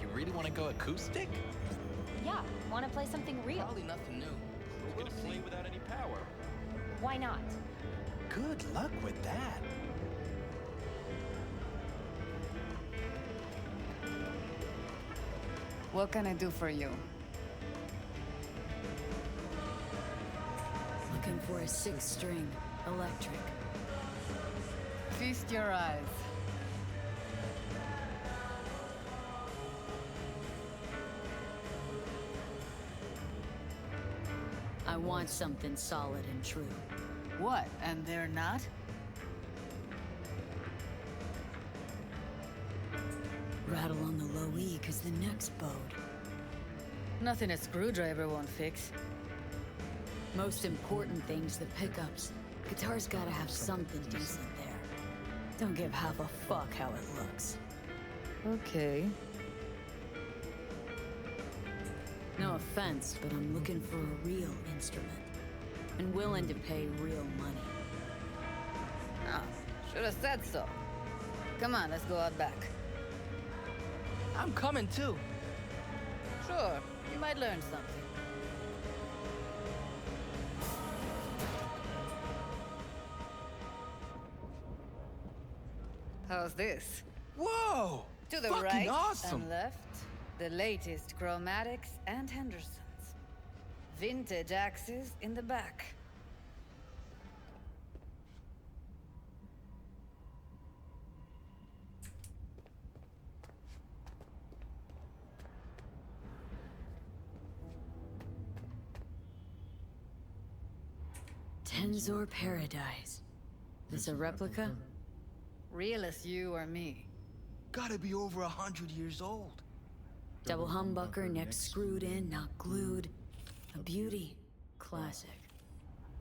You really want to go acoustic? Yeah, want to play something real? Probably nothing new. We're gonna play without any power. Why not? Good luck with that. What can I do for you? Looking for a 6-string, electric. Feast your eyes. I want something solid and true. What, and they're not? Rattle on the low E, cause the neck's bowed. Nothing a screwdriver won't fix. Most important thing's the pickups. Guitar's gotta have something decent there. Don't give half a fuck how it looks. Okay. No offense, but I'm looking for a real instrument. And willing to pay real money. Ah, should have said so. Come on, let's go out back. I'm coming too. Sure, you might learn something. How's this? Whoa! To the Fucking right awesome. and left, the latest chromatics and Hendersons. Vintage axes in the back. Tensor Paradise. This a replica? Real as you or me. Gotta be over 100 years old. Double humbucker, neck screwed in, not glued. A beauty. Classic.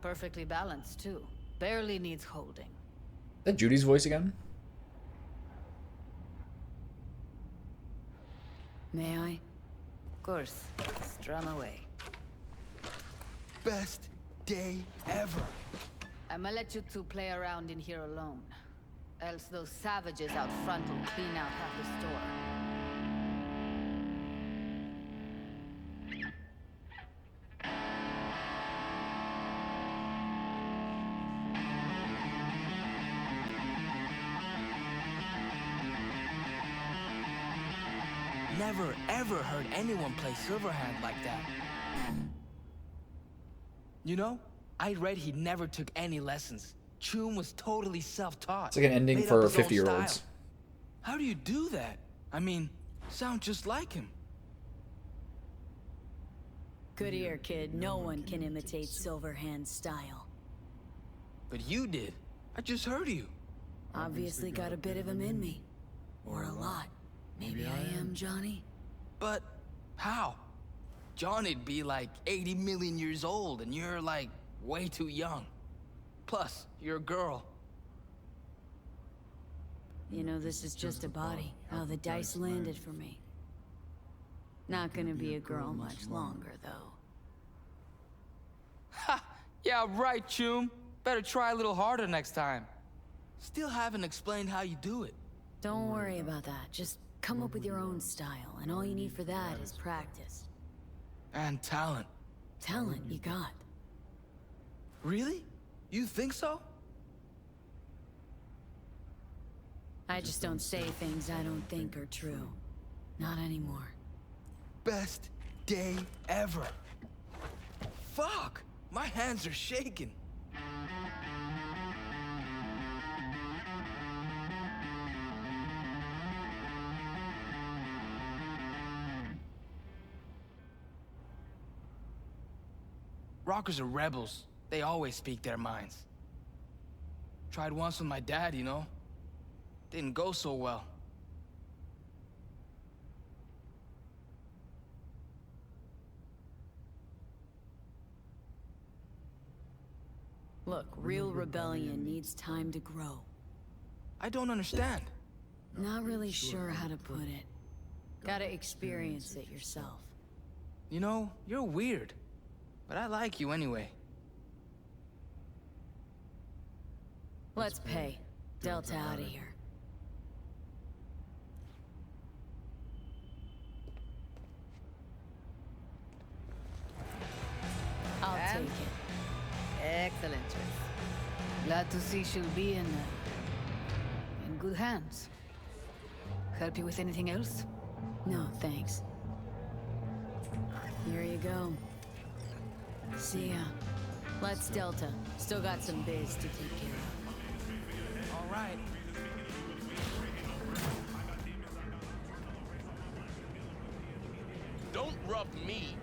Perfectly balanced, too. Barely needs holding. Is that Judy's voice again? May I? Of course. Strum away. Best day ever. I'ma let you two play around in here alone. Else those savages out front will clean out half the store. Never ever heard anyone play Silverhand like that. You know, I read he never took any lessons. Chum was totally self-taught. It's like an ending Made up for his own 50-year-olds. style. How do you do that? I mean, sound just like him. Good ear, kid. No one can imitate Silverhand's style. But you did. I just heard you. Obviously got a bit of him in me. Or a lot. Maybe I am Johnny? But how? Johnny'd be like 80 million years old, and you're like way too young. Plus, you're a girl. You know, this is just a body. How the dice landed for me. Not gonna be a girl much longer, though. Ha! Yeah, right, Choom. Better try a little harder next time. Still haven't explained how you do it. Don't worry about that. Just come up with your own style, and all you need for that is practice. And talent. Talent you got. Really? You think so? I just don't say things I don't think are true. Not anymore. Best day ever. Fuck! My hands are shaking. Rockers are rebels. They always speak their minds. Tried once with my dad, you know? Didn't go so well. Look, real rebellion needs time to grow. I don't understand. Not really sure how to put it. Gotta experience it yourself. You know, you're weird. But I like you anyway. Let's pay. Delta out of here. I'll And? take it. Excellent choice. Glad to see she'll be in good hands. Help you with anything else? No, thanks. Here you go. See ya. Let's Delta. Still got some biz to take care of. All right. Don't rub me.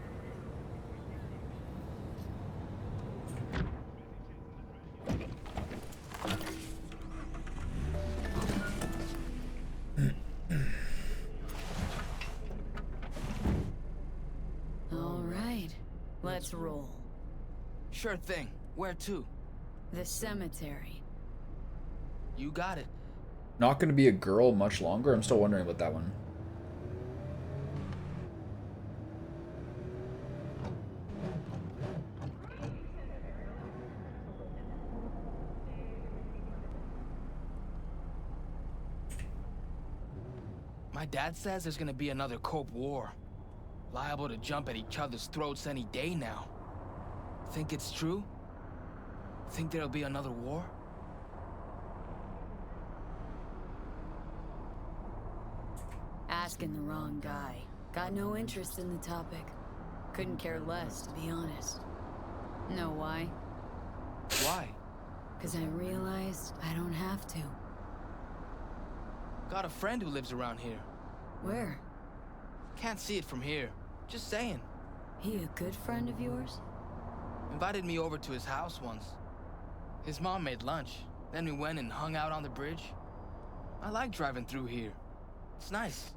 All right. Let's roll. Sure thing. Where to? The cemetery. You got it. Not gonna be a girl much longer? I'm still wondering about that one. My dad says there's gonna be another Cope War. Liable to jump at each other's throats any day now. Think it's true? Think there'll be another war? Asking the wrong guy. Got no interest in the topic. Couldn't care less, to be honest. Know why? Why? Because I realized I don't have to. Got a friend who lives around here. Where? Can't see it from here. Just saying. He a good friend of yours? Invited me over to his house once. His mom made lunch. Then we went and hung out on the bridge. I like driving through here. It's nice.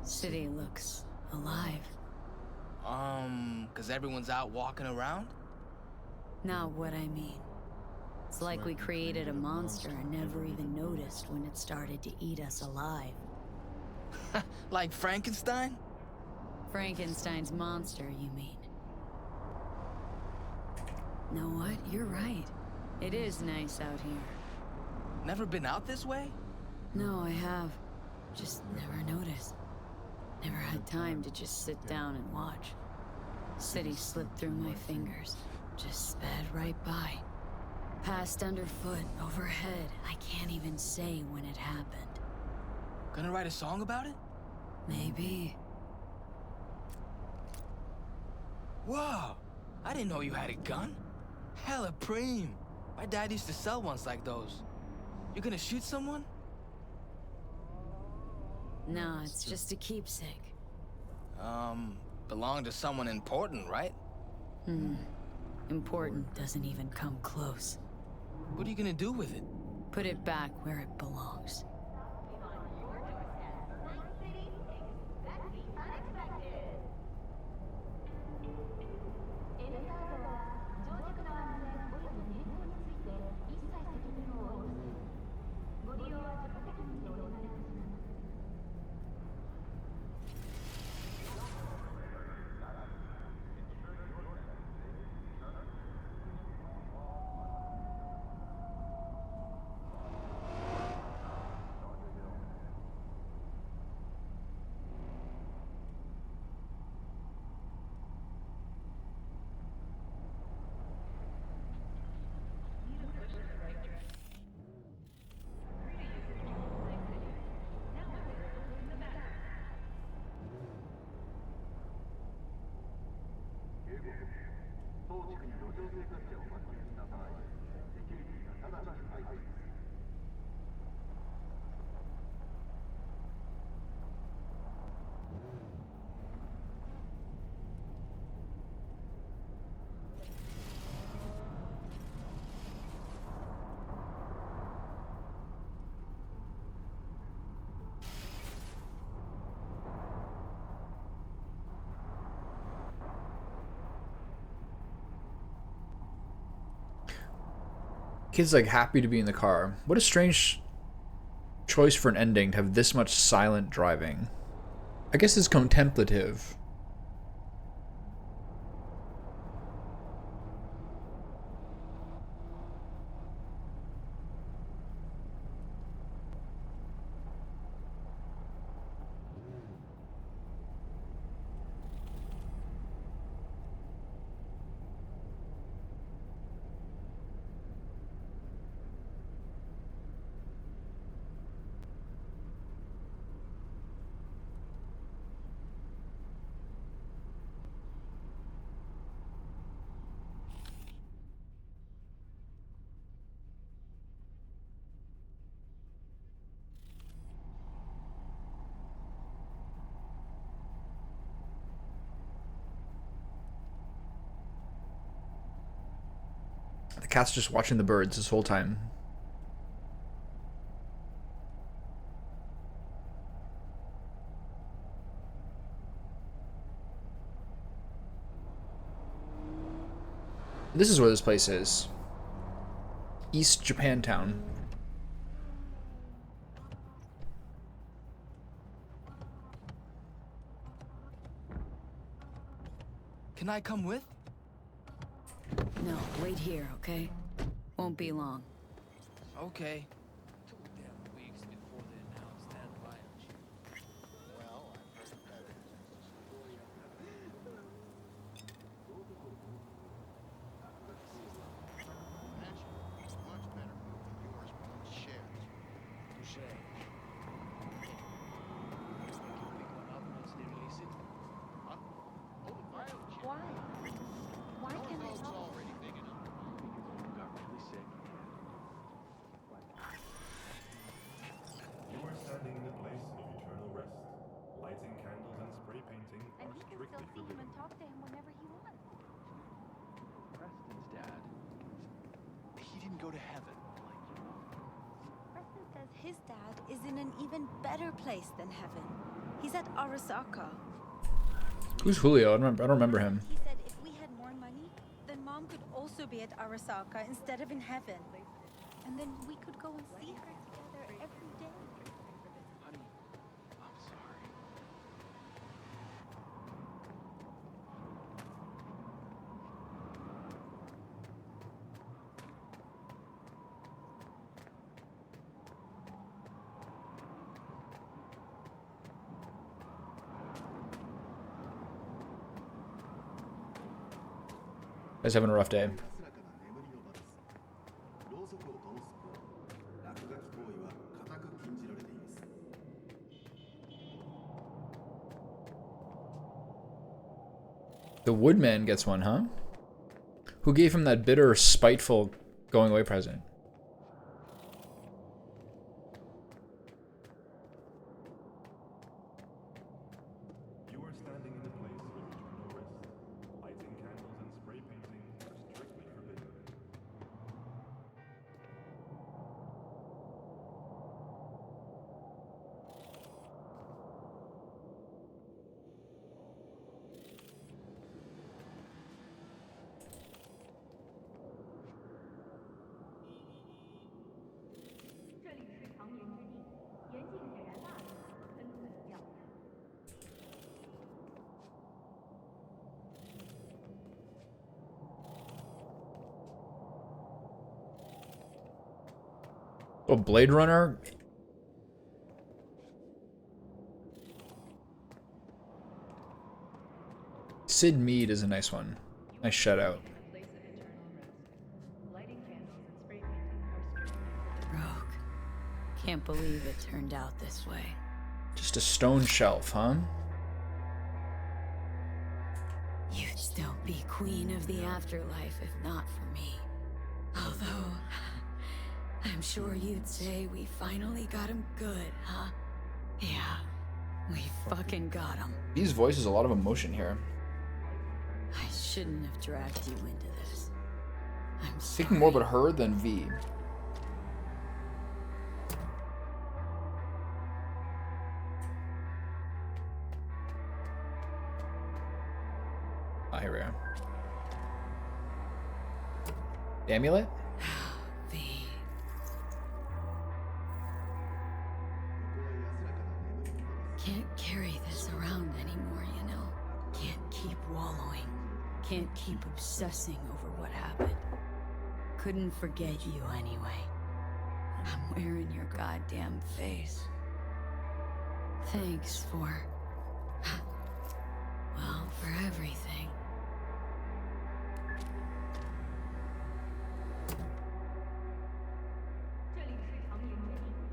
City looks alive. 'Cause everyone's out walking around? Not what I mean. It's like we created a monster and never even noticed when it started to eat us alive. Like Frankenstein? Frankenstein's monster, you mean? Know what? You're right. It is nice out here. Never been out this way? No, I have. Just never noticed. Never had time to just sit down and watch. City slipped through my fingers. Just sped right by. Passed underfoot, overhead. I can't even say when it happened. Gonna write a song about it? Maybe. Whoa! I didn't know you had a gun. Hella preem. My dad used to sell ones like those. You gonna shoot someone? No, it's just a keepsake. Belonged to someone important, right? Important doesn't even come close. What are you gonna do with it? Put it back where it belongs. Kid's like happy to be in the car. What a strange choice for an ending to have this much silent driving. I guess it's contemplative. The cat's just watching the birds this whole time. This is where this place is. East Japantown. Can I come with? No, wait here, okay? Won't be long. Okay. His dad is in an even better place than heaven. He's at Arasaka. Who's Julio? I don't remember him. He said if we had more money, then Mom could also be at Arasaka instead of in heaven. And then we could go and see her together every day. Honey, I'm sorry. Guy's having a rough day. The Woodman gets one, huh? Who gave him that bitter, spiteful going away present? Oh, Blade Runner? Sid Mead is a nice one. Nice shout out. Rogue. Can't believe it turned out this way. Just a stone shelf, huh? You'd still be queen of the afterlife if not for me. Although, I'm sure you'd say we finally got him good, huh? Yeah, we fucking got him. These voices, a lot of emotion here. I shouldn't have dragged you into this. I'm sorry. Thinking more about her than V. Oh, here we are. The amulet? V. Can't carry this around anymore, you know? Can't keep wallowing. Can't keep obsessing over what happened. Couldn't forget you anyway. I'm wearing your goddamn face. Thanks for... well, for everything.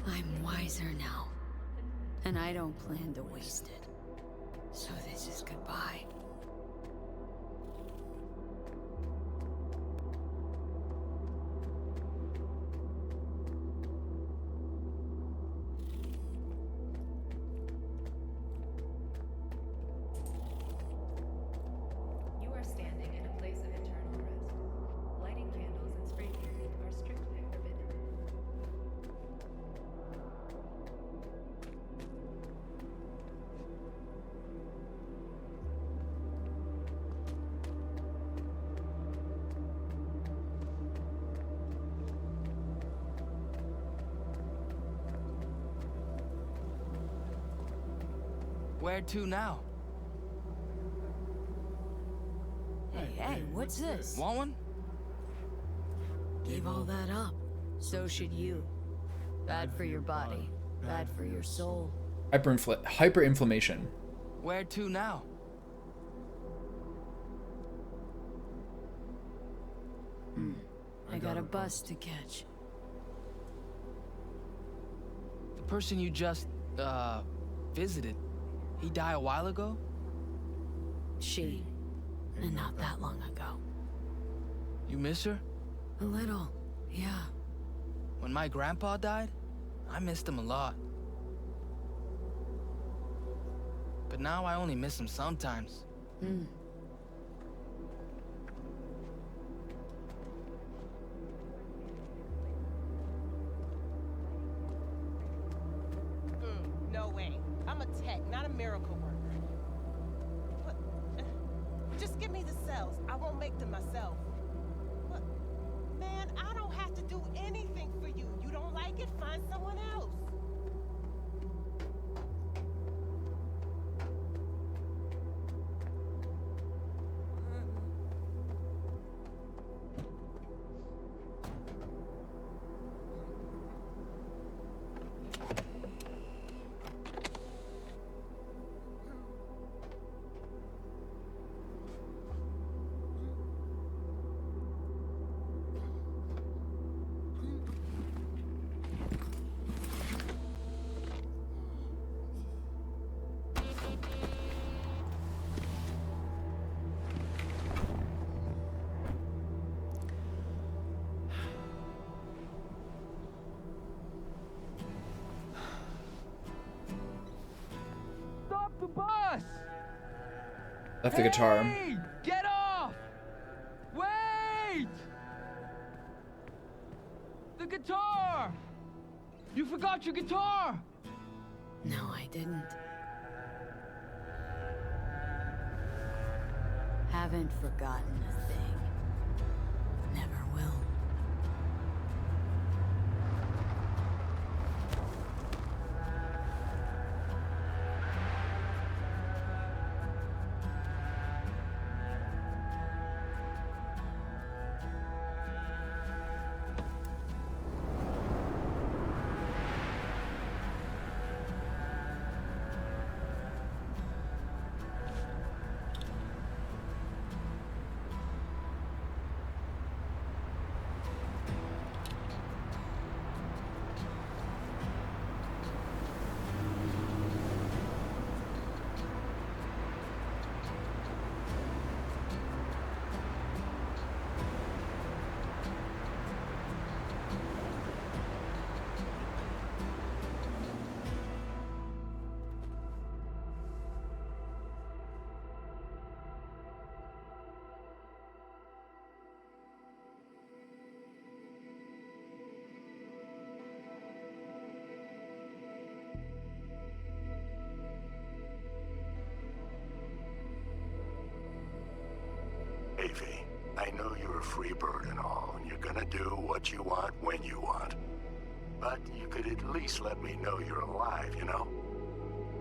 I'm wiser now, and I don't plan to waste it. So this is goodbye. You are standing in a place of eternal rest. Lighting candles and spray painting are strictly forbidden. Where to now? Hey, what's this? Want one? Gave all that up. So should you. Bad for your body. Bad for your soul. Hyperinflammation. Where to now? I got a bus to catch. The person you just, visited, he died a while ago? She. And not that long ago. You miss her? A little, yeah. When my grandpa died, I missed him a lot. But now I only miss him sometimes. No way. I'm a tech, not a miracle worker. But, just give me the cells. I won't make them myself. But, man, I don't have to do anything for you. You don't like it? Find someone else. Stop the bus! Left the guitar. Hey, get off! Wait! The guitar! You forgot your guitar! No, I didn't. Haven't forgotten a thing. Never will. free bird and all, and you're gonna do what you want when you want. But you could at least let me know you're alive, you know?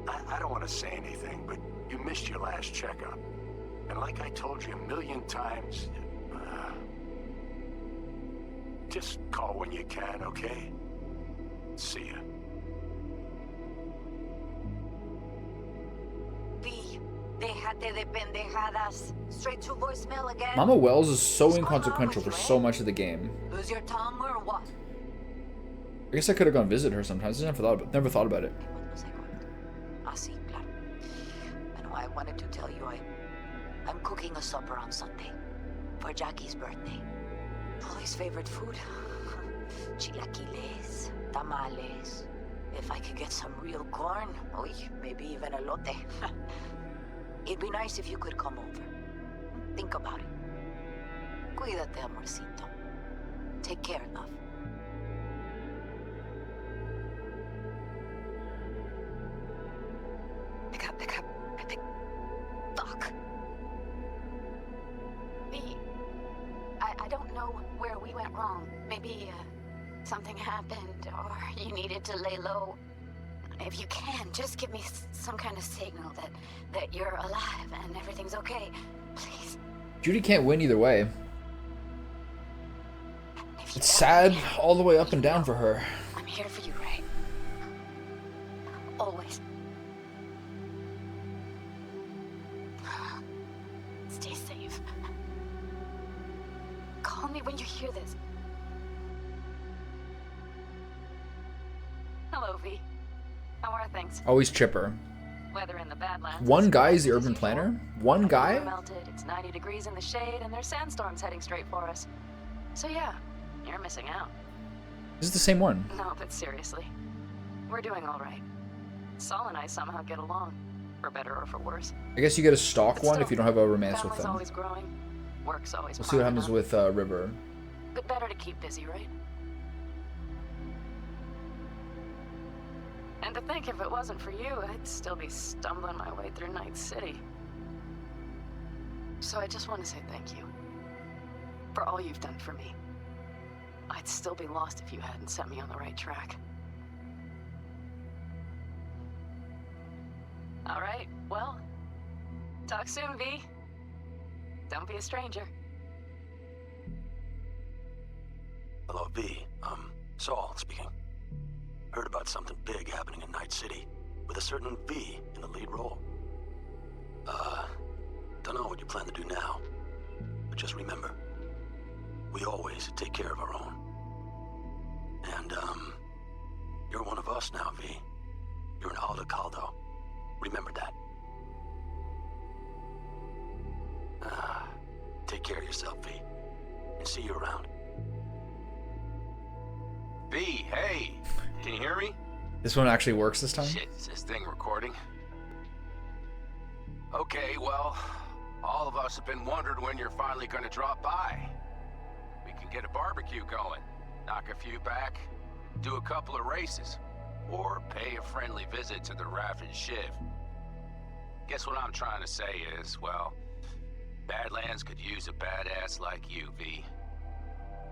I don't want to say anything, but you missed your last checkup. And like I told you a million times, just call when you can, okay? See ya. V, déjate de pendejadas. Straight to voicemail again. Mama Wells is so inconsequential for so much of the game. Lose your tongue or what? I guess I could have gone visit her sometimes. I never thought about it. Ah, sí, claro. I know I wanted to tell you I'm cooking a supper on Sunday for Jackie's birthday. Polly's favorite food. Chilaquiles, tamales. If I could get some real corn, maybe even elote. It'd be nice if you could come over. Think about it. Cuídate, amorcito. Take care, love. Pick up. Fuck. I don't know where we went wrong. Maybe something happened, or you needed to lay low. If you can, just give me some kind of signal that you're alive and everything's okay. Please. Judy can't win either way. It's sad all the way up and down for her. I'm here for you, Ray. Always. Stay safe. Call me when you hear this. Hello, V. How are things? Always chipper. Weather in the Badlands. One guy is the urban planner? One guy? Melted. It's 90 degrees in the shade, and there's sandstorms heading straight for us. So yeah, you're missing out. This is the same one. No, but seriously, we're doing all right. Saul and I somehow get along, for better or for worse. I guess you get a stock But one still, if you don't have a romance with family's them. always growing. Work's always We'll see what piling happens up. with River. But better to keep busy, right? And to think if it wasn't for you, I'd still be stumbling my way through Night City. So I just want to say thank you. For all you've done for me. I'd still be lost if you hadn't set me on the right track. Alright, well, talk soon, V. Don't be a stranger. Hello, V. Saul speaking. Heard about something big happening in Night City, with a certain V in the lead role. Don't know what you plan to do now, but just remember, we always take care of our own. And, you're one of us now, V. You're an Aldo Caldo. Remember that. Take care of yourself, V. And see you around. V, hey! Can you hear me? This one actually works this time? Shit, is this thing recording? Okay, well, all of us have been wondering when you're finally gonna drop by. We can get a barbecue going, knock a few back, do a couple of races, or pay a friendly visit to the Raff and Shiv. Guess what I'm trying to say is, well, Badlands could use a badass like you, V.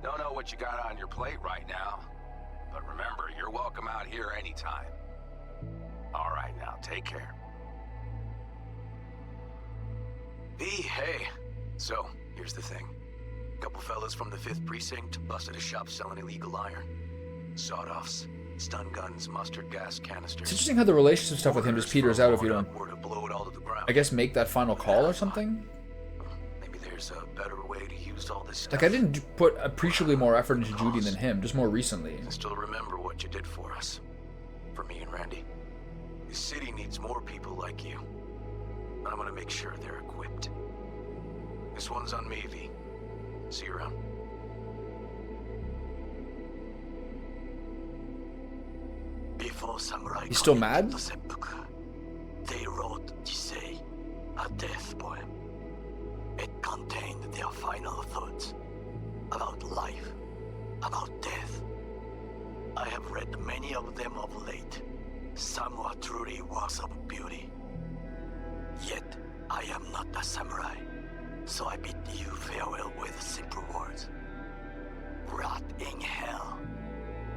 Don't know what you got on your plate right now, but remember, you're welcome out here anytime. All right, now, take care. V, hey. So, here's the thing. A couple fellas from the 5th Precinct busted a shop selling illegal iron. Sawed-offs, stun guns, mustard gas canisters. It's interesting how the relationship stuff with him just peters out if you don't, blow it all to the ground. I guess, make that final call or something. Maybe there's a better way to use all this stuff. Like, I didn't put appreciably more effort into Judy than him, just more recently. I still remember what you did for us. For me and Randy. This city needs more people like you. And I'm gonna make sure they're equipped. This one's on me, V. See you around. Before Samurai You still got mad? into the sepulchre, they wrote Jisei, a death poem. It contained their final thoughts about life, about death. I have read many of them of late. Some are truly works of beauty. Yet, I am not a samurai. So I bid you farewell with simple words. Rot in hell.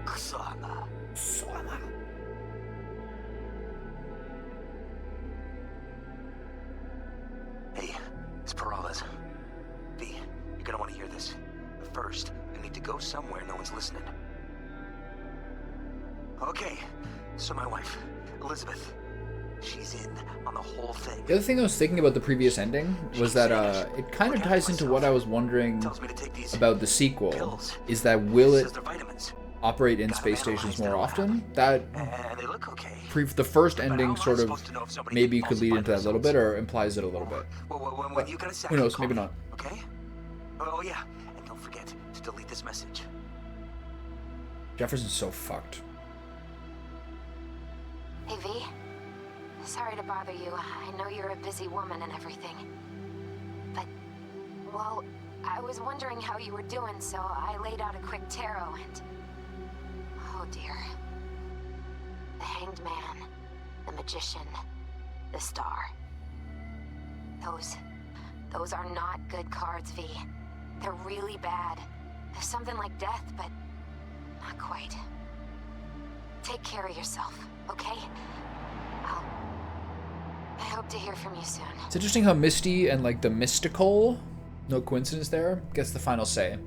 Kusama. Kusama. Hey, it's Peralez. V, you're gonna want to hear this. But first, I need to go somewhere no one's listening. Okay, so my wife, Elizabeth, she's in on the whole thing. The other thing I was thinking about the previous ending was that it kind of ties into what I was wondering about the sequel. Is that will it operate in space stations more often? That the first ending sort of maybe could lead into that a little bit or implies it a little bit. But who knows? Maybe not. Okay? Oh yeah, and don't forget to delete this message. Jefferson's so fucked. Hey, V. Sorry to bother you. I know you're a busy woman and everything. But, well, I was wondering how you were doing, so I laid out a quick tarot and... Oh dear. The Hanged Man, the Magician, the Star. Those are not good cards, V. They're really bad. There's something like death, but not quite. Take care of yourself, okay? I hope to hear from you soon. It's interesting how Misty and like the mystical, no coincidence there, gets the final say.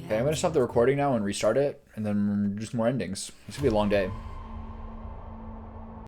Okay, I'm gonna stop the recording now and restart it, and then just more endings. It's gonna be a long day.